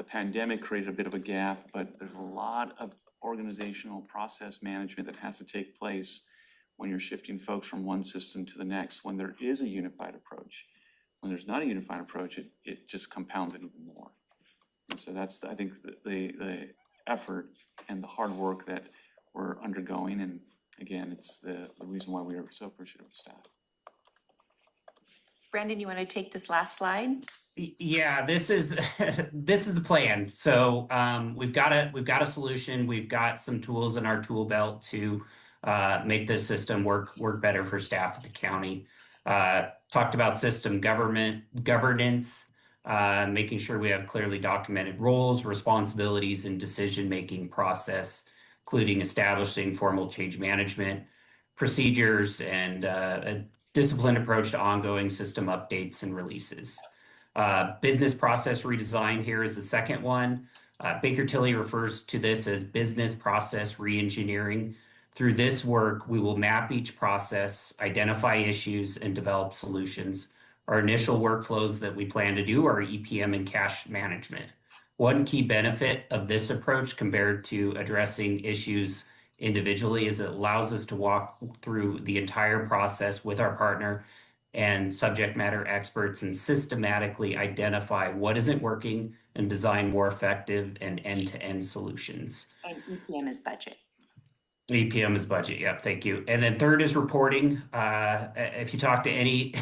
pandemic created a bit of a gap, but there's a lot of organizational process management that has to take place when you're shifting folks from one system to the next, when there is a unified approach. When there's not a unified approach, it just compounds it even more. And so that's, I think, the effort and the hard work that we're undergoing. And again, it's the reason why we are so appreciative of staff. Brandon, you want to take this last slide? Yeah, this is this is the plan. So we've got a solution. We've got some tools in our tool belt to make this system work better for staff at the county. Talked about system governance, making sure we have clearly documented roles, responsibilities, and decision-making process, including establishing formal change management procedures and a disciplined approach to ongoing system updates and releases. Business process redesign here is the second one. Baker Tilly refers to this as business process reengineering. Through this work, we will map each process, identify issues, and develop solutions. Our initial workflows that we plan to do are EPM and cash management. One key benefit of this approach compared to addressing issues individually is it allows us to walk through the entire process with our partner and subject matter experts and systematically identify what isn't working and design more effective and end-to-end solutions. And EPM is budget. EPM is budget, yep, thank you. And then third is reporting. If you talk to any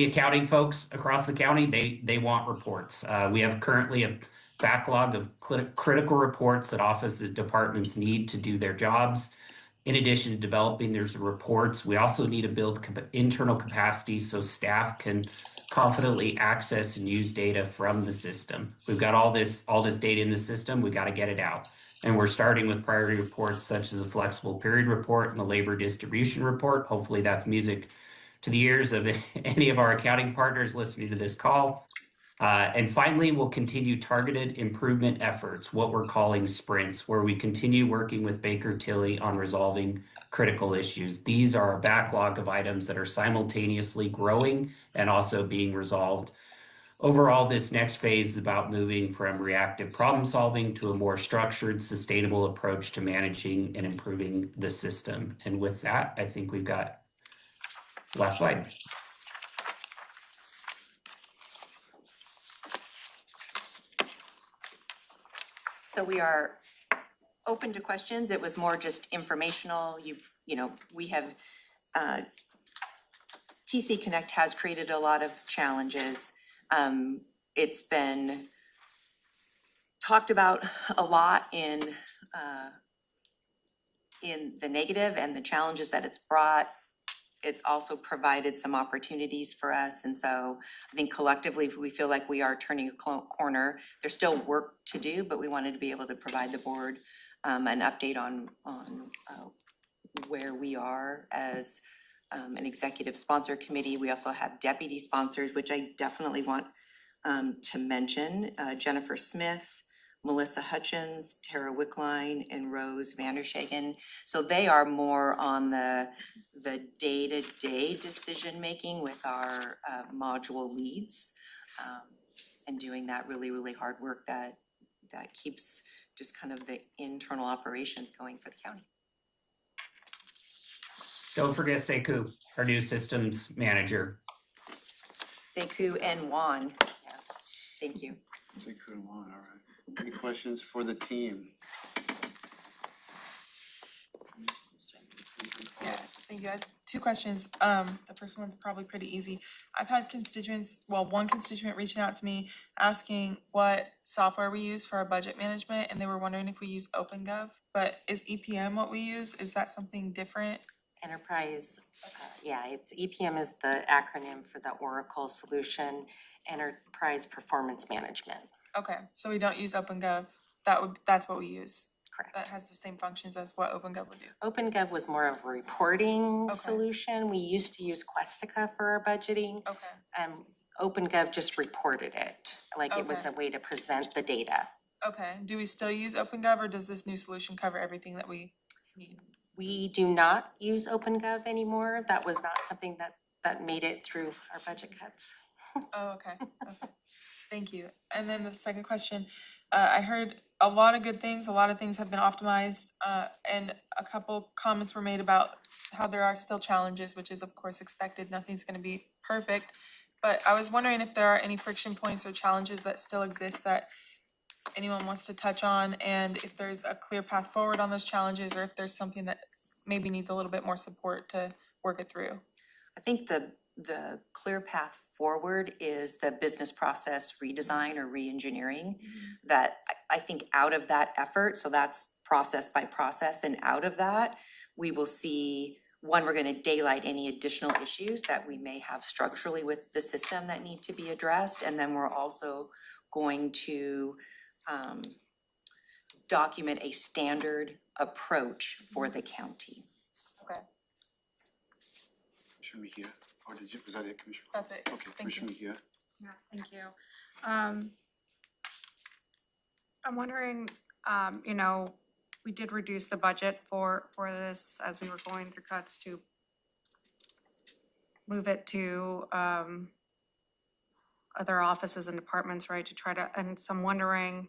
accounting folks across the county, they want reports. We have currently a backlog of critical reports that offices departments need to do their jobs. In addition to developing those reports, we also need to build internal capacity so staff can confidently access and use data from the system. We've got all this data in the system, we got to get it out. And we're starting with priority reports such as a flexible period report and the labor distribution report. Hopefully that's music to the ears of any of our accounting partners listening to this call. And finally, we'll continue targeted improvement efforts, what we're calling sprints, where we continue working with Baker Tilly on resolving critical issues. These are a backlog of items that are simultaneously growing and also being resolved. Overall, this next phase is about moving from reactive problem solving to a more structured, sustainable approach to managing and improving the system. And with that, I think we've got last slide. So we are open to questions. It was more just informational. We have, TC Connect has created a lot of challenges. It's been talked about a lot in the negative and the challenges that it's brought. It's also provided some opportunities for us. And so I think collectively, we feel like we are turning a corner. There's still work to do, but we wanted to be able to provide the board an update on where we are as an executive sponsor committee. We also have deputy sponsors, which I definitely want to mention. Jennifer Smith, Melissa Hutchins, Tara Wickline, and Rose Vandershagen. So they are more on the day-to-day decision-making with our module leads and doing that really, really hard work that keeps just kind of the internal operations going for the county. Don't forget Sekou, our new systems manager. Sekou and Juan. Yeah. Thank you. Sekou and Juan, all right. Any questions for the team? Yeah, thank you. I have two questions. The first one's probably pretty easy. I've had one constituent reaching out to me asking what software we use for our budget management, and they were wondering if we use OpenGov, but is EPM what we use? Is that something different? Enterprise, it's EPM is the acronym for the Oracle solution, Enterprise Performance Management. Okay, so we don't use OpenGov. That's what we use. Correct. That has the same functions as what OpenGov would do. OpenGov was more of a reporting Okay. solution. We used to use Questica for our budgeting. Okay. OpenGov just reported it, like it was Okay. a way to present the data. Okay, do we still use OpenGov, or does this new solution cover everything that we need? We do not use OpenGov anymore. That was not something that made it through our budget cuts. Oh, okay, okay. Thank you. And then the second question, I heard a lot of good things, a lot of things have been optimized, and a couple comments were made about how there are still challenges, which is of course expected, nothing's gonna be perfect. But I was wondering if there are any friction points or challenges that still exist that anyone wants to touch on, and if there's a clear path forward on those challenges, or if there's something that maybe needs a little bit more support to work it through. I think the clear path forward is the business process redesign or re-engineering. That I think out of that effort, so that's process by process, and out of that, we will see, one, we're gonna daylight any additional issues that we may have structurally with the system that need to be addressed, and then we're also going to document a standard approach for the county. Okay. Commissioner Mejia, or was that it, Commissioner? That's it. Okay, Commissioner Mejia. Yeah, thank you. I'm wondering, we did reduce the budget for this as we were going through cuts to move it to other offices and departments, right, to try to, and so I'm wondering,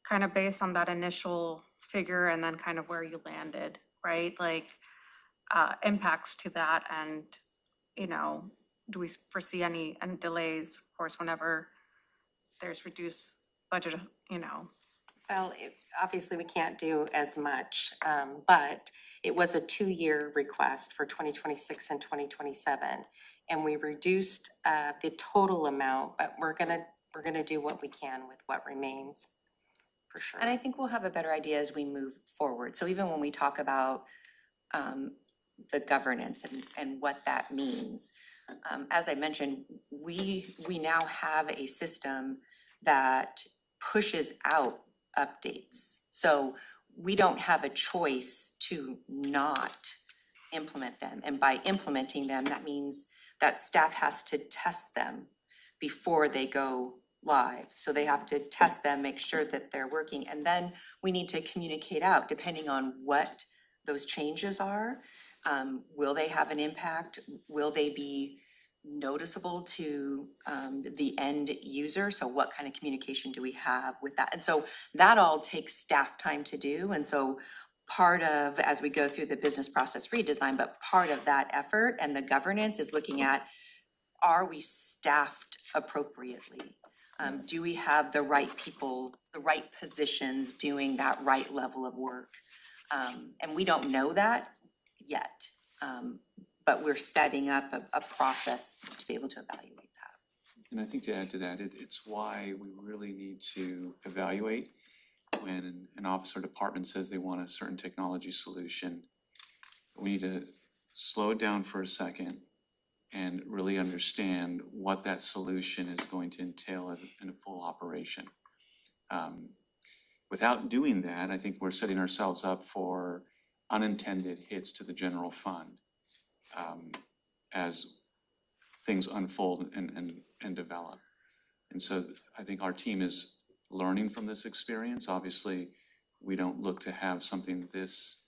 kind of based on that initial figure and then kind of where you landed, right? Like, impacts to that and, you know, do we foresee any delays, of course, whenever there's reduced budget, you know? Well, obviously, we can't do as much, but it was a 2-year request for 2026 and 2027. And we reduced the total amount, but we're gonna do what we can with what remains, for sure. And I think we'll have a better idea as we move forward. So even when we talk about the governance and what that means, as I mentioned, we now have a system that pushes out updates. So we don't have a choice to not implement them. And by implementing them, that means that staff has to test them before they go live. So they have to test them, make sure that they're working, and then we need to communicate out depending on what those changes are. Will they have an impact? Will they be noticeable to the end user? So what kind of communication do we have with that? And so that all takes staff time to do. And so part of, as we go through the business process redesign, but part of that effort and the governance is looking at, are we staffed appropriately? Do we have the right people, the right positions doing that right level of work? And we don't know that yet, but we're setting up a process to be able to evaluate that. And I think to add to that, it's why we really need to evaluate when an office or department says they want a certain technology solution. We need to slow it down for a second and really understand what that solution is going to entail in a full operation. Without doing that, I think we're setting ourselves up for unintended hits to the general fund as things unfold and develop. And so I think our team is learning from this experience. Obviously, we don't look to have something this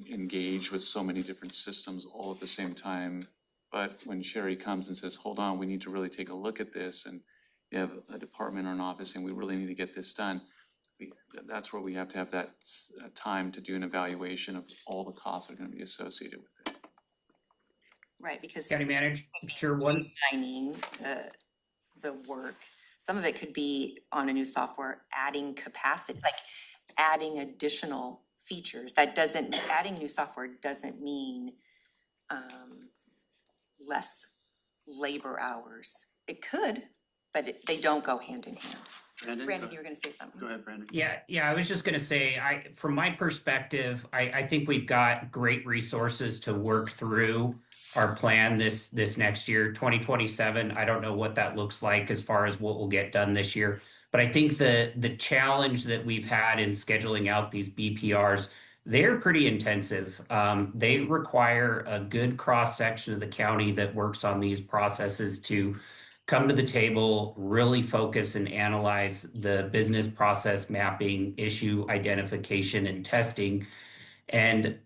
engaged with so many different systems all at the same time. But when Sherry comes and says, hold on, we need to really take a look at this, and you have a department or an office and we really need to get this done, that's where we have to have that time to do an evaluation of all the costs that are going to be associated with it. Right, because County manager, sure, one. streamlining the work. Some of it could be on a new software, adding capacity, like adding additional features. Adding new software doesn't mean less labor hours. It could, but they don't go hand in hand. Brandon, you were gonna say something. Go ahead, Brandon. Yeah, I was just gonna say, from my perspective, I think we've got great resources to work through our plan this next year, 2027. I don't know what that looks like as far as what will get done this year. But I think the challenge that we've had in scheduling out these BPRs, they're pretty intensive. They require a good cross-section of the county that works on these processes to come to the table, really focus and analyze the business process mapping, issue identification and testing. And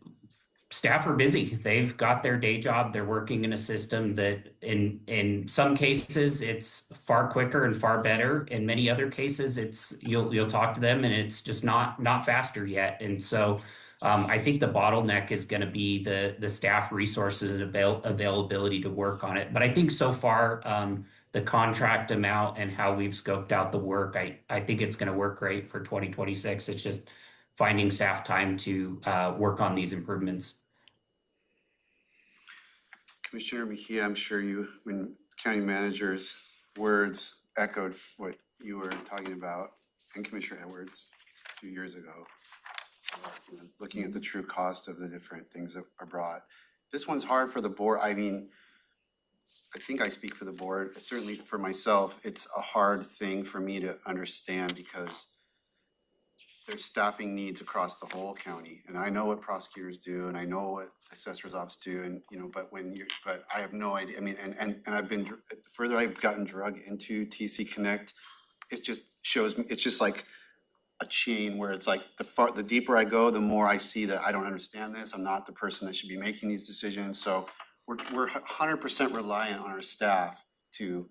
staff are busy. They've got their day job. They're working in a system that in some cases it's far quicker and far better. In many other cases, it's you'll talk to them and it's just not faster yet. And so I think the bottleneck is going to be the staff resources and availability to work on it. But I think so far the contract amount and how we've scoped out the work, I think it's going to work great for 2026. It's just finding staff time to work on these improvements. Commissioner Mejia, I'm sure when county manager's words echoed what you were talking about, and Commissioner Edwards 2 years ago, looking at the true cost of the different things that are brought. This one's hard for the board. I mean, I think I speak for the board. Certainly for myself, it's a hard thing for me to understand because there's staffing needs across the whole county. And I know what prosecutors do and I know what assessor's office do, and but I have no idea. I mean, and I've been, the further I've gotten drug into TC Connect, it just shows me, it's just like a chain where it's like the deeper I go, the more I see that I don't understand this. I'm not the person that should be making these decisions. So we're 100% reliant on our staff to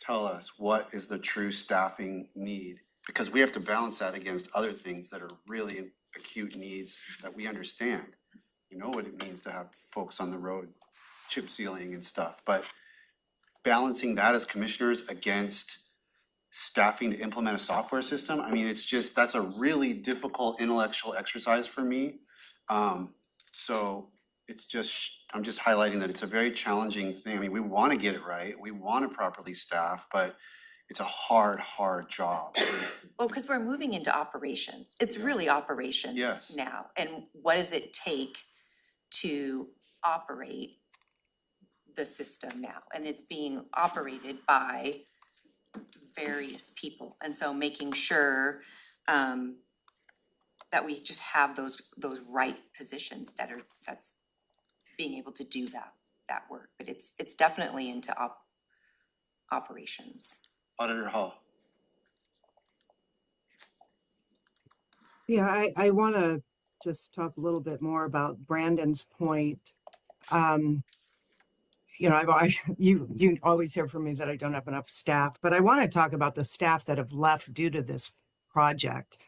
tell us what is the true staffing need, because we have to balance that against other things that are really acute needs that we understand. You know what it means to have folks on the road chip sealing and stuff, but balancing that as commissioners against staffing to implement a software system, I mean, it's just, that's a really difficult intellectual exercise for me. So it's just, I'm just highlighting that it's a very challenging thing. I mean, we want to get it right, we want to properly staff, but it's a hard job. Well, because we're moving into operations. It's really operations Yes. now. And what does it take to operate the system now? And it's being operated by various people. And so making sure that we just have those right positions that's being able to do that work. But it's definitely into operations. Auditor Hall. Yeah, I want to just talk a little bit more about Brandon's point. You know, you always hear from me that I don't have enough staff, but I want to talk about the staff that have left due to this project.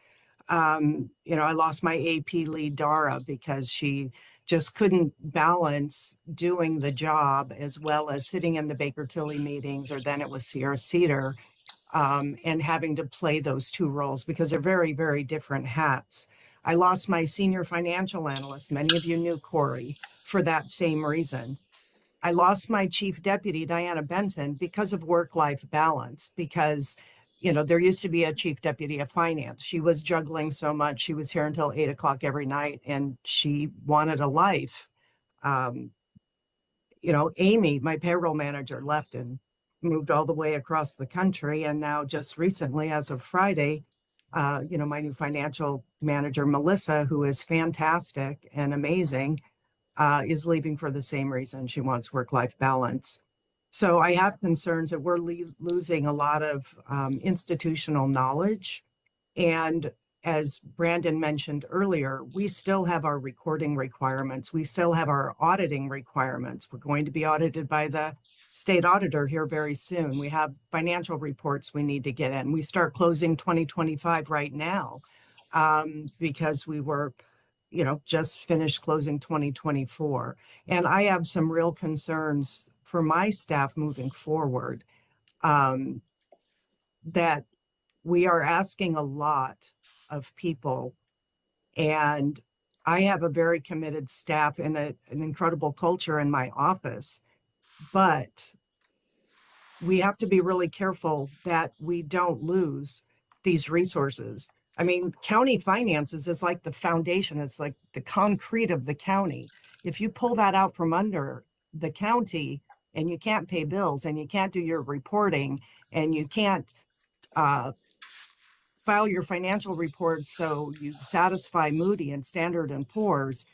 You know, I lost my AP lead, Dara, because she just couldn't balance doing the job as well as sitting in the Baker Tilly meetings, or then it was Sierra Cedar, and having to play those two roles because they're very, very different hats. I lost my senior financial analyst. Many of you knew Corey for that same reason. I lost my chief deputy, Diana Benson, because of work-life balance, because, you know, there used to be a chief deputy of finance. She was juggling so much. She was here until 8 o'clock every night, and she wanted a life. You know, Amy, my payroll manager, left and moved all the way across the country. And now just recently, as of Friday, you know, my new financial manager, Melissa, who is fantastic and amazing, is leaving for the same reason. She wants work-life balance. So I have concerns that we're losing a lot of institutional knowledge. And as Brandon mentioned earlier, we still have our recording requirements. We still have our auditing requirements. We're going to be audited by the state auditor here very soon. We have financial reports we need to get in. We start closing 2025 right now because we were, you know, just finished closing 2024. And I have some real concerns for my staff moving forward, that we are asking a lot of people. And I have a very committed staff and an incredible culture in my office, but we have to be really careful that we don't lose these resources. I mean, county finances is like the foundation. It's like the concrete of the county. If you pull that out from under the county and you can't pay bills and you can't do your reporting and you can't file your financial reports so you satisfy Moody and Standard and Poor's,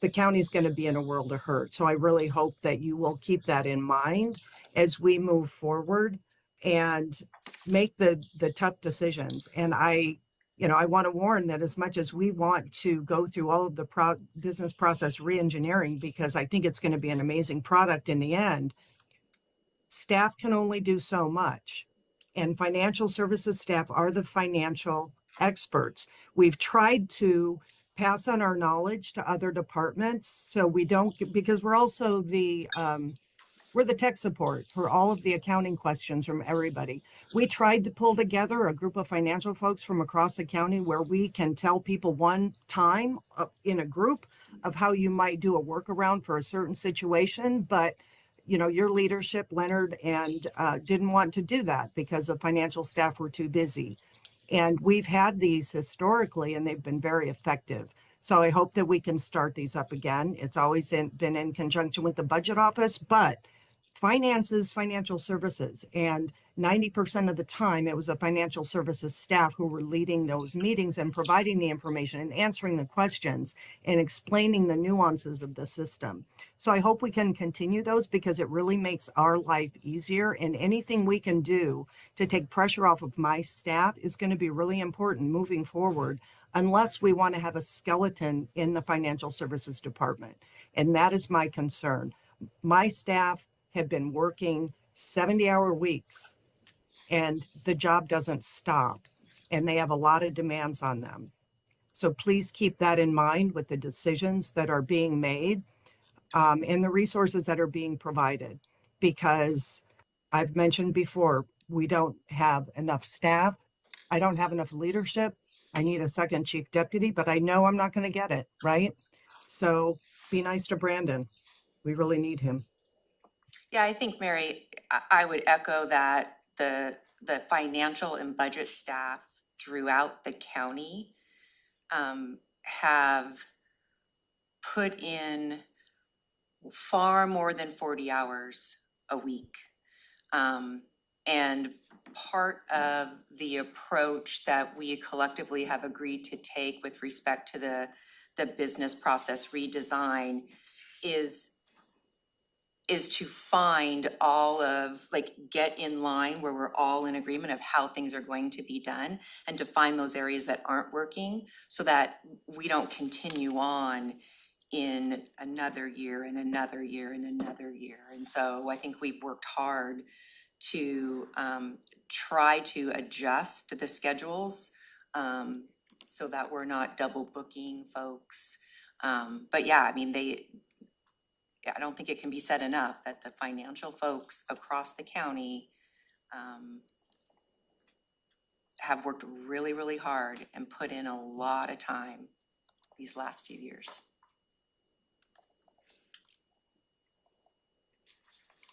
the county's going to be in a world of hurt. So I really hope that you will keep that in mind as we move forward and make the tough decisions. And I want to warn that as much as we want to go through all of the business process reengineering, because I think it's going to be an amazing product in the end, staff can only do so much. And financial services staff are the financial experts. We've tried to pass on our knowledge to other departments so we don't, because we're also we're the tech support for all of the accounting questions from everybody. We tried to pull together a group of financial folks from across the county where we can tell people one time in a group of how you might do a workaround for a certain situation, but you know, your leadership, Leonard, and didn't want to do that because the financial staff were too busy. And we've had these historically, and they've been very effective. So I hope that we can start these up again. It's always been in conjunction with the budget office, but finance is financial services, and 90% of the time it was a financial services staff who were leading those meetings and providing the information and answering the questions and explaining the nuances of the system. So I hope we can continue those because it really makes our life easier, and anything we can do to take pressure off of my staff is going to be really important moving forward, unless we want to have a skeleton in the financial services department. And that is my concern. My staff have been working 70-hour weeks and the job doesn't stop, and they have a lot of demands on them. So please keep that in mind with the decisions that are being made, and the resources that are being provided, because I've mentioned before, we don't have enough staff. I don't have enough leadership. I need a second chief deputy, but I know I'm not going to get it, right? So be nice to Brandon. We really need him. Yeah, I think, Mary, I would echo that the financial and budget staff throughout the county have put in far more than 40 hours a week. And part of the approach that we collectively have agreed to take with respect to the business process redesign is to find all of, like, get in line where we're all in agreement of how things are going to be done, and to find those areas that aren't working so that we don't continue on in another year and another year and another year. And so I think we've worked hard to try to adjust the schedules so that we're not double booking folks. But yeah, I mean, I don't think it can be said enough that the financial folks across the county have worked really, really hard and put in a lot of time these last few years.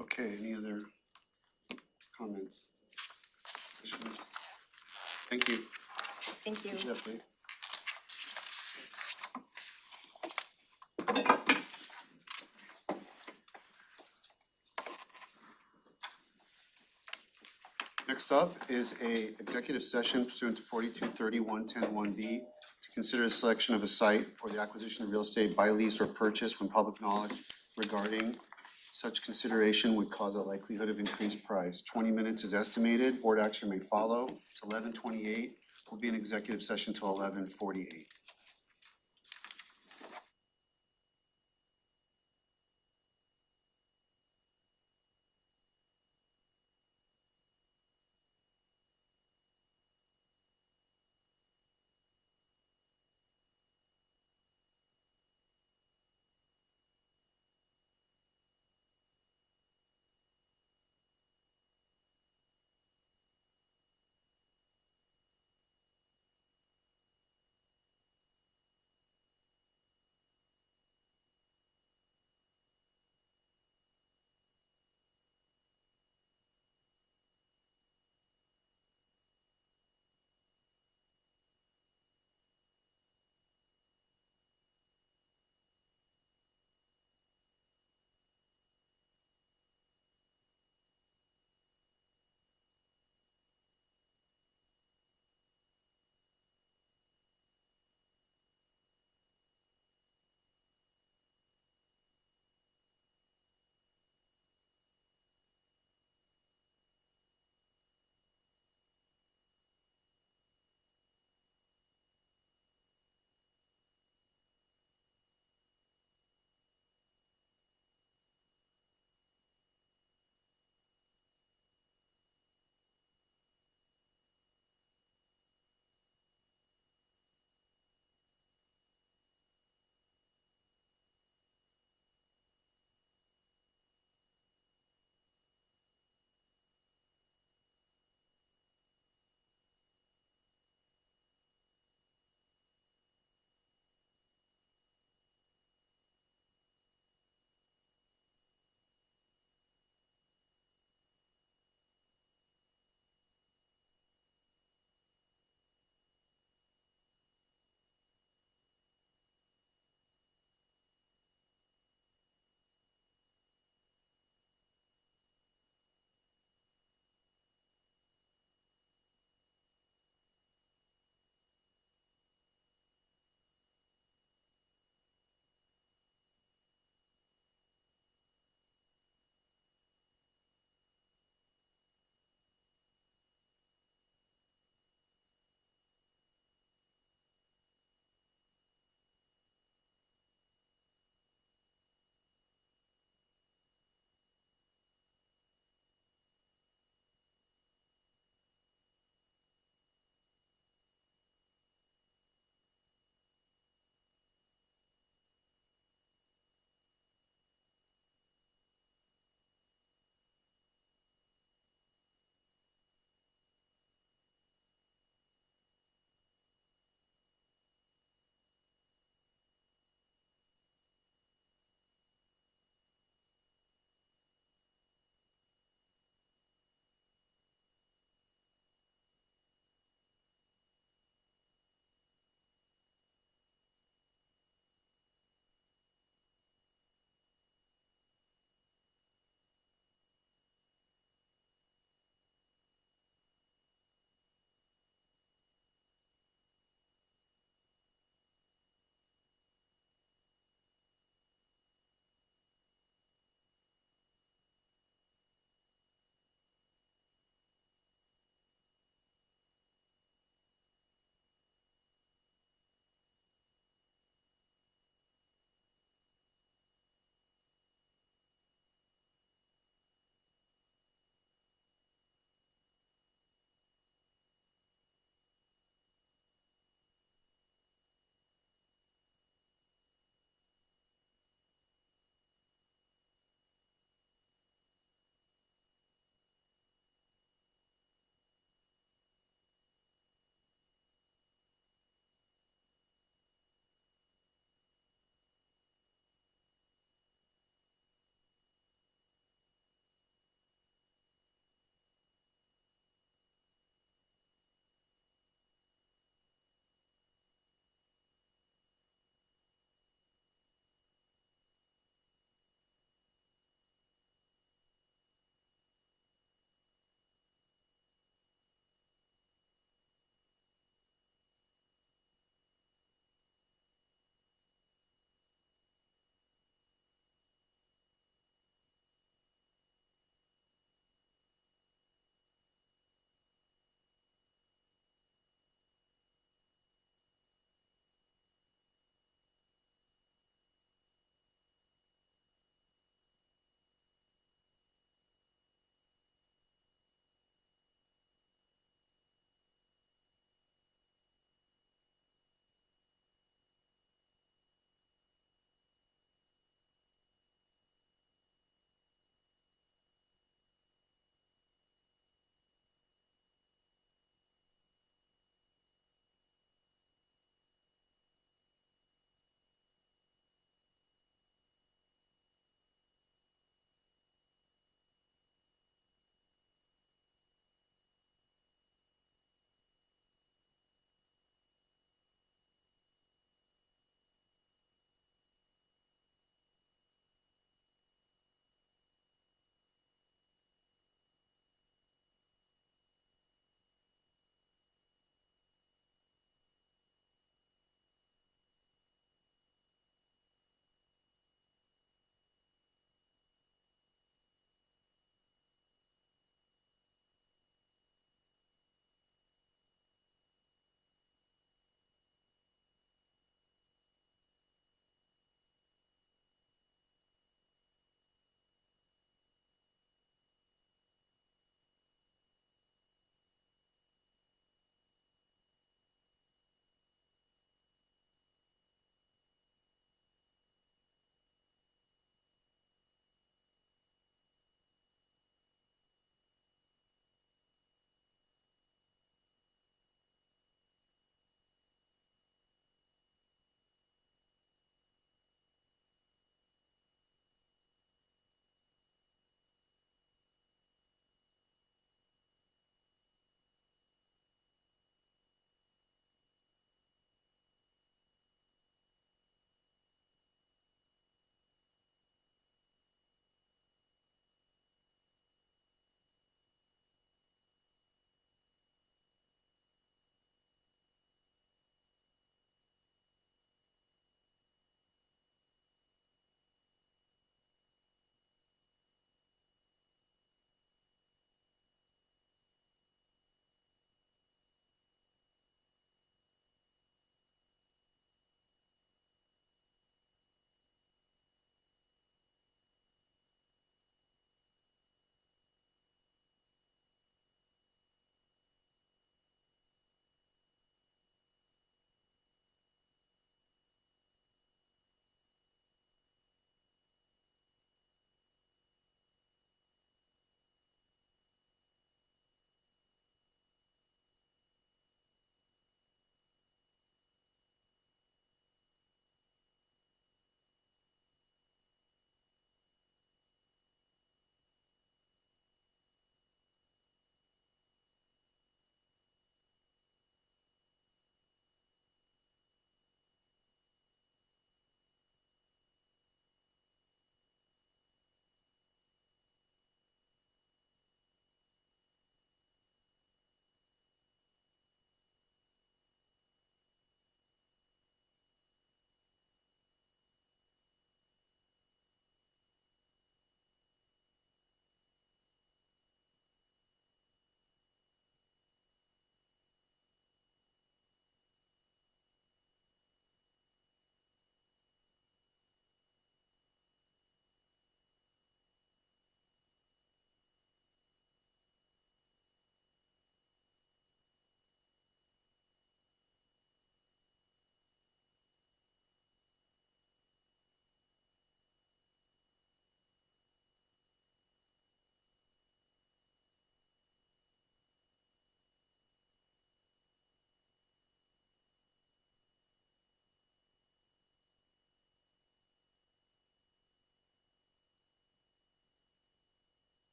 Okay, any other comments? Questions? Thank you. Thank you. Good update. Next up is a executive session pursuant to 4230-110-1B to consider a selection of a site or the acquisition of real estate by lease or purchase when public knowledge regarding such consideration would cause a likelihood of increased price. 20 minutes is estimated. Board action may follow. It's 11:28. We'll be in executive session till 11:48.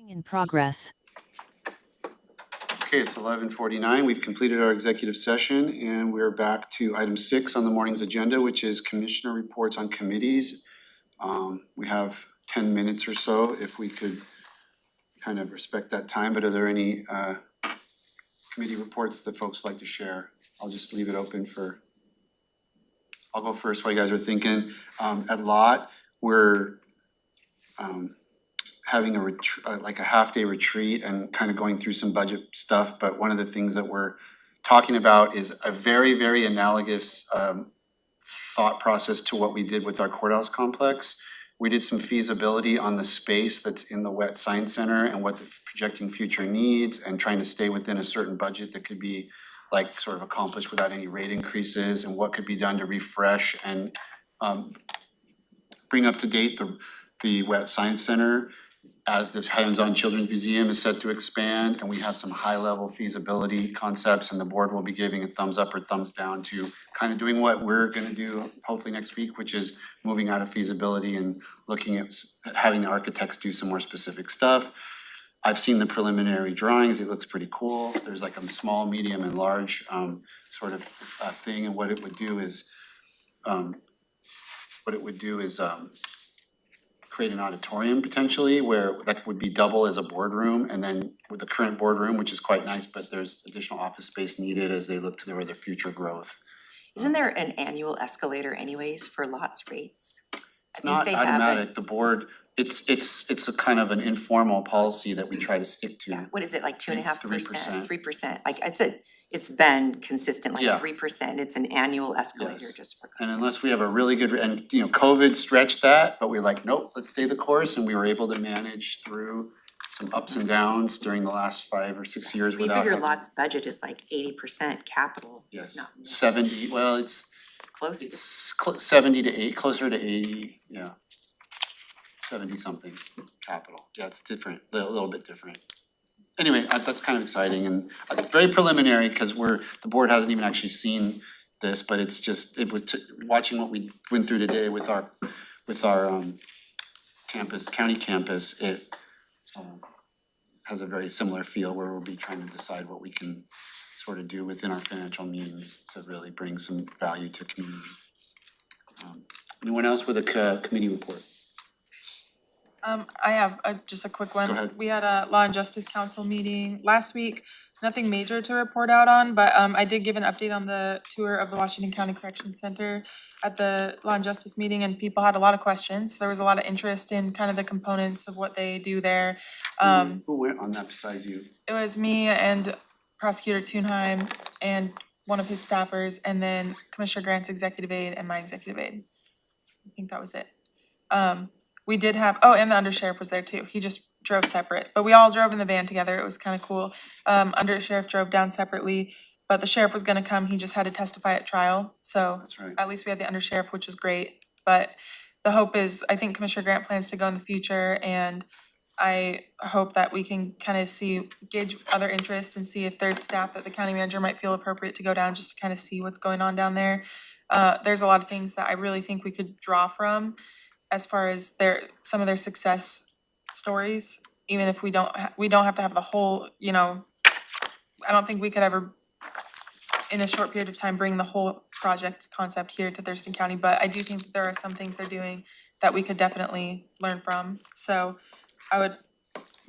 In progress. Okay, it's 11:49. We've completed our executive session and we're back to item 6 on the morning's agenda, which is commissioner reports on committees. We have 10 minutes or so if we could kind of respect that time, but are there any committee reports that folks would like to share? I'll just leave it open for, I'll go first while you guys are thinking. At Lot, we're having like a half-day retreat and kind of going through some budget stuff, but one of the things that we're talking about is a very, very analogous thought process to what we did with our courthouse complex. We did some feasibility on the space that's in the wet science center and what the projecting future needs and trying to stay within a certain budget that could be like sort of accomplished without any rate increases, and what could be done to refresh and bring up to date the wet science center as this hands-on children's museum is set to expand, and we have some high-level feasibility concepts, and the board will be giving a thumbs up or thumbs down to kind of doing what we're gonna do hopefully next week, which is moving out of feasibility and looking at having the architects do some more specific stuff. I've seen the preliminary drawings, it looks pretty cool. There's like a small, medium, and large sort of thing, and what it would do is create an auditorium potentially where that would be double as a boardroom, and then with the current boardroom, which is quite nice, but there's additional office space needed as they look to their future growth. Isn't there an annual escalator anyways for lots rates? It's not automatic, the board, it's a kind of an informal policy that we try to stick to. Yeah, what is it, like 2.5%, 3%. 3%? Like it's been consistent, Yeah. like 3%. It's an annual escalator Yes. just for. And unless we have a really good, and you know, COVID stretched that, but we're like, nope, let's stay the course, and we were able to manage through some ups and downs during the last 5 or 6 years We without figure having. lots budget is like 80% capital. Yes, not 70, well, it's close to. 70 to 8, closer to 80, yeah. 70 something capital, yeah, it's different, a little bit different. Anyway, that's kind of exciting, and it's very preliminary because the board hasn't even actually seen this, but it's just, watching what we went through today with our campus, county campus, it has a very similar feel where we'll be trying to decide what we can sort of do within our financial means to really bring some value to community. Anyone else with a committee report? I have just a quick one. Go ahead. We had a Law and Justice Council meeting last week. Nothing major to report out on, but I did give an update on the tour of the Washington County Corrections Center at the Law and Justice meeting, and people had a lot of questions. There was a lot of interest in kind of the components of what they do there. Who went on that besides you? It was me and Prosecutor Thunheim and one of his staffers, and then Commissioner Grant's executive aide and my executive aide. I think that was it. We did have, and the undersheriff was there too. He just drove separate, but we all drove in the van together. It was kind of cool. Undersheriff drove down separately, but the sheriff was gonna come. He just had to testify at trial. So That's right. at least we had the undersheriff, which was great. But the hope is, I think Commissioner Grant plans to go in the future, and I hope that we can kind of gauge other interest and see if there's staff that the county manager might feel appropriate to go down just to kind of see what's going on down there. There's a lot of things that I really think we could draw from as far as some of their success stories, even if we don't have to have the whole, I don't think we could ever, in a short period of time, bring the whole project concept here to Thurston County, but I do think that there are some things they're doing that we could definitely learn from. So I would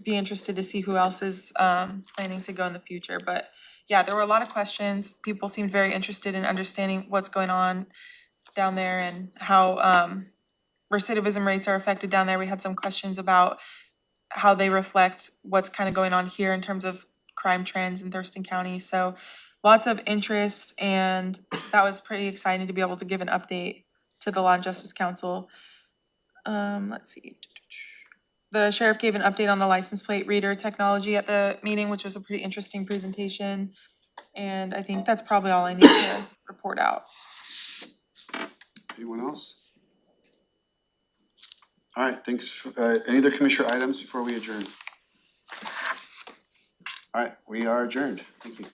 be interested to see who else is planning to go in the future, but yeah, there were a lot of questions. People seemed very interested in understanding what's going on down there and how recidivism rates are affected down there. We had some questions about how they reflect what's kind of going on here in terms of crime trends in Thurston County. So lots of interest, and that was pretty exciting to be able to give an update to the Law and Justice Council. Let's see. The sheriff gave an update on the license plate reader technology at the meeting, which was a pretty interesting presentation. And I think that's probably all I need to report out. Anyone else? All right, thanks. Any other commissioner items before we adjourn? All right, we are adjourned. Thank you.